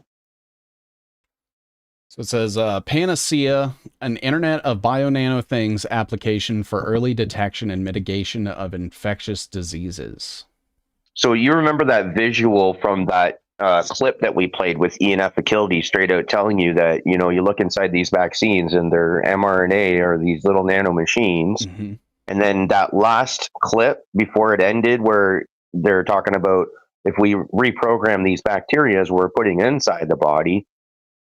So it says Panacea, an Internet of Bio-Nano Things application for early detection and mitigation of infectious diseases. So you remember that visual from that clip that we played with Ian F. Achildes, straight out telling you that, you know, you look inside these vaccines and they're mRNA or these little nano machines. And then that last clip before it ended, where they're talking about if we reprogram these bacteria we're putting inside the body,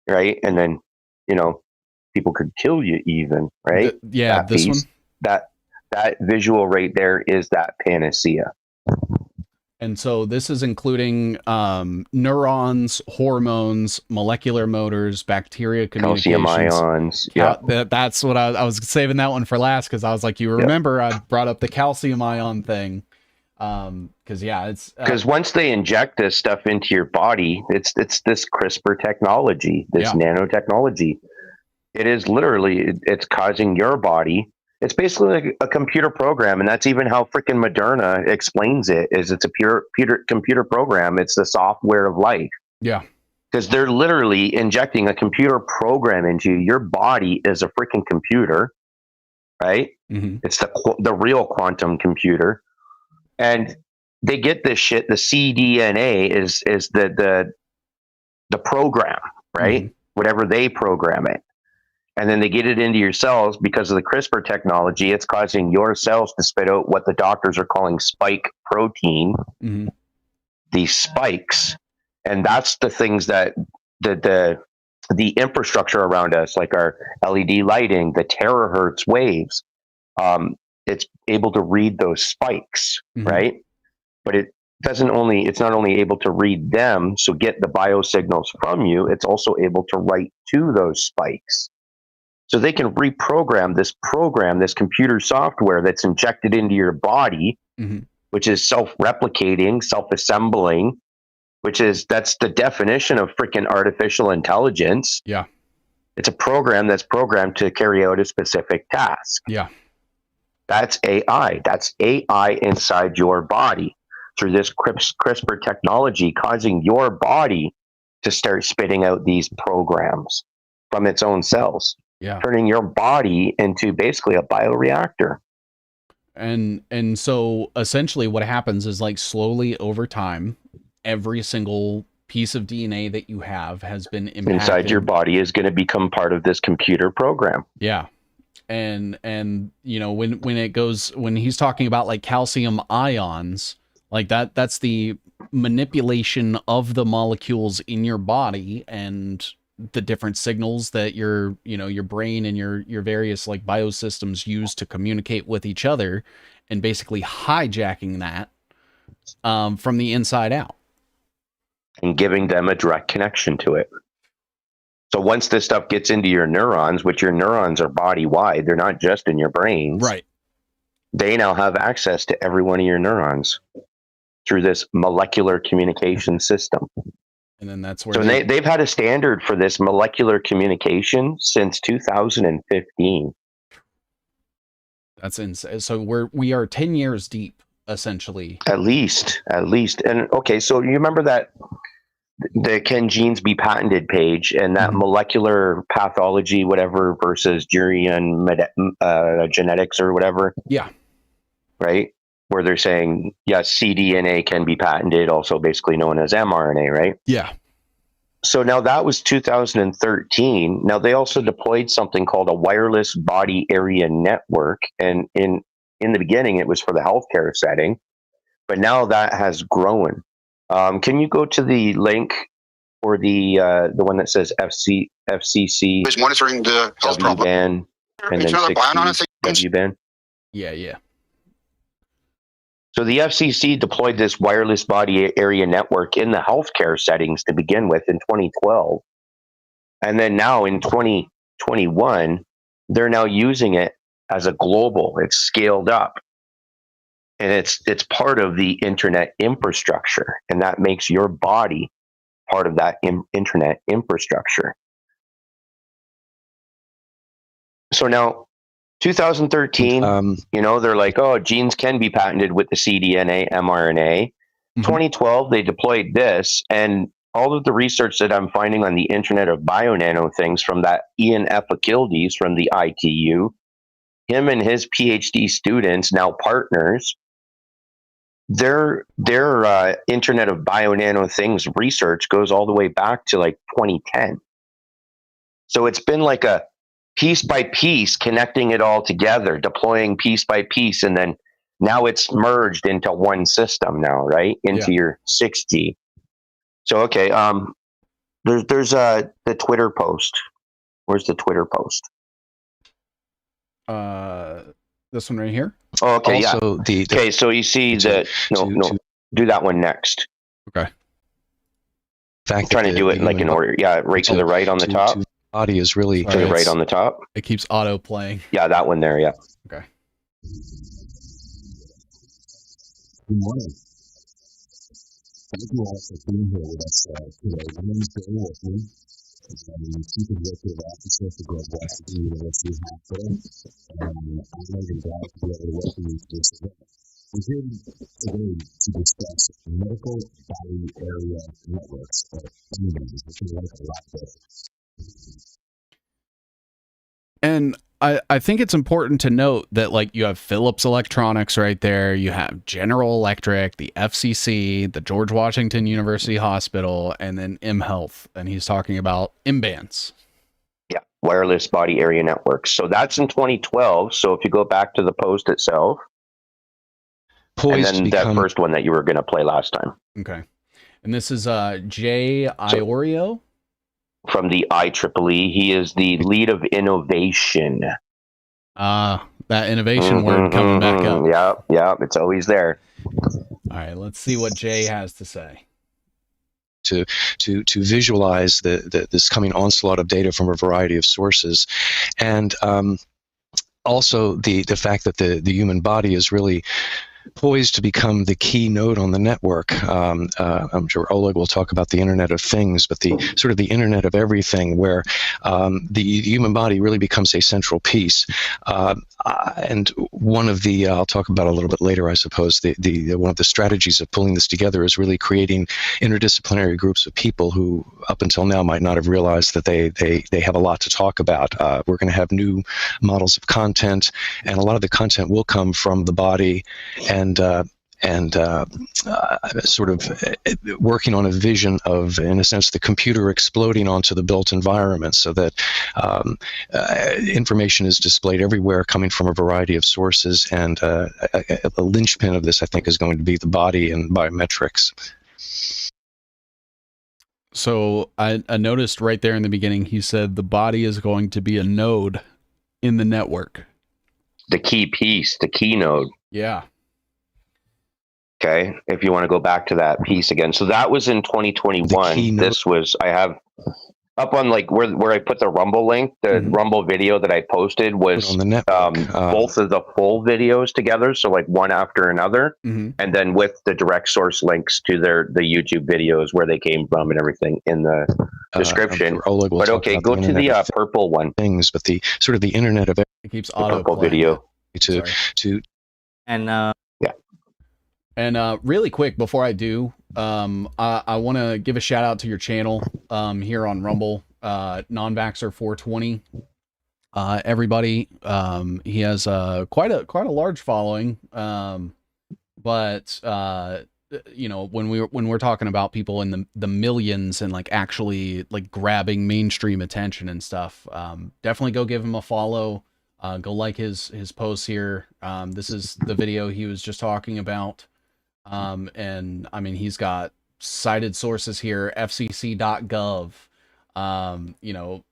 right? And then, you know, people could kill you even, right? Yeah, this one. That visual right there is that Panacea. And so this is including neurons, hormones, molecular motors, bacteria communications. Calcium ions. Yeah. That's what I was saving that one for last, because I was like, you remember I brought up the calcium ion thing. Because it's because once they inject this stuff into your body, it's this CRISPR technology, this nanotechnology. It is literally, it's causing your body. It's basically like a computer program, and that's even how freaking Moderna explains it. Is it's a pure computer program. It's the software of life. Yeah, because they're literally injecting a computer program into you. Your body is a freaking computer, right? It's the real quantum computer. And they get this shit. The cDNA is the program, right? Whatever they program it. and then they get it into your cells. Because of the CRISPR technology, it's causing your cells to spit out what the doctors are calling spike protein, these spikes. And that's the things that the infrastructure around us, like our LED lighting, the terahertz waves, it's able to read those spikes, right? But it's not only able to read them, so get the biosignals from you, it's also able to write to those spikes. So they can reprogram this computer software that's injected into your body, which is self-replicating, self-assembling, that's the definition of freaking artificial intelligence. Yeah. It's a program that's programmed to carry out a specific task. Yeah. That's AI. That's AI inside your body through this CRISPR technology, causing your body to start spitting out these programs from its own cells. Yeah. Turning your body into basically a bioreactor. And so essentially what happens is, like, slowly over time, every single piece of DNA that you have has been impacted. Inside your body is going to become part of this computer program. Yeah. And you know, when he's talking about like calcium ions, like that's the manipulation of the molecules in your body and the different signals that your brain and your various like biosystems use to communicate with each other, and basically hijacking that from the inside out. And giving them a direct connection to it. So once this stuff gets into your neurons, which your neurons are body-wide, they're not just in your brains. Right. They now have access to every one of your neurons through this molecular communication system. And then that's where so they've had a standard for this molecular communication since 2015. That's insane. So we are 10 years deep, essentially. At least. And okay, so you remember that the Can Genes Be Patented page and that molecular pathology, whatever, versus genetics or whatever? Yeah. Right? Where they're saying, yes, cDNA can be patented, also basically known as mRNA, right? Yeah. So now that was 2013. Now they also deployed something called a wireless body area network. And in the beginning, it was for the healthcare setting, but now that has grown. Can you go to the link for the one that says FCC is monitoring the health problem. W-band and then 60 W-band? Yeah. So the FCC deployed this wireless body area network in the healthcare settings to begin with in 2012. And then now in 2021, they're now using it as a global. It's scaled up. And it's part of the internet infrastructure. And that makes your body part of that internet infrastructure. So now 2013, they're like, oh, genes can be patented with the cDNA, mRNA. 2012, they deployed this, and all of the research that I'm finding on the Internet of Bio-Nano things from that Ian Epikildes from the ITU, him and his PhD students, now partners, their Internet of Bio-Nano things research goes all the way back to like 2010. So it's been like a piece by piece, connecting it all together, deploying piece by piece, and then now it's merged into one system now, right? Into your 6G. So, okay, there's the Twitter post. Where's the Twitter post? This one right here? Oh, okay, also, yeah. Okay, so you see that, do that one next. Okay. I'm trying to do it like in order. Yeah, right to the right on the top. Body is really to the right on the top. It keeps auto playing. Yeah, that one there. Yeah. Okay. Good morning. Thank you all for being here with us today. My name is Barry Wolfman. I'm the Chief Executive Officer for George Washington University Hospital. I'm honored and glad to be able to welcome you to this event. We're here today to discuss medical body area networks, or Neurons, which is like a Lawfare. And I think it's important to note that, like, you have Philips Electronics right there, you have General Electric, the FCC, the George Washington University Hospital, and then M Health, and he's talking about M-bands. Yeah, wireless body area networks. So that's in 2012. So if you go back to the post itself, and then that first one that you were going to play last time. Okay. And this is Jay Iorio? From the IEEE. He is the lead of innovation. That innovation word coming back up. Yeah, it's always there. All right, let's see what Jay has to say. To visualize this coming onslaught of data from a variety of sources, and also the fact that the human body is really poised to become the key node on the network. I'm sure Oleg will talk about the Internet of Things, but the sort of the Internet of Everything, where the human body really becomes a central piece. And one of the, I'll talk about a little bit later, I suppose, one of the strategies of pulling this together is really creating interdisciplinary groups of people who up until now might not have realized that they have a lot to talk about. We're going to have new models of content, and a lot of the content will come from the body, and sort of working on a vision of, in a sense, the computer exploding onto the built environment, so that information is displayed everywhere, coming from a variety of sources. And the linchpin of this, I think, is going to be the body and biometrics. So I noticed right there in the beginning, he said the body is going to be a node in the network. The key piece, the key node. Yeah. Okay, if you want to go back to that piece again. So that was in 2021. This was, I have up on like where I put the Rumble link, the Rumble video that I posted was on the network, both of the full videos together. So like one after another, and then with the direct source links to the YouTube videos where they came from and everything in the description. But okay, go to the purple one. Things, but the sort of the Internet of It keeps auto purple video. And really quick before I do, I want to give a shout out to your channel here on Rumble, Non-Vaxxer 420. Everybody, he has quite a large following, but you know, when we're talking about people in the millions and like actually like grabbing mainstream attention and stuff, definitely go give him a follow. Go like his posts here. This is the video he was just talking about. And I mean, he's got cited sources here, fcc.gov, you know,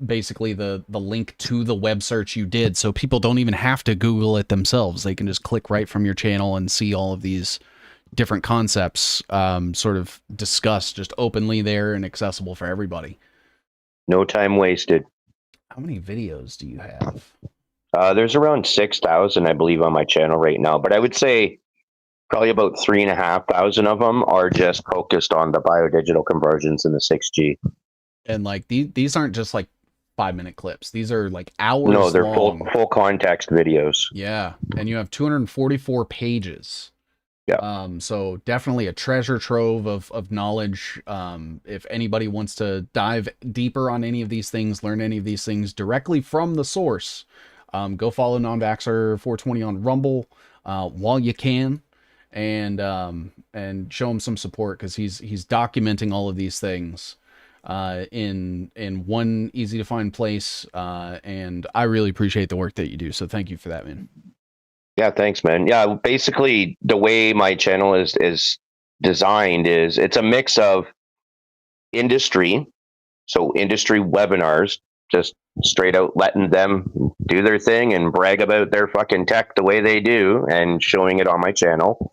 basically the link to the web search you did. So people don't even have to Google it themselves. They can just click right from your channel and see all of these different concepts, sort of discussed just openly there and accessible for everybody. No time wasted. How many videos do you have? There's around 6,000, I believe, on my channel right now, but I would say probably about 3,500 of them are just focused on the BioDigital convergence and the 6G. And like these aren't just like 5-minute clips. These are like hours. No, they're long. full context videos. Yeah, and you have 244 pages. Yeah. So definitely a treasure trove of knowledge. If anybody wants to dive deeper on any of these things, learn any of these things directly from the source, go follow Non-Vaxxer 420 on Rumble while you can. And show him some support, because he's documenting all of these things in one easy to find place, and I really appreciate the work that you do. So thank you for that, man. Yeah, thanks, man. Yeah, basically the way my channel is designed is it's a mix of industry, so industry webinars, just straight out letting them do their thing and brag about their fucking tech the way they do and showing it on my channel.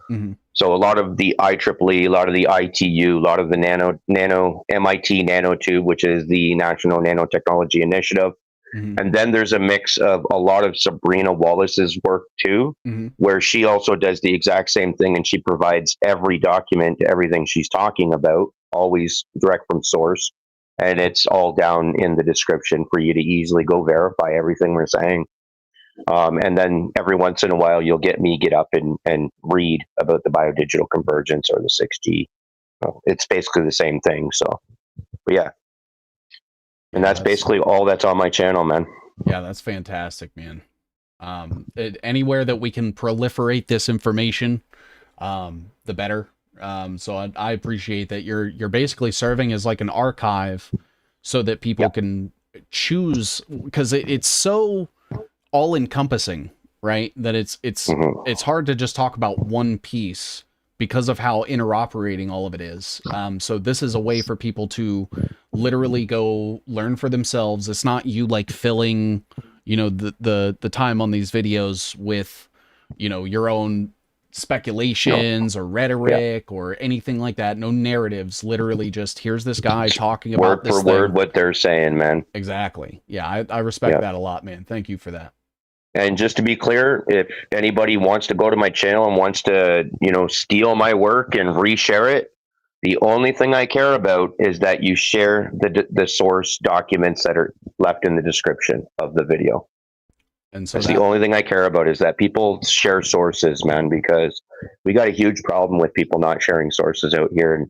So a lot of the IEEE, a lot of the ITU, a lot of the nano MIT nanotube, which is the National Nanotechnology Initiative. And then there's a mix of a lot of Sabrina Wallace's work too, where she also does the exact same thing, and she provides every document, everything she's talking about, always direct from source. And it's all down in the description for you to easily go verify everything we're saying. And then every once in a while, you'll get up and read about the BioDigital convergence or the 6G. It's basically the same thing. So, but yeah. And that's basically all that's on my channel, man. Yeah, that's fantastic, man. Anywhere that we can proliferate this information, the better. So I appreciate that you're basically serving as like an archive, so that people can choose, because it's so all encompassing, right? That it's hard to just talk about one piece because of how interoperating all of it is. So this is a way for people to literally go learn for themselves. It's not you like filling, you know, the time on these videos with, you know, your own speculations or rhetoric or anything like that. No narratives. Literally just here's this guy talking about this word for word what they're saying, man. Exactly. Yeah, I respect that a lot, man. Thank you for that. And just to be clear, if anybody wants to go to my channel and wants to, you know, steal my work and reshare it, the only thing I care about is that you share the source documents that are left in the description of the video. And so that's the only thing I care about, is that people share sources, man, because we got a huge problem with people not sharing sources out here and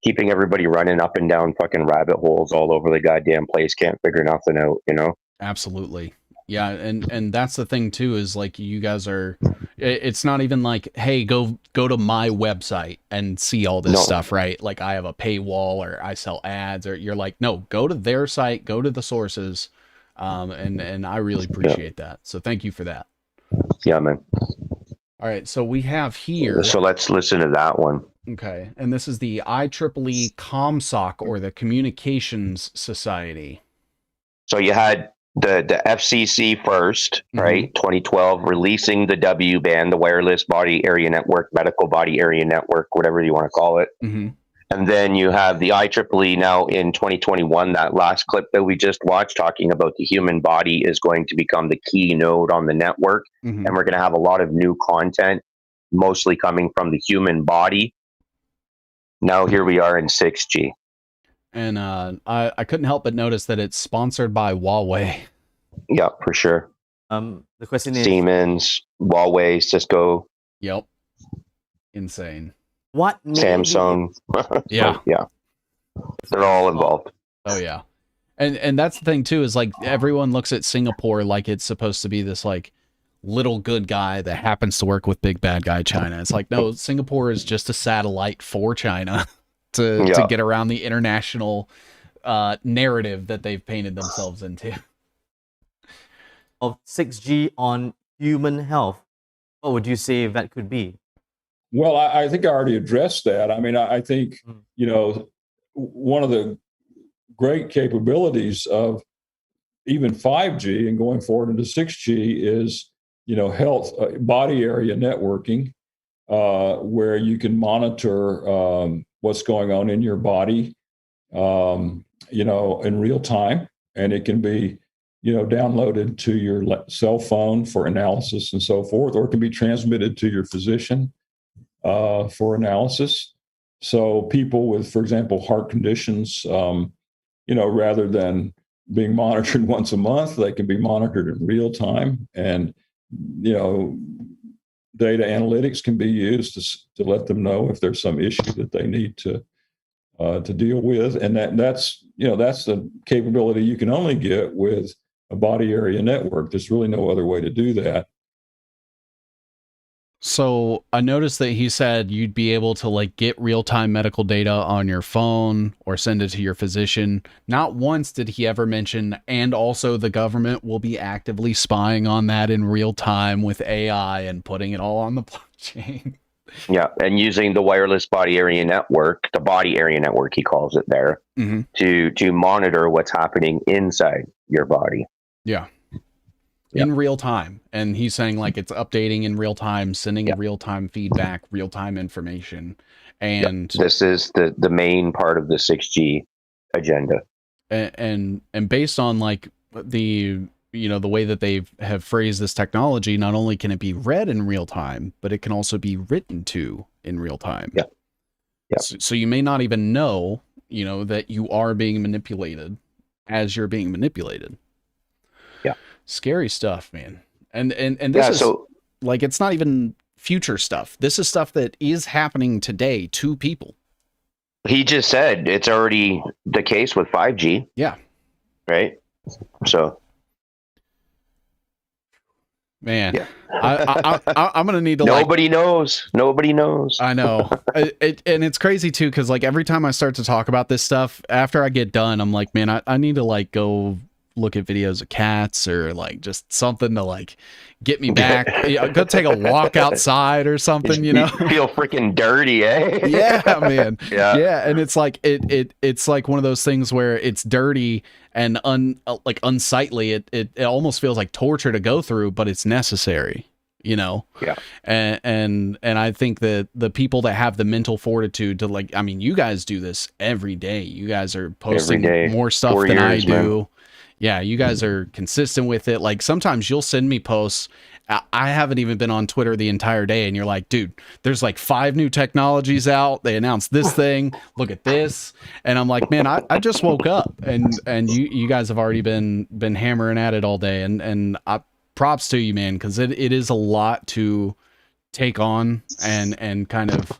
keeping everybody running up and down fucking rabbit holes all over the goddamn place. Can't figure nothing out, you know? Absolutely. Yeah, and that's the thing too, is like you guys are, it's not even like, hey, go to my website and see all this stuff, right? Like I have a paywall or I sell ads, or you're like, no, go to their site, go to the sources. And I really appreciate that. So thank you for that. Yeah, man. All right, so we have here. So let's listen to that one. Okay, and this is the IEEE ComSoc, or the Communications Society. So you had the FCC first, right? 2012, releasing the W band, the Wireless Body Area Network, Medical Body Area Network, whatever you want to call it. And then you have the IEEE now in 2021, that last clip that we just watched, talking about the human body is going to become the key node on the network. And we're going to have a lot of new content, mostly coming from the human body. Now here we are in 6G. And I couldn't help but notice that it's sponsored by Huawei. Yeah, for sure. The question is Siemens, Huawei, Cisco. Yep. Insane. What made Samsung. Yeah. Yeah. They're all involved. Oh yeah. And that's the thing too, is like everyone looks at Singapore like it's supposed to be this like little good guy that happens to work with big bad guy China. It's like, no, Singapore is just a satellite for China to get around the international narrative that they've painted themselves into. Of 6G on human health, what would you say that could be? Well, I think I already addressed that. I mean, I think, you know, one of the great capabilities of even 5G and going forward into 6G is, you know, health, body area networking, where you can monitor what's going on in your body, you know, in real time. And it can be, you know, downloaded to your cell phone for analysis and so forth, or it can be transmitted to your physician for analysis. So people with, for example, heart conditions, you know, rather than being monitored once a month, they can be monitored in real time. And, you know, data analytics can be used to let them know if there's some issue that they need to deal with. And that's, you know, that's the capability you can only get with a body area network. There's really no other way to do that. So I noticed that he said you'd be able to like get real-time medical data on your phone or send it to your physician. Not once did he ever mention, and also the government will be actively spying on that in real time with AI and putting it all on the blockchain. Yeah, and using the wireless body area network, the body area network, he calls it there, to monitor what's happening inside your body. Yeah. In real time. And he's saying like it's updating in real time, sending real time feedback, real time information. And this is the main part of the 6G agenda. And based on like the, you know, the way that they have phrased this technology, not only can it be read in real time, but it can also be written to in real time. Yeah. Yeah. So you may not even know, you know, that you are being manipulated as you're being manipulated. Yeah. Scary stuff, man. And this is like, it's not even future stuff. This is stuff that is happening today to people. He just said it's already the case with 5G. Yeah. Right. So. Man, yeah. I'm going to need to Nobody knows. Nobody knows. I know. And it's crazy too, because like every time I start to talk about this stuff, after I get done, I'm like, man, I need to like go look at videos of cats or like just something to like get me back. Go take a walk outside or something, you know. Feel freaking dirty, eh? Yeah, man. Yeah. Yeah, and it's like it's like one of those things where it's dirty and like unsightly. It almost feels like torture to go through, but it's necessary, you know. Yeah. And I think that the people that have the mental fortitude to, like, I mean, you guys do this every day. You guys are posting more stuff 4 than I years, do. man. Yeah, you guys are consistent with it. Like sometimes you'll send me posts. I haven't even been on Twitter the entire day, and you're like, dude, there's like 5 new technologies out. They announced this thing. Look at this. And I'm like, man, I just woke up, and you guys have already been hammering at it all day. And props to you, man, because it is a lot to take on, and kind of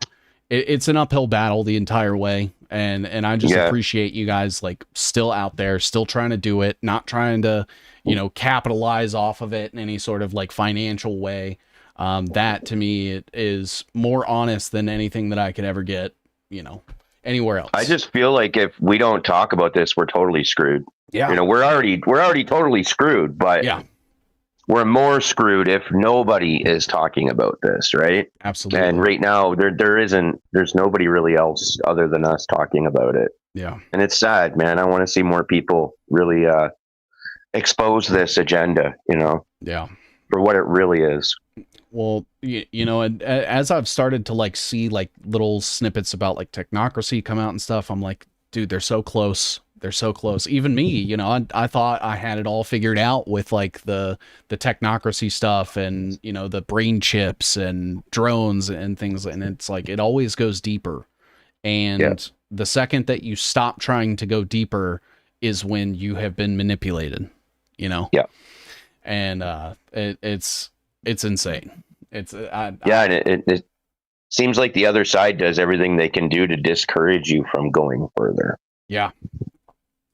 it's an uphill battle the entire way. And I just appreciate you guys like still out there, still trying to do it, not trying to, you know, capitalize off of it in any sort of like financial way. That to me, it is more honest than anything that I could ever get, you know, anywhere else. I just feel like if we don't talk about this, we're totally screwed. Yeah. You know, we're already totally screwed, but yeah, we're more screwed if nobody is talking about this, right? Absolutely. And right now there's nobody really else other than us talking about it. Yeah. And it's sad, man. I want to see more people really expose this agenda, you know, yeah, for what it really is. Well, you know, and as I've started to like see like little snippets about like technocracy come out and stuff, I'm like, dude, they're so close. They're so close. Even me, you know, I thought I had it all figured out with like the technocracy stuff and, you know, the brain chips and drones and things. And it's like, it always goes deeper. And the second that you stop trying to go deeper is when you have been manipulated, you know? Yeah. And it's insane. It's and it seems like the other side does everything they can do to discourage you from going further. Yeah.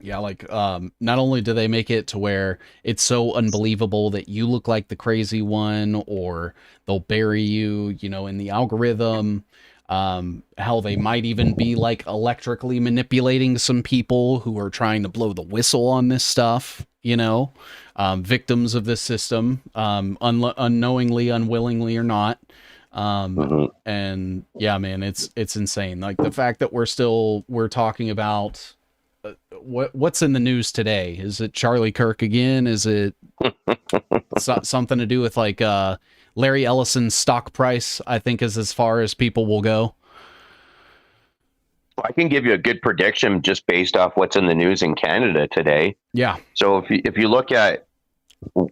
Yeah, like not only do they make it to where it's so unbelievable that you look like the crazy one, or they'll bury you, you know, in the algorithm. Hell, they might even be like electrically manipulating some people who are trying to blow the whistle on this stuff, you know, victims of this system, unknowingly, unwillingly or not. And yeah, man, it's insane. Like the fact that we're talking about what's in the news today. Is it Charlie Kirk again? Is it something to do with like Larry Ellison's stock price? I think is as far as people will go. I can give you a good prediction just based off what's in the news in Canada today. Yeah. So if you look at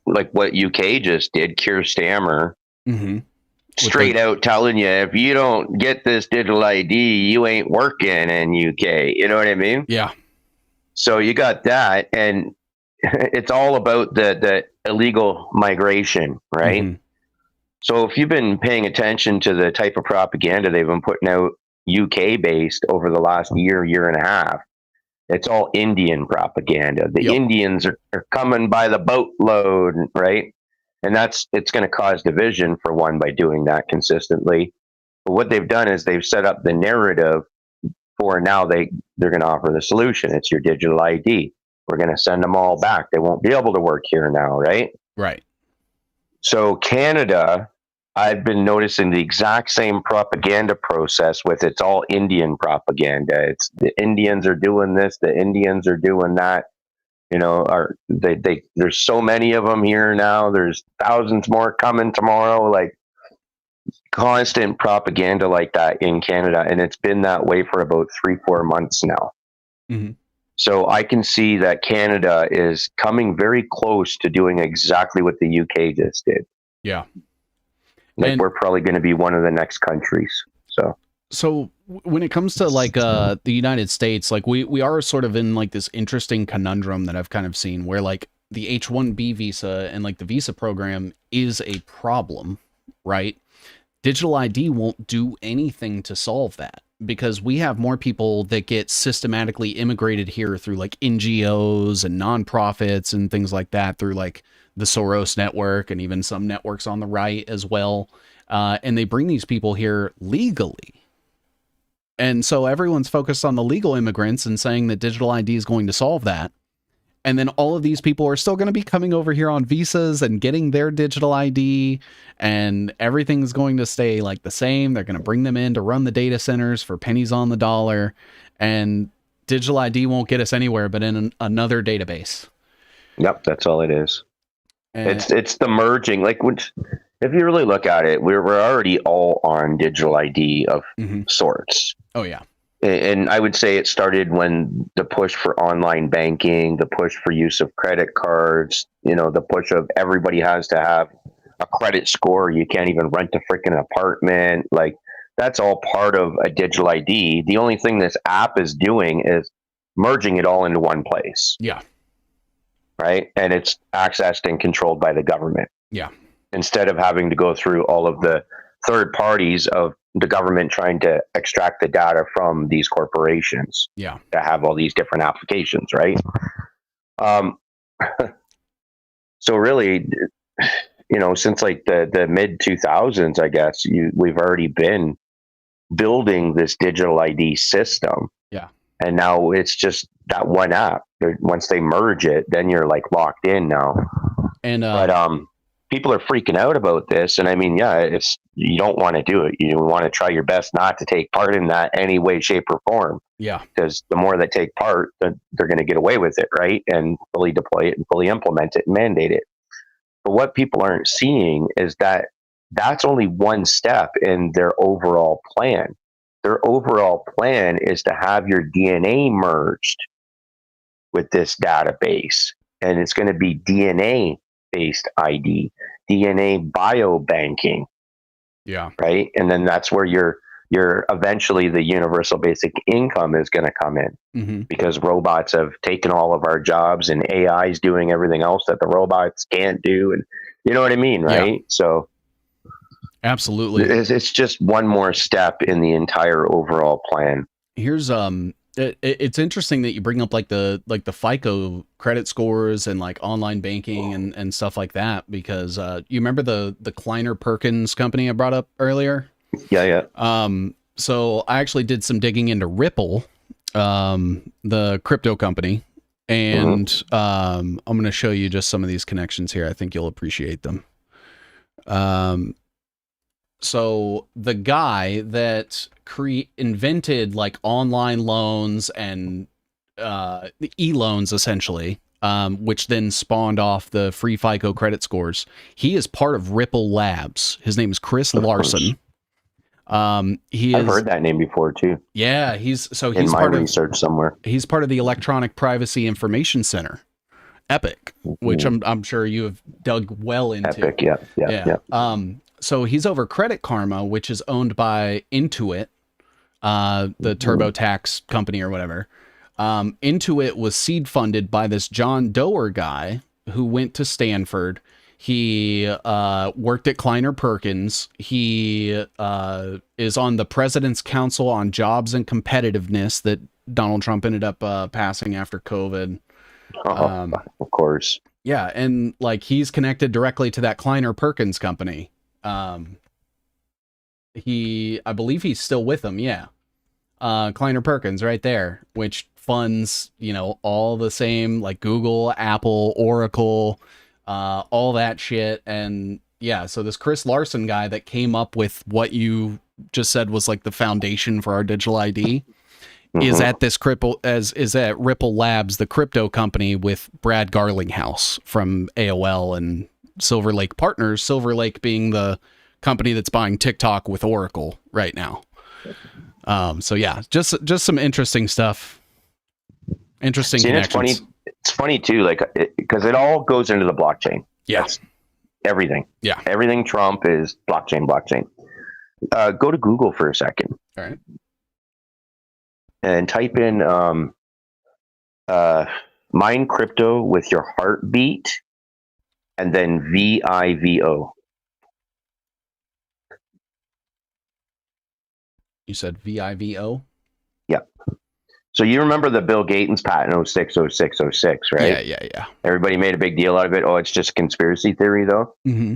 like what UK just did, Keir Starmer, straight out telling you, if you don't get this digital ID, you ain't working in UK. You know what I mean? Yeah. So you got that, and it's all about the illegal migration, right? So if you've been paying attention to the type of propaganda they've been putting out UK based over the last year and a half, it's all Indian propaganda. The Indians are coming by the boatload, right? And it's going to cause division, for one, by doing that consistently. But what they've done is they've set up the narrative for now they're going to offer the solution. It's your digital ID. We're going to send them all back. They won't be able to work here now, right? Right. So Canada, I've been noticing the exact same propaganda process with it's all Indian propaganda. It's the Indians are doing this, the Indians are doing that. You know, there's so many of them here now. There's thousands more coming tomorrow. Like constant propaganda like that in Canada, and it's been that way for about 3-4 months now. So I can see that Canada is coming very close to doing exactly what the UK just did. Yeah. Like we're probably going to be one of the next countries. So when it comes to like the United States, like we are sort of in like this interesting conundrum that I've kind of seen where like the H-1B visa and like the visa program is a problem, right? Digital ID won't do anything to solve that, because we have more people that get systematically immigrated here through like NGOs and nonprofits and things like that, through like the Soros network and even some networks on the right as well. And they bring these people here legally. And so everyone's focused on the legal immigrants and saying that digital ID is going to solve that. And then all of these people are still going to be coming over here on visas and getting their digital ID, and everything's going to stay like the same. They're going to bring them in to run the data centers for pennies on the dollar, and digital ID won't get us anywhere but in another database. Yep, that's all it is. And it's the merging. Like, if you really look at it, we're already all on digital ID of sorts. Oh yeah. And I would say it started when the push for online banking, the push for use of credit cards, the push of everybody has to have a credit score. You can't even rent a freaking apartment. Like, that's all part of a digital ID. The only thing this app is doing is merging it all into one place. Yeah. Right. And it's accessed and controlled by the government. Yeah. Instead of having to go through all of the third parties of the government trying to extract the data from these corporations. Yeah. To have all these different applications, right? So really, since like the mid 2000s, I guess we've already been building this digital ID system. Yeah. And now it's just that one app. Once they merge it, then you're like locked in now. And but people are freaking out about this, and I mean, yeah, you don't want to do it. You want to try your best not to take part in that any way, shape, or form. Yeah. Because the more that take part, they're going to get away with it, right? And fully deploy it and fully implement it and mandate it. But what people aren't seeing is that that's only one step in their overall plan. Their overall plan is to have your DNA merged with this database, and it's going to be DNA-based ID, DNA biobanking. Yeah. Right. And then that's where you're eventually the universal basic income is going to come in, because robots have taken all of our jobs and AI is doing everything else that the robots can't do. And you know what I mean? Right. Yeah. So absolutely. It's just one more step in the entire overall plan. Here's it's interesting that you bring up like the FICO credit scores and like online banking and stuff like that, because you remember the Kleiner Perkins company I brought up earlier? Yeah. So I actually did some digging into Ripple, the crypto company, and I'm going to show you just some of these connections here. I think you'll appreciate them. So the guy that invented like online loans and the e-loans essentially, which then spawned off the free FICO credit scores, he is part of Ripple Labs. His name is Chris Larson. I've heard that name before too. Yeah, he's in my part research of, somewhere. He's part of the Electronic Privacy Information Center, EPIC, which I'm sure you have dug well into. EPIC, yeah. So he's over Credit Karma, which is owned by Intuit, the TurboTax company or whatever. Intuit was seed funded by this John Doerr guy who went to Stanford. He worked at Kleiner Perkins. He is on the President's Council on Jobs and Competitiveness that Donald Trump ended up passing after COVID. Of course. Yeah, and like he's connected directly to that Kleiner Perkins company. I believe he's still with them. Yeah. Kleiner Perkins right there, which funds, all the same like Google, Apple, Oracle, all that shit. And yeah, so this Chris Larson guy that came up with what you just said was like the foundation for our digital ID is at this is at Ripple Labs, the crypto company with Brad Garlinghouse from AOL and Silver Lake Partners, Silver Lake being the company that's buying TikTok with Oracle right now. So yeah, just some interesting stuff. Interesting connections. It's funny too, like, because it all goes into the blockchain. Yeah. That's everything. Yeah. Everything Trump is blockchain. Go to Google for a second. All right. And type in mine crypto with your heartbeat and then VIVO. You said VIVO? Yep. So you remember the Bill Gates patent 060606, right? Yeah. Everybody made a big deal out of it. Oh, it's just a conspiracy theory, though. Mm-hmm.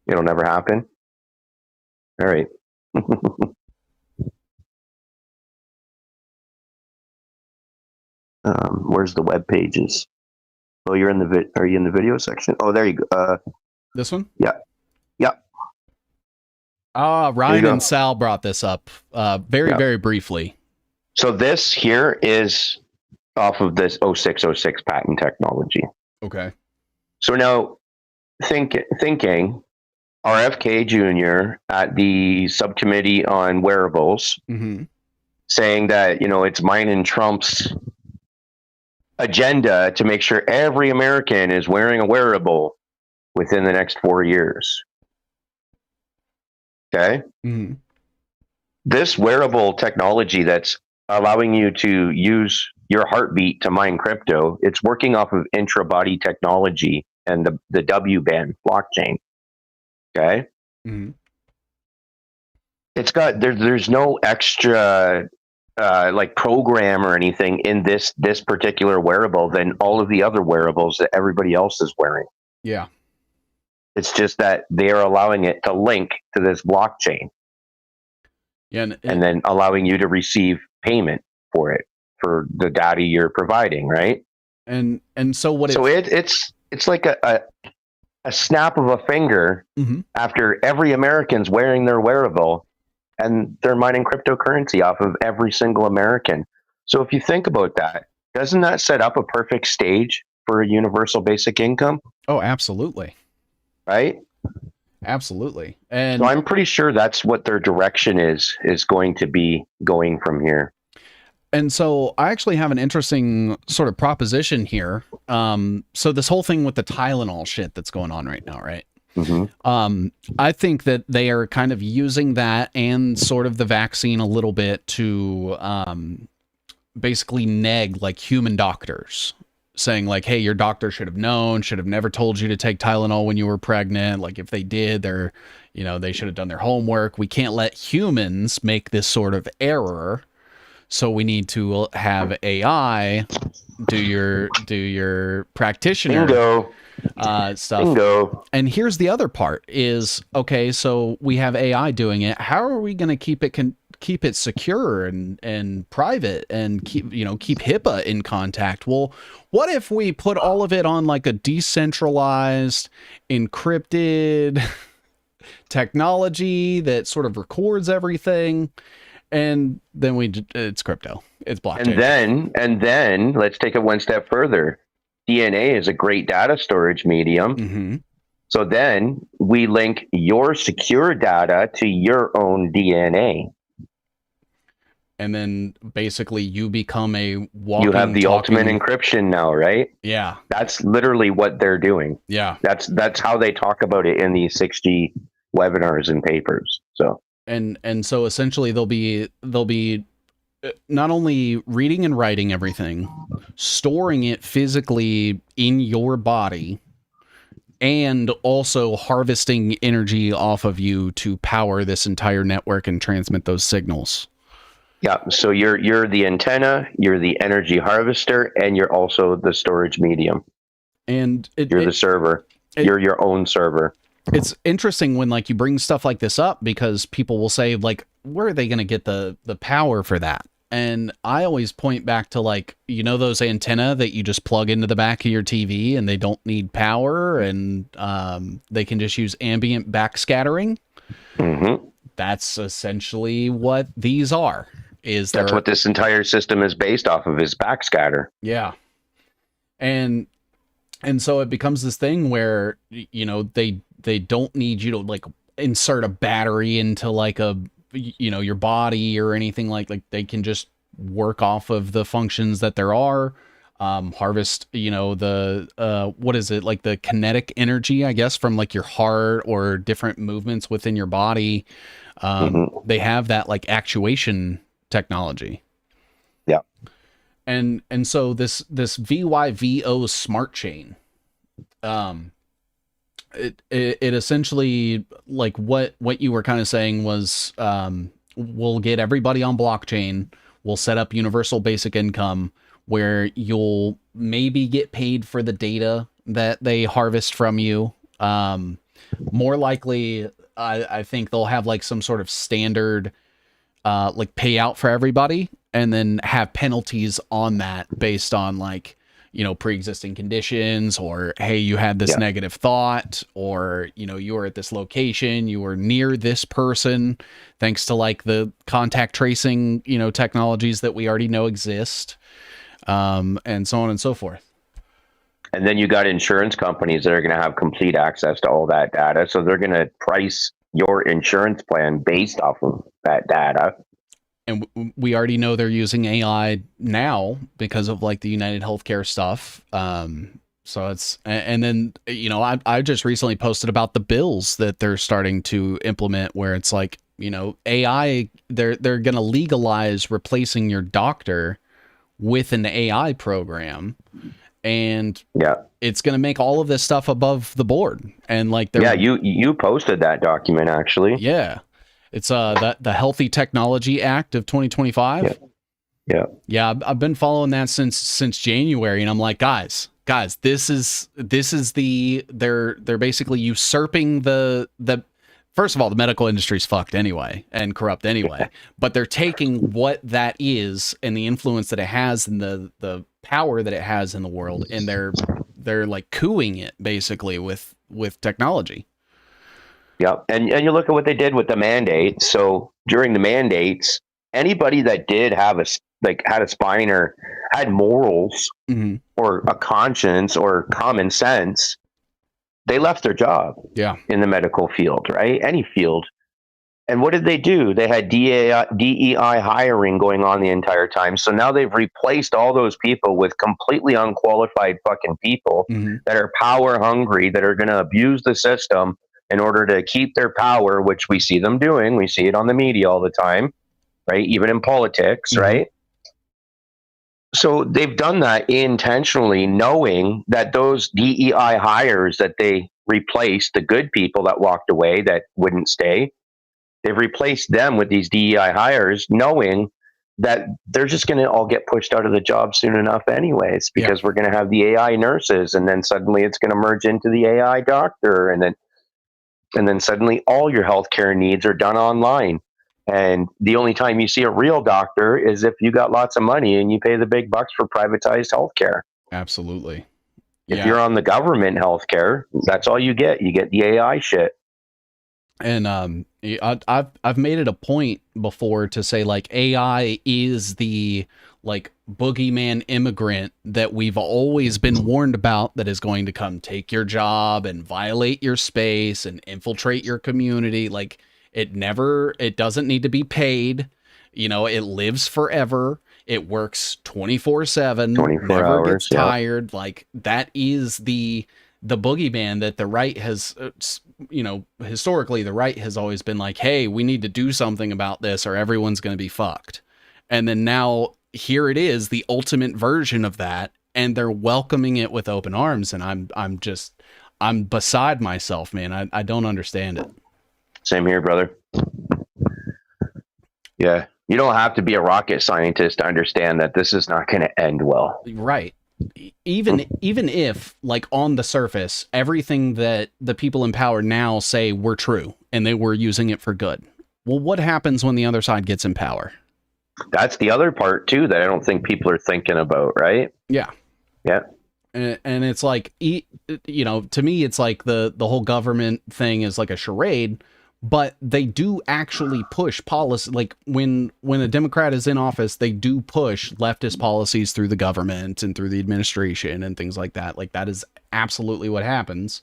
It'll never happen. All right. Where's the web pages? Oh, you're in the are you in the video section? Oh, there you go. This one? Yeah. Yeah. Ryan and Sal brought this up very briefly. So this here is off of this 0606 patent technology. Okay. So now thinking RFK Jr. at the subcommittee on wearables saying that, it's mine and Trump's agenda to make sure every American is wearing a wearable within the next 4 years. Okay. This wearable technology that's allowing you to use your heartbeat to mine crypto, it's working off of intra-body technology and the W-band blockchain. Okay. It's got, there's no extra like program or anything in this particular wearable than all of the other wearables that everybody else is wearing. Yeah. It's just that they are allowing it to link to this blockchain. Yeah, and then allowing you to receive payment for it, for the data you're providing, right? And so what? So it's like a snap of a finger after every American's wearing their wearable, and they're mining cryptocurrency off of every single American. So if you think about that, doesn't that set up a perfect stage for a universal basic income? Oh, absolutely. Right? Absolutely. And so I'm pretty sure that's what their direction is going to be going from here. And so I actually have an interesting sort of proposition here. So this whole thing with the Tylenol shit that's going on right now, right? I think that they are kind of using that and sort of the vaccine a little bit to basically neg like human doctors, saying like, hey, your doctor should have known, should have never told you to take Tylenol when you were pregnant. Like if they did, they should have done their homework. We can't let humans make this sort of error. So we need to have AI do your practitioner stuff. Bingo. And here's the other part is, okay, so we have AI doing it. How are we going to keep it secure and private and keep HIPAA in contact? Well, what if we put all of it on like a decentralized, encrypted technology that sort of records everything, and then it's crypto, it's blockchain. And then let's take it one step further. DNA is a great data storage medium. So then we link your secure data to your own DNA. And then basically you become a walking, you have the ultimate encryption now, right? Yeah. That's literally what they're doing. Yeah. That's how they talk about it in these 6G webinars and papers. So and so essentially they'll be not only reading and writing everything, storing it physically in your body, and also harvesting energy off of you to power this entire network and transmit those signals. Yeah, so you're the antenna, you're the energy harvester, and you're also the storage medium. And you're the server. You're your own server. It's interesting when like you bring stuff like this up, because people will say like, where are they going to get the power for that? And I always point back to like, those antenna that you just plug into the back of your TV and they don't need power, and they can just use ambient backscattering. That's essentially what these are. That's what this entire system is based off of, is backscatter. Yeah. And so it becomes this thing where, they don't need you to like insert a battery into like your body or anything like they can just work off of the functions that there are, harvest, what is it? Like the kinetic energy, I guess, from like your heart or different movements within your body. They have that like actuation technology. Yeah. And so this VYVO smart chain, it essentially, like what you were kind of saying was, we'll get everybody on blockchain. We'll set up universal basic income where you'll maybe get paid for the data that they harvest from you. More likely, I think they'll have like some sort of standard like payout for everybody, and then have penalties on that based on like, you know, pre-existing conditions, or hey, you had this negative thought, or you know, you were at this location, you were near this person, thanks to like the contact tracing, you know, technologies that we already know exist, and so on and so forth. And then you got insurance companies that are going to have complete access to all that data, so they're going to price your insurance plan based off of that data. And we already know they're using AI now because of like the United Healthcare stuff. So it's, and then, you know, I just recently posted about the bills that they're starting to implement where it's like, you know, AI, they're going to legalize replacing your doctor with an AI program. And it's going to make all of this stuff above the board. And like, you posted that document actually. Yeah. It's the Healthy Technology Act of 2025. Yeah. I've been following that since January, and I'm like, guys, this is they're basically usurping the first of all, the medical industry's fucked anyway and corrupt anyway, but they're taking what that is and the influence that it has and the power that it has in the world, and they're like cooing it basically with technology. Yep. And you look at what they did with the mandates. So during the mandates, anybody that did have had a spine or had morals or a conscience or common sense, they left their job in the medical field, right? Any field. And what did they do? They had DEI hiring going on the entire time. So now they've replaced all those people with completely unqualified fucking people that are power hungry, that are going to abuse the system in order to keep their power, which we see them doing. We see it on the media all the time, right? Even in politics, right? So they've done that intentionally, knowing that those DEI hires that they replaced, the good people that walked away that wouldn't stay, they've replaced them with these DEI hires, knowing that they're just going to all get pushed out of the job soon enough anyways, because we're going to have the AI nurses, and then suddenly it's going to merge into the AI doctor, and then suddenly all your healthcare needs are done online. And the only time you see a real doctor is if you got lots of money and you pay the big bucks for privatized healthcare. Absolutely. If you're on the government healthcare, that's all you get. You get the AI shit. And I've made it a point before to say like AI is the like boogeyman immigrant that we've always been warned about, that is going to come take your job and violate your space and infiltrate your community. Like it doesn't need to be paid. You know, it lives forever. It works 24/7, 24 never hours, gets tired. Like that is the boogeyman that the right has, you know, historically the right has always been like, hey, we need to do something about this or everyone's going to be fucked. And then now here it is, the ultimate version of that, and they're welcoming it with open arms. And I'm beside myself, man. I don't understand it. Same here, brother. Yeah. You don't have to be a rocket scientist to understand that this is not going to end well. Right. Even if, like, on the surface, everything that the people in power now say were true and they were using it for good. Well, what happens when the other side gets in power? That's the other part, too, that I don't think people are thinking about, right? Yeah. Yeah. And it's like, you know, to me, it's like the whole government thing is like a charade, but they do actually push policy. Like when a Democrat is in office, they do push leftist policies through the government and through the administration and things like that. Like that is absolutely what happens.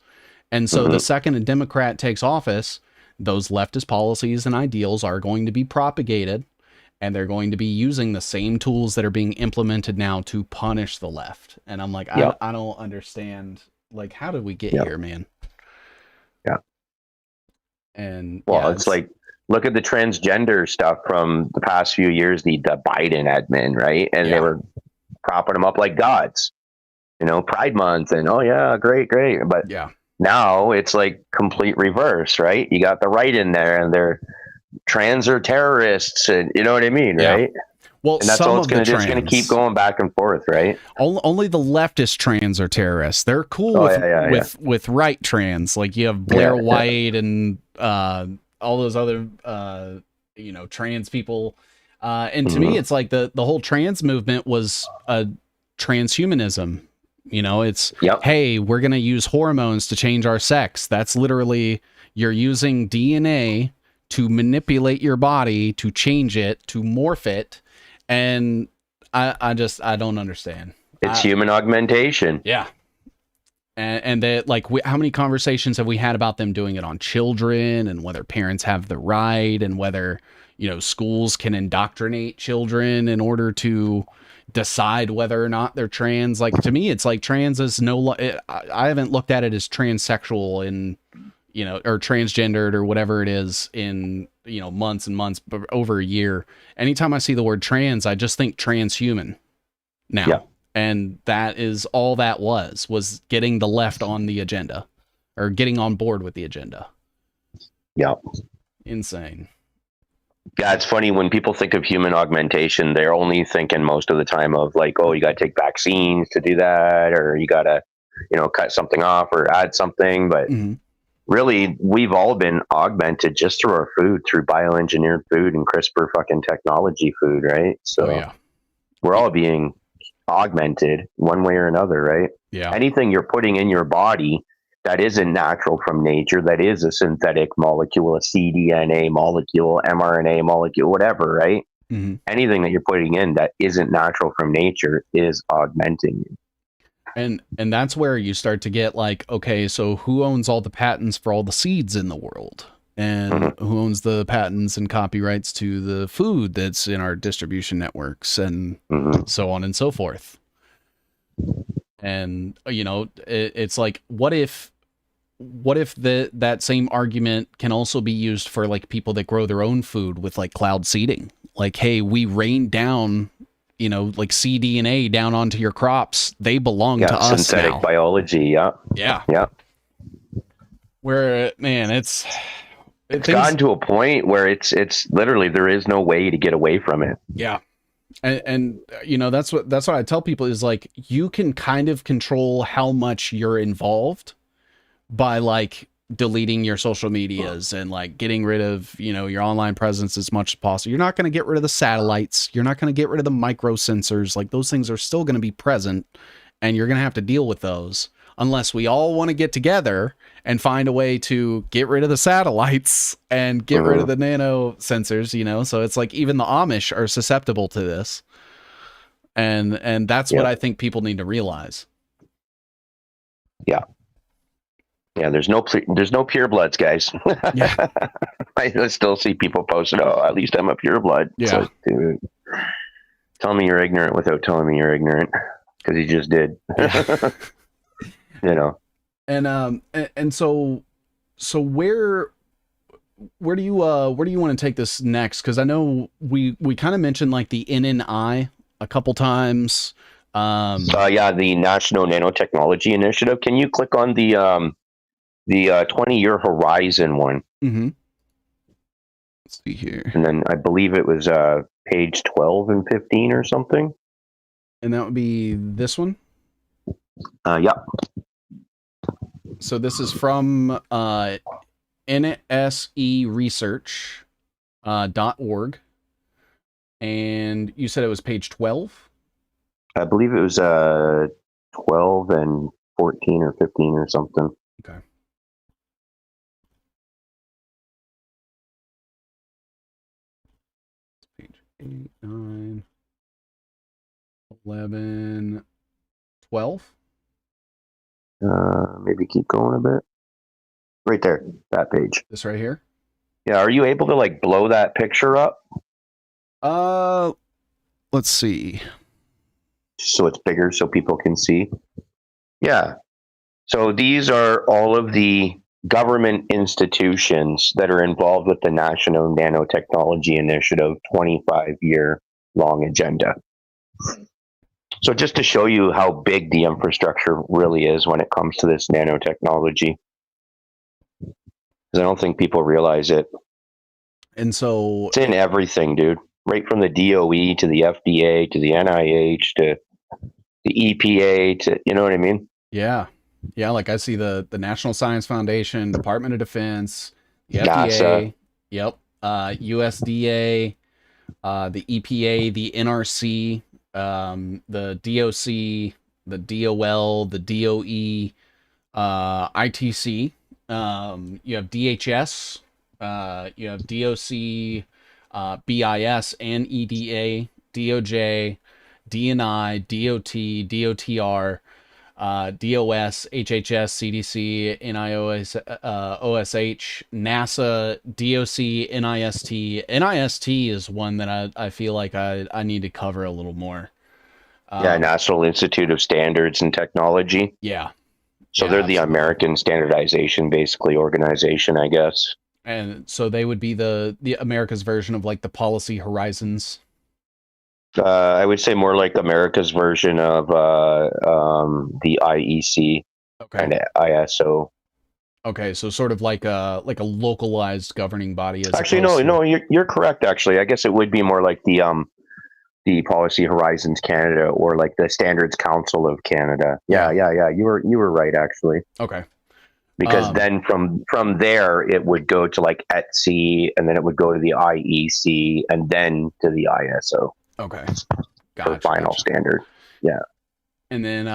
And so the second a Democrat takes office, those leftist policies and ideals are going to be propagated, and they're going to be using the same tools that are being implemented now to punish the left. And I'm like, I don't understand. Like, how did we get here, man? Yeah. And it's like, look at the transgender stuff from the past few years, the Biden admin, right? And they were propping them up like gods, you know, Pride Month, and oh yeah, great. But now it's like complete reverse, right? You got the right in there, and they're trans or terrorists, and you know what I mean, right? Well, and that's all it's going to do. It's going to keep going back and forth, right? Only the leftist trans are terrorists. They're cool with right trans. Like you have Blair White and all those other you know, trans people. And to me, it's like the whole trans movement was a transhumanism. You know, it's, Yep. hey, we're going to use hormones to change our sex. That's literally, you're using DNA to manipulate your body, to change it, to morph it. And I don't understand. It's human augmentation. Yeah. And that, like, how many conversations have we had about them doing it on children, and whether parents have the right, and whether, you know, schools can indoctrinate children in order to decide whether or not they're trans. Like, to me, it's like trans is I haven't looked at it as transsexual in, you know, or transgendered or whatever it is in, you know, months and months, but over a year. Anytime I see the word trans, I just think transhuman now. Yeah. And that is all that was getting the left on the agenda, or getting on board with the agenda. Yeah. Insane. Yeah, it's funny when people think of human augmentation, they're only thinking most of the time of like, oh, you got to take vaccines to do that, or you got to, you know, cut something off or add something. But really, we've all been augmented just through our food, through bioengineered food and CRISPR fucking technology food, right? So we're all being augmented one way or another, right? Yeah. Anything you're putting in your body that isn't natural from nature, that is a synthetic molecule, a cDNA molecule, mRNA molecule, whatever, right? Anything that you're putting in that isn't natural from nature is augmenting you. And that's where you start to get like, okay, so who owns all the patents for all the seeds in the world? And who owns the patents and copyrights to the food that's in our distribution networks, and so on and so forth. And, you know, it's like, what if that same argument can also be used for like people that grow their own food with like cloud seeding? Like, hey, we rain down, you know, like cDNA down onto your crops. They belong to us synthetic now. Biology. Yeah. Where, man, it's gotten to a point where it's literally, there is no way to get away from it. Yeah. And you know, that's what I tell people is like, you can kind of control how much you're involved by like deleting your social medias and like getting rid of, you know, your online presence as much as possible. You're not going to get rid of the satellites. You're not going to get rid of the micro sensors. Like, those things are still going to be present, and you're going to have to deal with those unless we all want to get together and find a way to get rid of the satellites and get rid of the nano sensors, you know? So it's like, even the Amish are susceptible to this. And that's what I think people need to realize. Yeah. Yeah, there's no purebloods, guys. Yeah. I still see people posting, oh, at least I'm a pureblood. Yeah. So, dude, tell me you're ignorant without telling me you're ignorant, because you just did. Yeah. You know. And so where do you want to take this next? Because I know we kind of mentioned like the NNI a couple times. Yeah, the National Nanotechnology Initiative. Can you click on the 20-year horizon one? Let's see here. And then I believe it was page 12 and 15 or something. And that would be this one? Yeah. So this is from nseresearch.org. And you said it was page 12? I believe it was 12 and 14 or 15 or something. Okay. Page 8, 9, 11, 12. Maybe keep going a bit. Right there, that page. This right here? Yeah, are you able to like blow that picture up? Let's see. So it's bigger so people can see. Yeah. So these are all of the government institutions that are involved with the National Nanotechnology Initiative 25-year long agenda. So just to show you how big the infrastructure really is when it comes to this nanotechnology, because I don't think people realize it. And so it's in everything, dude. Right from the DOE to the FDA to the NIH to the EPA to, you know what I mean? Yeah. Yeah, like I see the National Science Foundation, Department of Defense, the NASA. FDA, yep, USDA, the EPA, the NRC, the DOC, the DOL, the DOE, ITC. You have DHS, you have DOC, BIS, NEDA, DOJ, DNI, DOT, DOTR, DOS, HHS, CDC, NIOS, OSH, NASA, DOC, NIST. NIST is one that I feel like I need to cover a little more. Yeah, National Institute of Standards and Technology. Yeah. So Yeah, they're the absolutely. American standardization, basically, organization, I guess. And so they would be the America's version of like the policy horizons. I would say more like America's version of the IEC and ISO. Okay, so sort of like a localized governing body. As Actually, opposed no, to... you're correct. Actually, I guess it would be more like the Policy Horizons Canada or like the Standards Council of Canada. Yeah. You were right, actually. Okay. Because then from there it would go to like ETSI, and then it would go to the IEC, and then to the ISO. Okay. For final standard. Yeah. And then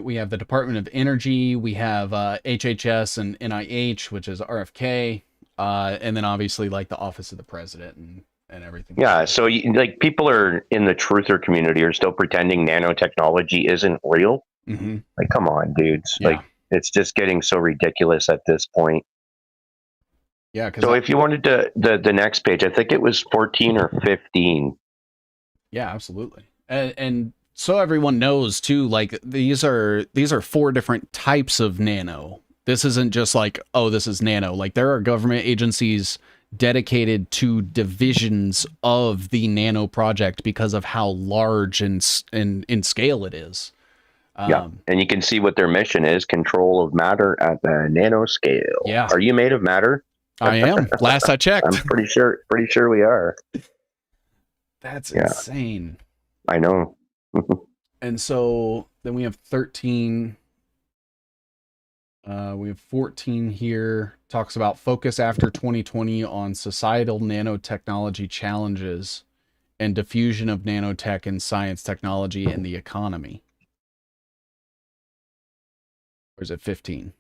we have the Department of Energy, we have HHS and NIH, which is RFK, and then obviously like the Office of the President and everything. Yeah, so like people are in the truther community are still pretending nanotechnology isn't real. Mm-hmm. Like, come on, dudes. Yeah. Like, it's just getting so ridiculous at this point. Yeah. So if you wanted to the next page, I think it was 14 or 15. Yeah, absolutely. And so everyone knows too, like these are 4 different types of nano. This isn't just like, oh, this is nano. Like there are government agencies dedicated to divisions of the nano project because of how large and in scale it is. Yeah, and you can see what their mission is: control of matter at the nanoscale. Yeah. Are you made of matter? I am. Last I checked. I'm pretty sure we are. That's insane. I know. And so then we have 13. We have 14 here. Talks about focus after 2020 on societal nanotechnology challenges and diffusion of nanotech in science, technology, and the economy. Or is it 15?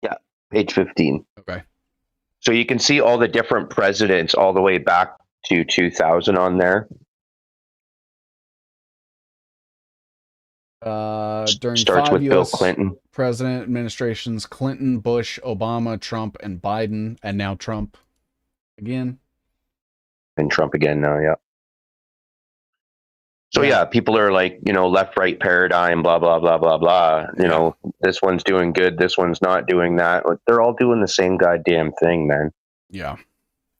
Yeah, page 15. Okay. So you can see all the different presidents all the way back to 2000 on there. During starts 5 with Bill US Clinton. president administrations: Clinton, Bush, Obama, Trump, and Biden, and now Trump again. And Trump again now, yeah. So yeah, people are like, left-right paradigm, blah, blah, blah, blah, blah. You know, this one's doing good, this one's not doing that. Like, they're all doing the same goddamn thing, man. Yeah.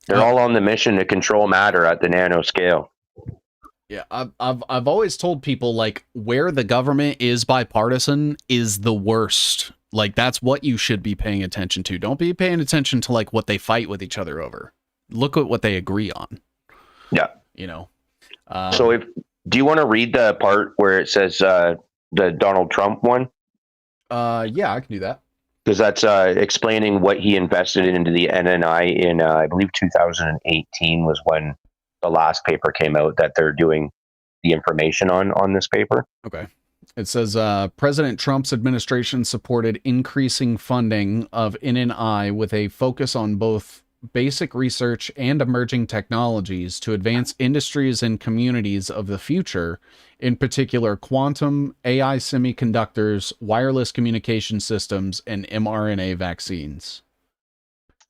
They're all on the mission to control matter at the nanoscale. Yeah, I've always told people, like, where the government is bipartisan is the worst. Like, that's what you should be paying attention to. Don't be paying attention to like what they fight with each other over. Look at what they agree on. Yeah. So do you want to read the part where it says the Donald Trump one? Yeah, I can do that. Because that's explaining what he invested into the NNI in, I believe 2018 was when the last paper came out that they're doing the information on this paper. Okay. It says President Trump's administration supported increasing funding of NNI with a focus on both basic research and emerging technologies to advance industries and communities of the future, in particular quantum, AI semiconductors, wireless communication systems, and mRNA vaccines.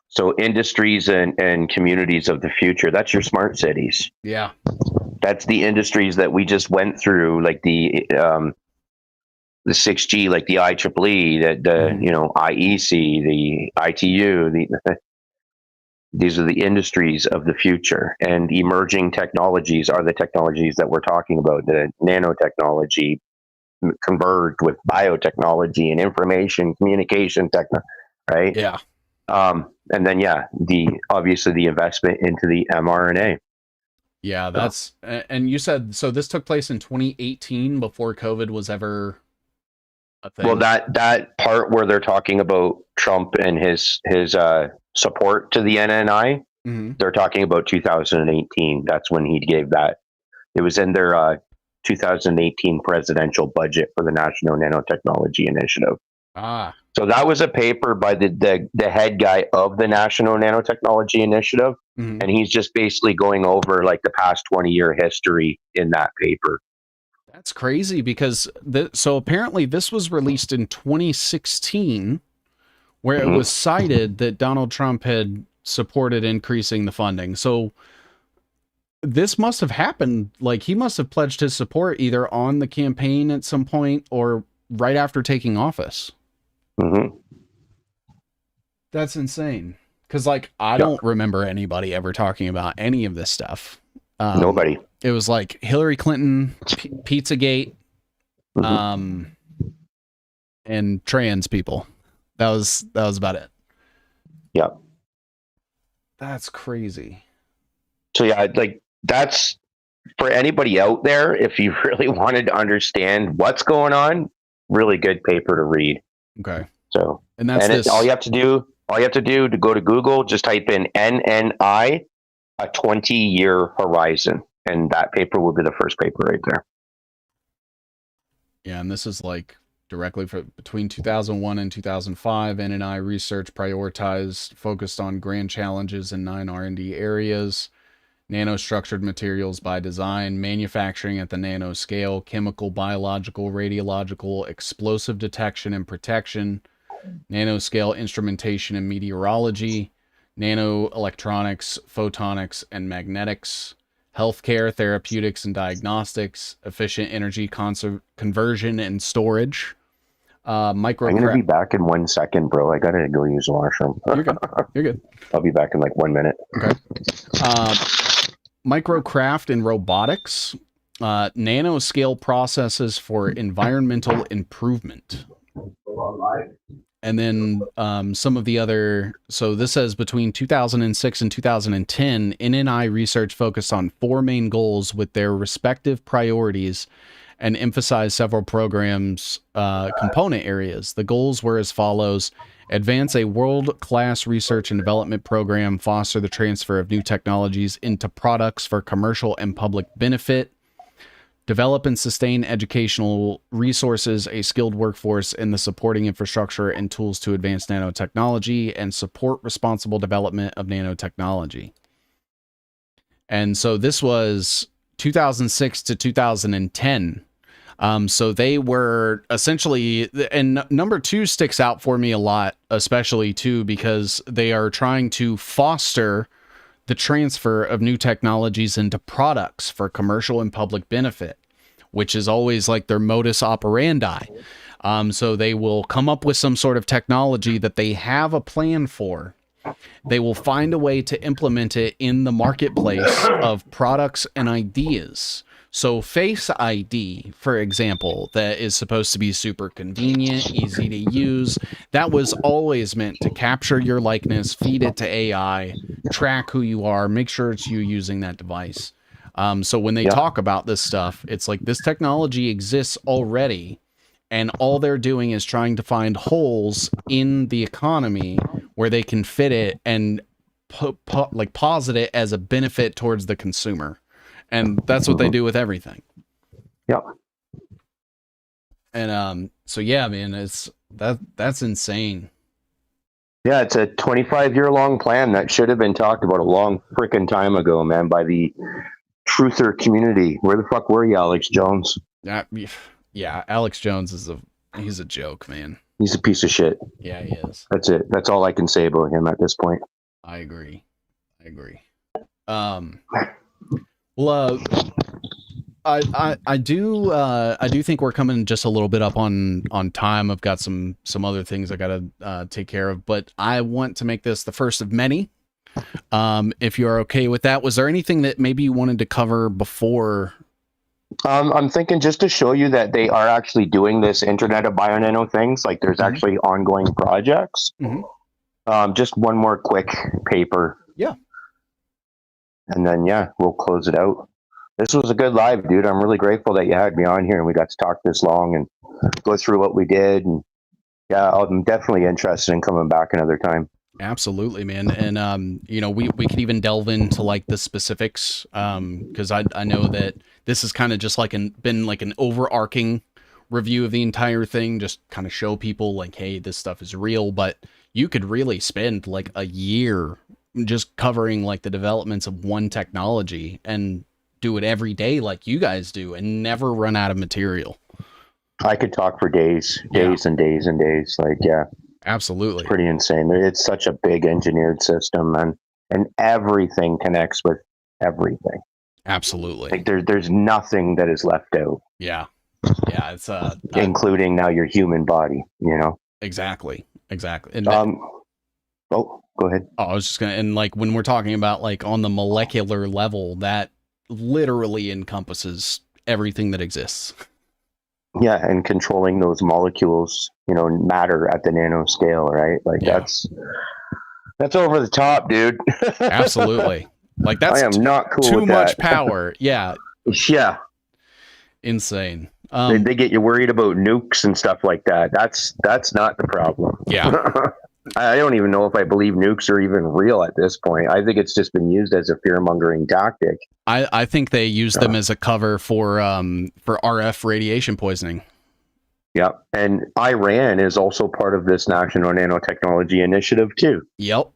So industries and communities of the future, that's your smart cities. Yeah. That's the industries that we just went through, like the 6G, like the IEEE, the IEC, the ITU, these are the industries of the future, and emerging technologies are the technologies that we're talking about. The nanotechnology converged with biotechnology and information communication right? Yeah. And then, obviously the investment into the mRNA. Yeah, that's, and you said, so this took place in 2018 before COVID was ever a thing. Well, that part where they're talking about Trump and his support to the NNI, they're talking about 2018. That's when he gave that It was in their 2018 presidential budget for the National Nanotechnology Initiative. Ah. So that was a paper by the head guy of the National Nanotechnology Initiative, and he's just basically going over like the past 20-year history in that paper. That's crazy because so apparently this was released in 2016, where it was cited that Donald Trump had supported increasing the funding. So this must have happened, like he must have pledged his support either on the campaign at some point or right after taking office. That's insane. Because like I don't remember anybody ever talking about any of this stuff. Nobody. It was like Hillary Clinton, Pizzagate, and trans people. That was about it. Yeah. That's crazy. So yeah, like that's for anybody out there. If you really wanted to understand what's going on, really good paper to read. Okay. So and that's all you have to do to go to Google, just type in NNI, a 20-year horizon, and that paper will be the first paper right there. Yeah, and this is like directly for between 2001 and 2005. NNI research focused on grand challenges in 9 R&D areas: nanostructured materials by design, manufacturing at the nanoscale, chemical, biological, radiological, explosive detection and protection, nanoscale instrumentation and meteorology, nanoelectronics, photonics and magnetics, healthcare, therapeutics and diagnostics, efficient energy conversion and storage, I'm going to be back in 1 second, bro. I got to go use the washroom. You're good. You're good. I'll be back in like 1 minute. Okay. Microcraft and robotics, nanoscale processes for environmental improvement. And then some of the other, so this says between 2006 and 2010, NNI research focused on 4 main goals with their respective priorities and emphasized several programs' component areas. The goals were as follows: advance a world-class research and development program, foster the transfer of new technologies into products for commercial and public benefit, develop and sustain educational resources, a skilled workforce, and the supporting infrastructure and tools to advance nanotechnology, and support responsible development of nanotechnology. And so this was 2006 to 2010. So they were essentially, and number 2 sticks out for me a lot, especially too, because they are trying to foster the transfer of new technologies into products for commercial and public benefit, which is always like their modus operandi. So they will come up with some sort of technology that they have a plan for. They will find a way to implement it in the marketplace of products and ideas. So Face ID, for example, that is supposed to be super convenient, easy to use, that was always meant to capture your likeness, feed it to AI, track who you are, make sure it's you using that device. So when they talk about this stuff, it's like this technology exists already, and all they're doing is trying to find holes in the economy where they can fit it and posit it as a benefit towards the consumer. And that's what they do with everything. Yep. And so yeah, man, that's insane. Yeah, it's a 25-year long plan that should have been talked about a long freaking time ago, man, by the truther community. Where the fuck were you, Alex Jones? Yeah, Alex Jones he's a joke, man. He's a piece of shit. Yeah, he is. That's it. That's all I can say about him at this point. I agree. Well, I do think we're coming just a little bit up on time. I've got some other things I gotta take care of, but I want to make this the first of many. If you're okay with that, was there anything that maybe you wanted to cover before? I'm thinking just to show you that they are actually doing this Internet of Bionano things. Like there's actually ongoing projects. Just one more quick paper. Yeah. And then, we'll close it out. This was a good live, dude. I'm really grateful that you had me on here and we got to talk this long and go through what we did. And I'm definitely interested in coming back another time. Absolutely, man. And you know, we could even delve into like the specifics, because I know that this is kind of just like been like an overarching review of the entire thing, just kind of show people like, hey, this stuff is real. But you could really spend like a year just covering like the developments of one technology and do it every day like you guys do and never run out of material. I could talk for days and days and days. Like, yeah. Absolutely. It's pretty insane. It's such a big engineered system, and everything connects with everything. Absolutely. Like there's nothing that is left out. Yeah. Yeah. It's including now your human body, you know? Exactly. And oh, go ahead. Oh, I was just gonna, and like when we're talking about like on the molecular level, that literally encompasses everything that exists. Yeah, and controlling those molecules, you know, matter at the nanoscale, right? Like that's over the top, dude. Absolutely. Like that's I am not cool too with much that. power. Yeah. Yeah. Insane. They get you worried about nukes and stuff like that. That's not the problem. Yeah. I don't even know if I believe nukes are even real at this point. I think it's just been used as a fear-mongering tactic. I think they use them as a cover for RF radiation poisoning. Yeah, and Iran is also part of this National Nanotechnology Initiative too. Yep.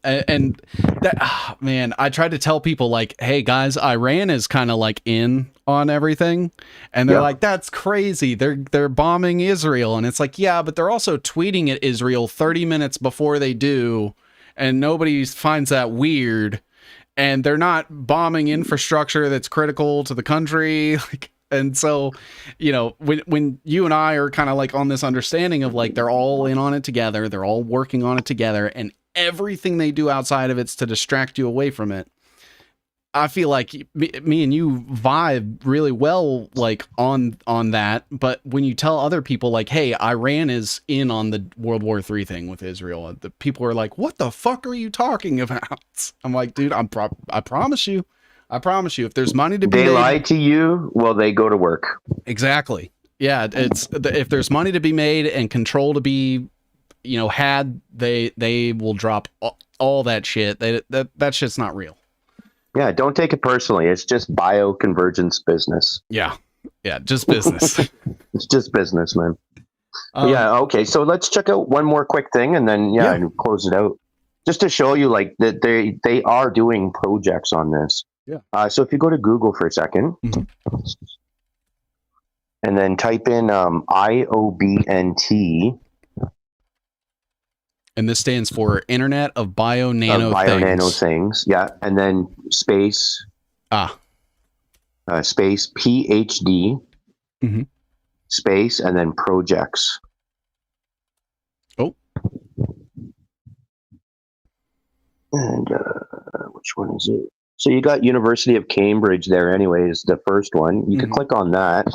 And that, man, I tried to tell people like, hey guys, Iran is kind of like in on everything, and they're like, that's crazy. They're bombing Israel, and it's like, yeah, but they're also tweeting at Israel 30 minutes before they do, and nobody finds that weird. And they're not bombing infrastructure that's critical to the country. And so, you know, when you and I are kind of like on this understanding of like, they're all in on it together, they're all working on it together, and everything they do outside of it's to distract you away from it. I feel like me and you vibe really well, like on that. But when you tell other people like, hey, Iran is in on the World War III thing with Israel, the people are like, what the fuck are you talking about? I'm like, dude, I promise you, if there's money to be made, they lie to you, well, they go to work. Exactly. Yeah. It's if there's money to be made and control to be, you know, had, they will drop all that shit. That shit's not real. Yeah, don't take it personally. It's just bioconvergence business. Yeah, just business. It's just business, man. Yeah, okay. So let's check out one more quick thing, and then and close it out. Just to show you, like that they are doing projects on this. Yeah. So if you go to Google for a second, and then type in IOBNT. And this stands for Internet of Bio-Nano Things. Yeah, and then space. Space PhD. Space and then projects. Oh. And which one is it? So you got University of Cambridge there. Anyways, the first one. You can click on that.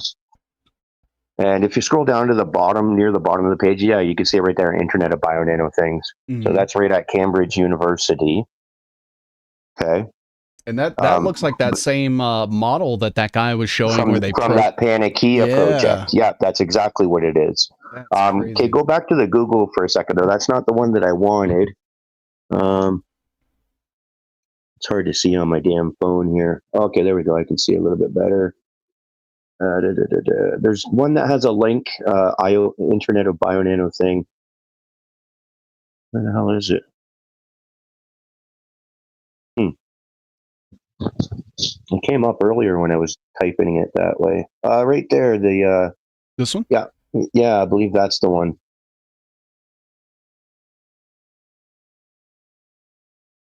And if you scroll down to the bottom, near the bottom of the page, you can see it right there, Internet of Bio-Nano Things. So that's right at Cambridge University. Okay. And that looks like that same model that guy was showing from that Panakia project. Yeah, that's exactly what it is. Okay, go back to the Google for a second, though. That's not the one that I wanted. It's hard to see on my damn phone here. Okay, there we go. I can see a little bit better. There's one that has a link, Internet of Bio-Nano thing. Where the hell is it? It came up earlier when I was typing it that way. Right there, this one? Yeah, I believe that's the one.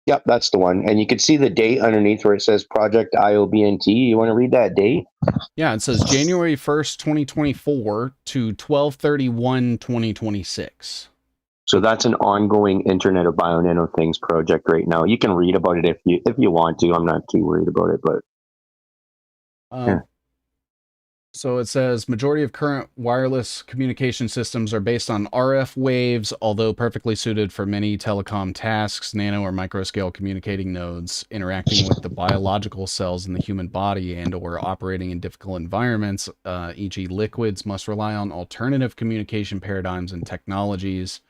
Yep, that's the one. And you can see the date underneath where it says Project IOBNT. You want to read that date? Yeah, it says January 1st, 2024 to 12/31/2026. So that's an ongoing Internet of Bio-Nano Things project right now. You can read about it if you want to. I'm not too worried about it, but So it says majority of current wireless communication systems are based on RF waves, although perfectly suited for many telecom tasks, nano or microscale communicating nodes interacting with the biological cells in the human body and or operating in difficult environments, e.g. liquids, must rely on alternative communication paradigms and technologies.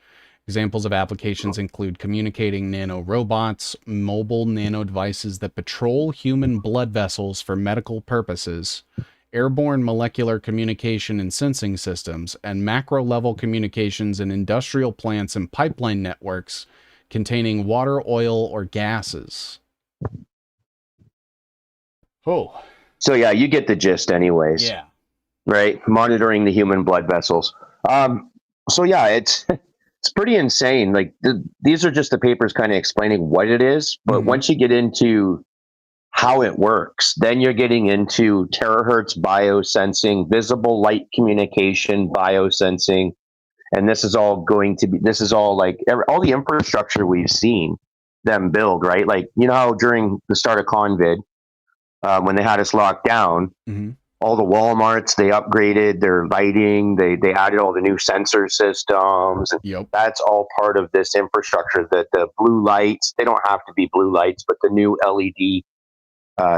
Examples of applications include communicating nanorobots, mobile nano devices that patrol human blood vessels for medical purposes, airborne molecular communication and sensing systems, and macro-level communications in industrial plants and pipeline networks containing water, oil, or gases. Oh. So yeah, you get the gist anyways. Yeah. Right? Monitoring the human blood vessels. So yeah, it's pretty insane. Like these are just the papers kind of explaining what it is, but once you get into how it works, then you're getting into terahertz biosensing, visible light communication biosensing, and this is all like all the infrastructure we've seen them build, right? Like, you know how during the start of COVID, when they had us locked down, all the Walmarts, they upgraded their lighting, they added all the new sensor systems. Yep. That's all part of this infrastructure. That the blue lights, they don't have to be blue lights, but the new LED,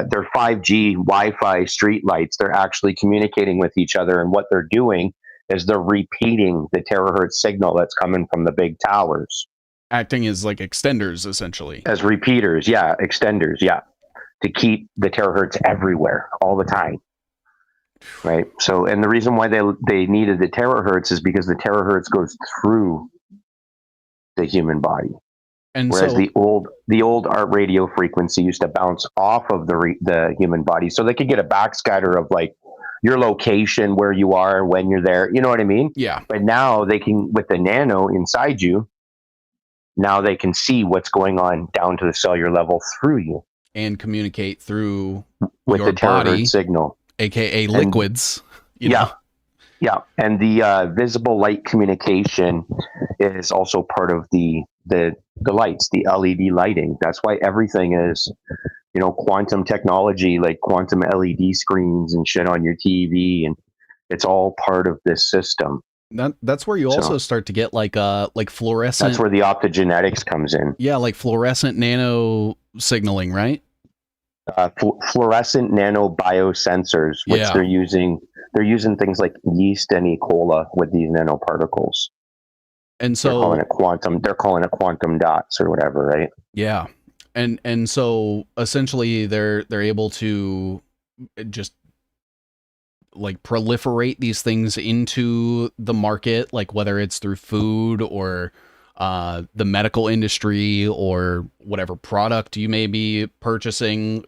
they're 5G Wi-Fi street lights. They're actually communicating with each other, and what they're doing is they're repeating the terahertz signal that's coming from the big towers. Acting as like extenders, essentially. As repeaters, yeah, extenders, yeah, to keep the terahertz everywhere all the time. Right. So, and the reason why they needed the terahertz is because the terahertz goes through the human body, and whereas so, the old art radio frequency used to bounce off of the human body, so they could get a backscatter of like your location, where you are, when you're there. You know what I mean? Yeah. But now they can, with the nano inside you, now they can see what's going on down to the cellular level through you and communicate through with your the terahertz body signal. AKA liquids. Yeah. And the visible light communication is also part of the lights, the LED lighting. That's why everything is, quantum technology, like quantum LED screens and shit on your TV, and it's all part of this system. That's where you also start to get like fluorescent. That's where the optogenetics comes in. Yeah, like fluorescent nano signaling, right? Fluorescent nano biosensors, which they're using things like yeast and E. coli with these nanoparticles. And so they're calling it quantum dots or whatever, right? Yeah. And so essentially they're able to just like proliferate these things into the market, like whether it's through food or the medical industry or whatever product you may be purchasing,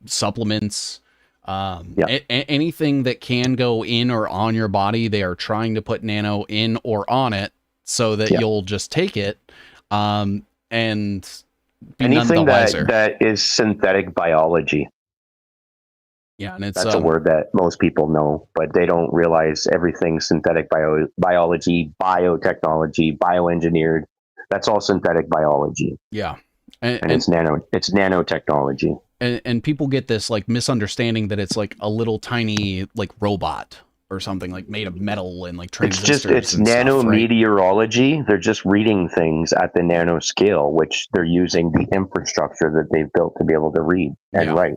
supplements, anything that can go in or on your body, they are trying to put nano in or on it so that you'll just take it and be anything none the wiser. that is synthetic biology. Yeah, and that's a word that most people know, but they don't realize everything synthetic biology, biotechnology, bioengineered. That's all synthetic biology. Yeah. And it's nanotechnology. And people get this like misunderstanding that it's like a little tiny like robot or something like made of metal and like transistors. It's nanometeorology. Right? They're just reading things at the nano scale, which they're using the infrastructure that they've built to be able to read and write.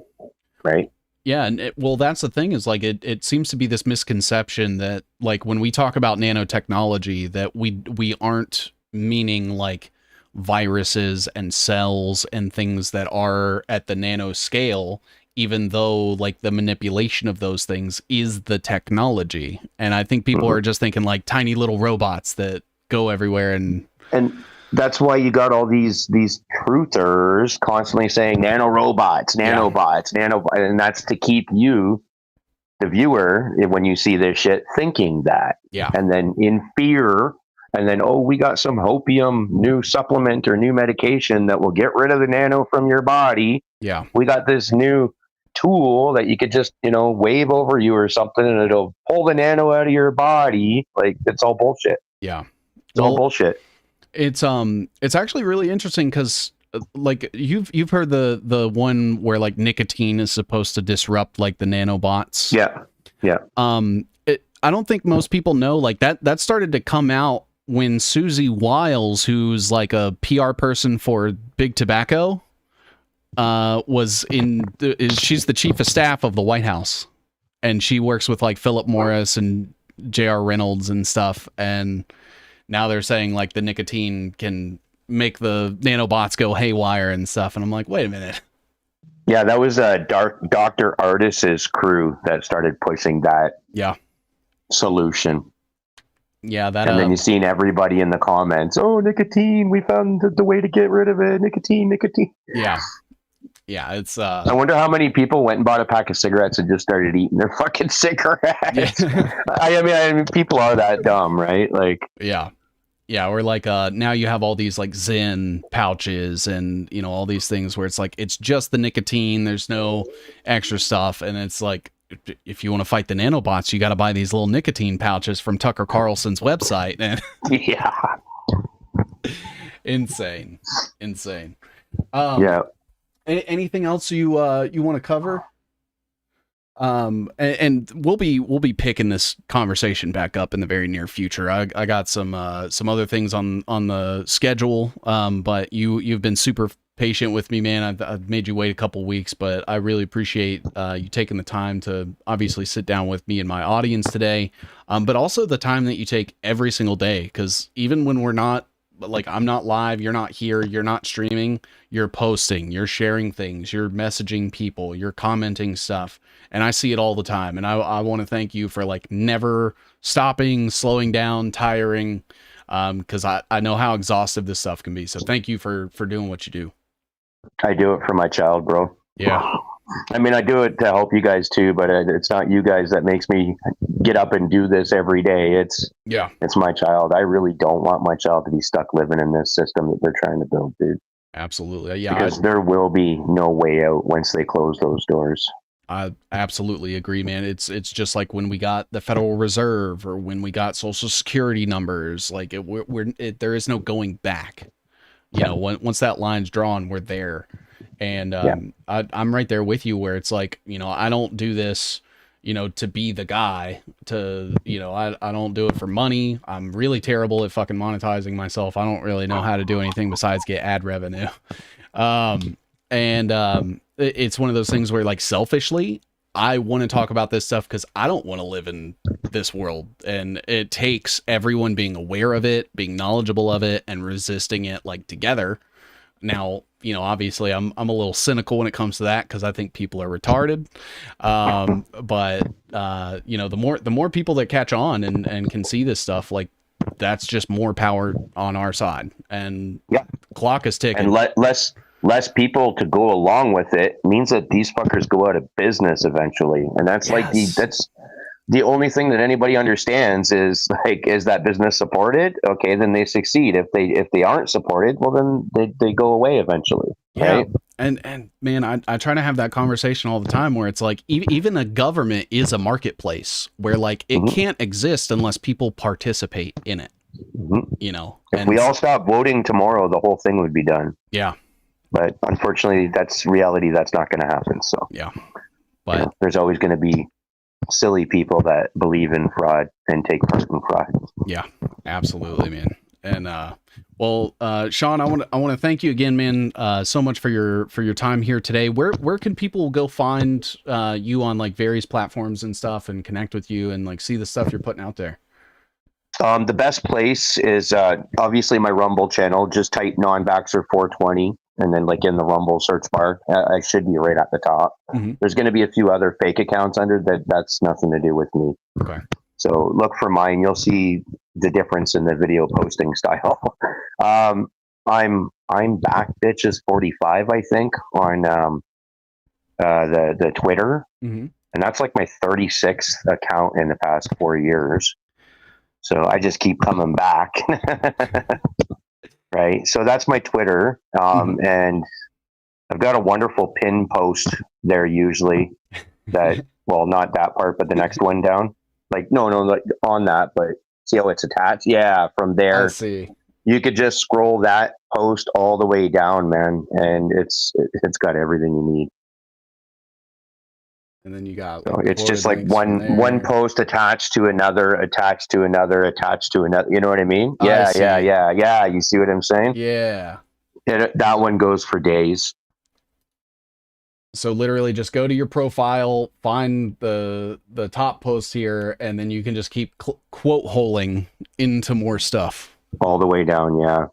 Right. Yeah, and that's the thing is like it seems to be this misconception that like when we talk about nanotechnology that we aren't meaning like viruses and cells and things that are at the nano scale, even though like the manipulation of those things is the technology. And I think people are just thinking like tiny little robots that go everywhere and that's why you got all these truthers constantly saying nanorobots, and that's to keep you, the viewer, when you see this shit, thinking that. Yeah. And then in fear, and then, we got some hopium new supplement or new medication that will get rid of the nano from your body. Yeah. We got this new tool that you could just, wave over you or something and it'll pull the nano out of your body. Like, it's all bullshit. Yeah. It's all bullshit. It's actually really interesting because like you've heard the one where like nicotine is supposed to disrupt like the nanobots. Yeah. I don't think most people know like that started to come out when Susie Wiles, who's like a PR person for Big Tobacco, she's the chief of staff of the White House, and she works with like Philip Morris and J.R. Reynolds and stuff, and now they're saying like the nicotine can make the nanobots go haywire and stuff. And I'm like, wait a minute. Yeah, that was Dr. Artis's crew that started pushing that solution. Yeah, that. And then you've seen everybody in the comments, oh, nicotine, we found the way to get rid of it. Nicotine. Yeah. Yeah, it's I wonder how many people went and bought a pack of cigarettes and just started eating their fucking cigarettes. Yeah. I mean, people are that dumb, right? Like, yeah. Or like now you have all these like Zen pouches and, you know, all these things where it's like it's just the nicotine, there's no extra stuff, and it's like if you want to fight the nanobots, you got to buy these little nicotine pouches from Tucker Carlson's website. And yeah. Insane. Yeah. Anything else you want to cover? And we'll be picking this conversation back up in the very near future. I got some other things on the schedule. But you've been super patient with me, man. I've made you wait a couple weeks, but I really appreciate you taking the time to obviously sit down with me and my audience today. But also the time that you take every single day, because even when we're not, like, I'm not live, you're not here, you're not streaming, you're posting, you're sharing things, you're messaging people, you're commenting stuff, and I see it all the time. And I want to thank you for like never stopping, slowing down, tiring, because I know how exhaustive this stuff can be. So thank you for doing what you do. I do it for my child, bro. Yeah. I mean, I do it to help you guys too, but it's not you guys that makes me get up and do this every day. It's my child. I really don't want my child to be stuck living in this system that they're trying to build, dude. Absolutely. Yeah. Because there will be no way out once they close those doors. I absolutely agree, man. It's just like when we got the Federal Reserve or when we got Social Security numbers, like there is no going back. You know, once that line's drawn, we're there. And I'm right there with you where it's like, you know, I don't do this, you know, to be the guy I don't do it for money. I'm really terrible at fucking monetizing myself. I don't really know how to do anything besides get ad revenue. It's one of those things where, like, selfishly, I want to talk about this stuff because I don't want to live in this world. And it takes everyone being aware of it, being knowledgeable of it, and resisting it, like, together. Now, you know, obviously I'm a little cynical when it comes to that because I think people are retarded. You know, the more people that catch on and can see this stuff, like, that's just more power on our side. And clock is ticking. And less people to go along with it means that these fuckers go out of business eventually. And that's that's the only thing that anybody understands is, like, is that business supported? Okay, then they succeed. If they aren't supported, well, then they go away eventually. Right? And man, I try to have that conversation all the time where it's like, even a government is a marketplace where, like, it can't exist unless people participate in it. You know, if we all stop voting tomorrow, the whole thing would be done. Yeah. But unfortunately, that's reality. That's not going to happen. So but you know, there's always going to be silly people that believe in fraud and take part in fraud. Yeah, absolutely, man. And Shawn, I want to thank you again, man, so much for your time here today. Where can people go find you on, like, various platforms and stuff, and connect with you and, like, see the stuff you're putting out there? The best place is obviously my Rumble channel. Just type Non-Vaxxer 420, and then, like, in the Rumble search bar, I should be right at the top. There's going to be a few other fake accounts under that. That's nothing to do with me. Okay. So look for mine. You'll see the difference in the video posting style. I'm back, bitches 45, I think, on the Twitter, and that's like my 36th account in the past 4 years. So I just keep coming back. Right. So that's my Twitter. And I've got a wonderful pin post there usually that, well, not that part, but the next one down. Like, no, like on that, but see how it's attached? Yeah. From there, I see. You could just scroll that post all the way down, man. And it's got everything you need. And then you got, so it's just like one post attached to another, attached to another, attached to another. You know what I mean? Yeah. You see what I'm saying? Yeah. That one goes for days. So literally just go to your profile, find the top post here, and then you can just keep quote holing into more stuff. all the way down. Yeah.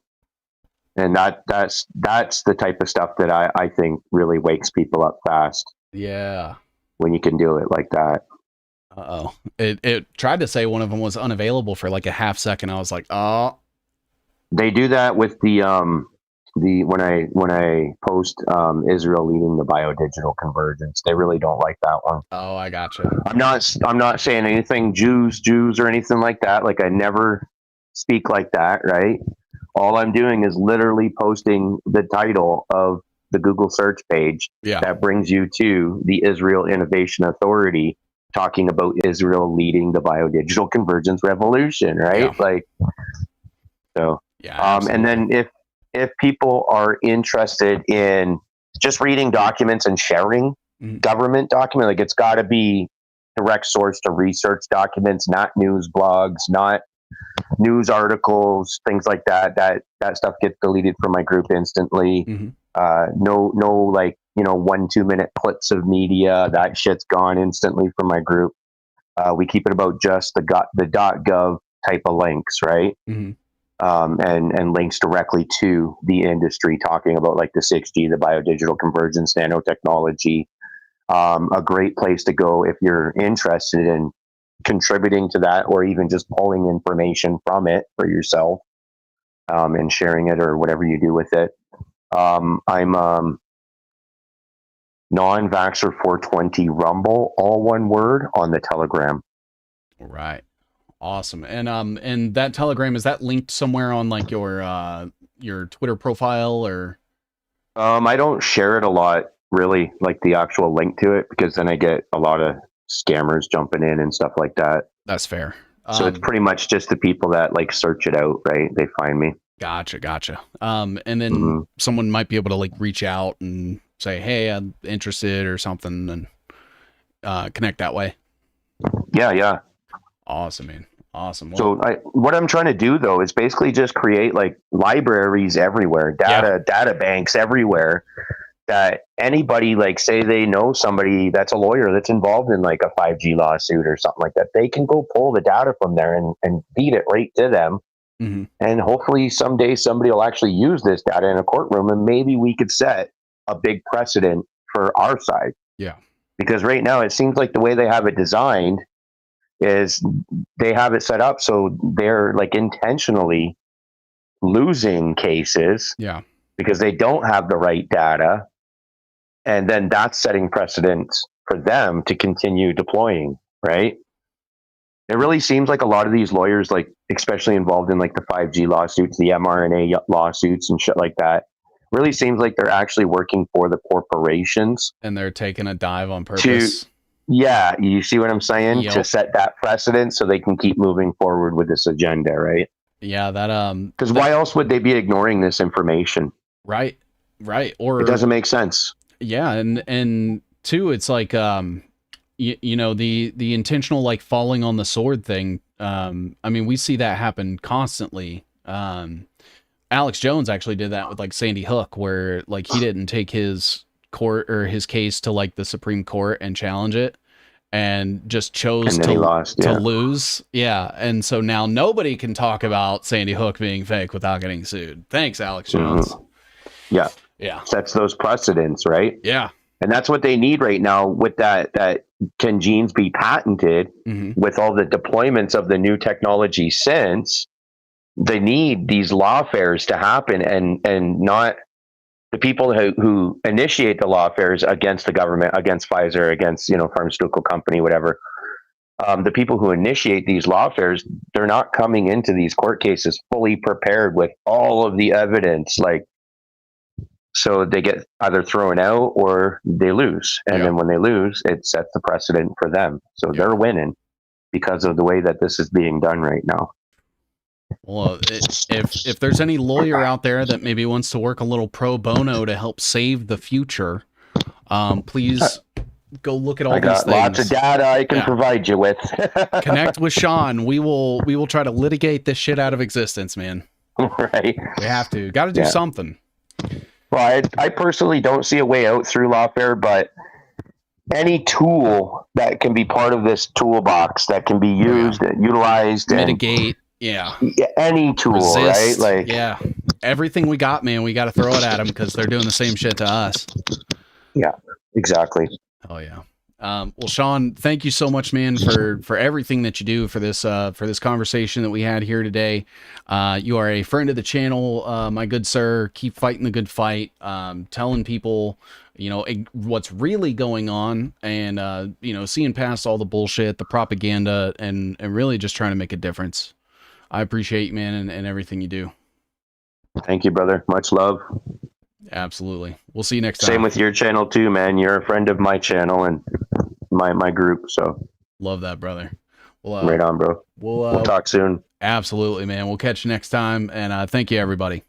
And that's the type of stuff that I think really wakes people up fast. Yeah. When you can do it like that. Uh-oh. It tried to say one of them was unavailable for like a half second. I was like, oh. They do that with the when I post Israel leading the BioDigital Convergence. They really don't like that one. Oh, I gotcha. I'm not saying anything Jews or anything like that. Like I never speak like that, right? All I'm doing is literally posting the title of the Google search page that brings you to the Israel Innovation Authority talking about Israel leading the biodigital convergence revolution, right? Yeah. Like, so, absolutely. and then if people are interested in just reading documents and sharing government document, like it's got to be direct source to research documents, not news blogs, not news articles, things like that. That stuff gets deleted from my group instantly. No, like 1-2 minute clips of media. That shit's gone instantly from my group. We keep it about just the .gov type of links, right? And links directly to the industry, talking about like the 6G, the biodigital convergence, nanotechnology. A great place to go if you're interested in contributing to that, or even just pulling information from it for yourself and sharing it or whatever you do with it. I'm non-vaxxer 420 Rumble, all one word, on the Telegram. Right. Awesome. And that Telegram, is that linked somewhere on like your Twitter profile or? I don't share it a lot, really, like the actual link to it, because then I get a lot of scammers jumping in and stuff like that. That's fair. So it's pretty much just the people that like search it out, right? They find me. Gotcha. And then someone might be able to like reach out and say, hey, I'm interested or something, and connect that way. Yeah. Awesome, man. Awesome. Well, So what I'm trying to do though is basically just create like libraries everywhere, data banks everywhere, that anybody, like say they know somebody that's a lawyer that's involved in like a 5G lawsuit or something like that, they can go pull the data from there and feed it right to them. And hopefully someday somebody will actually use this data in a courtroom, and maybe we could set a big precedent for our side. Yeah. Because right now it seems like the way they have it designed is they have it set up so they're like intentionally losing cases because they don't have the right data, and then that's setting precedent for them to continue deploying, right? It really seems like a lot of these lawyers, like especially involved in like the 5G lawsuits, the mRNA lawsuits and shit like that, really seems like they're actually working for the corporations, and they're taking a dive on purpose. Yeah, you see what I'm saying? To set that precedent so they can keep moving forward with this agenda, right? Yeah, because why else would they be ignoring this information? Right. Or it doesn't make sense. Yeah, and two, it's like you know, the intentional like falling on the sword thing. I mean, we see that happen constantly. Alex Jones actually did that with like Sandy Hook, where like he didn't take his court or his case to like the Supreme Court and challenge it, and just chose to lose. Yeah. And so now nobody can talk about Sandy Hook being fake without getting sued. Thanks, Alex Jones. Yeah. Sets those precedents, right? Yeah. And that's what they need right now with that can genes be patented with all the deployments of the new technology since. They need these lawfares to happen, and not the people who initiate the lawfares against the government, against Pfizer, against, pharmaceutical company, whatever. The people who initiate these lawfares, they're not coming into these court cases fully prepared with all of the evidence, so they get either thrown out or they lose. And then when they lose, it sets the precedent for them. So they're winning because of the way that this is being done right now. Well, if there's any lawyer out there that maybe wants to work a little pro bono to help save the future, please go look at all these things. Lots of data I can provide you with. Connect with Shawn. We will try to litigate this shit out of existence, man. Right. We have to. Got to do something. Well, I personally don't see a way out through Lawfare, but any tool that can be part of this toolbox that can be used, utilized, mitigate. Yeah. Any tool, Resist. right? Like, yeah, everything we got, man, we got to throw it at them because they're doing the same shit to us. Yeah, exactly. Oh yeah. Well, Shawn, thank you so much, man, for everything that you do for this conversation that we had here today. You are a friend of the channel, my good sir. Keep fighting the good fight, telling people, what's really going on, and seeing past all the bullshit, the propaganda, and really just trying to make a difference. I appreciate you, man, and everything you do. Thank you, brother. Much love. Absolutely. We'll see you next time. Same with your channel too, man. You're a friend of my channel and my group. So love that, brother. Well, right on, bro. We'll talk soon. Absolutely, man. We'll catch you next time. And thank you, everybody.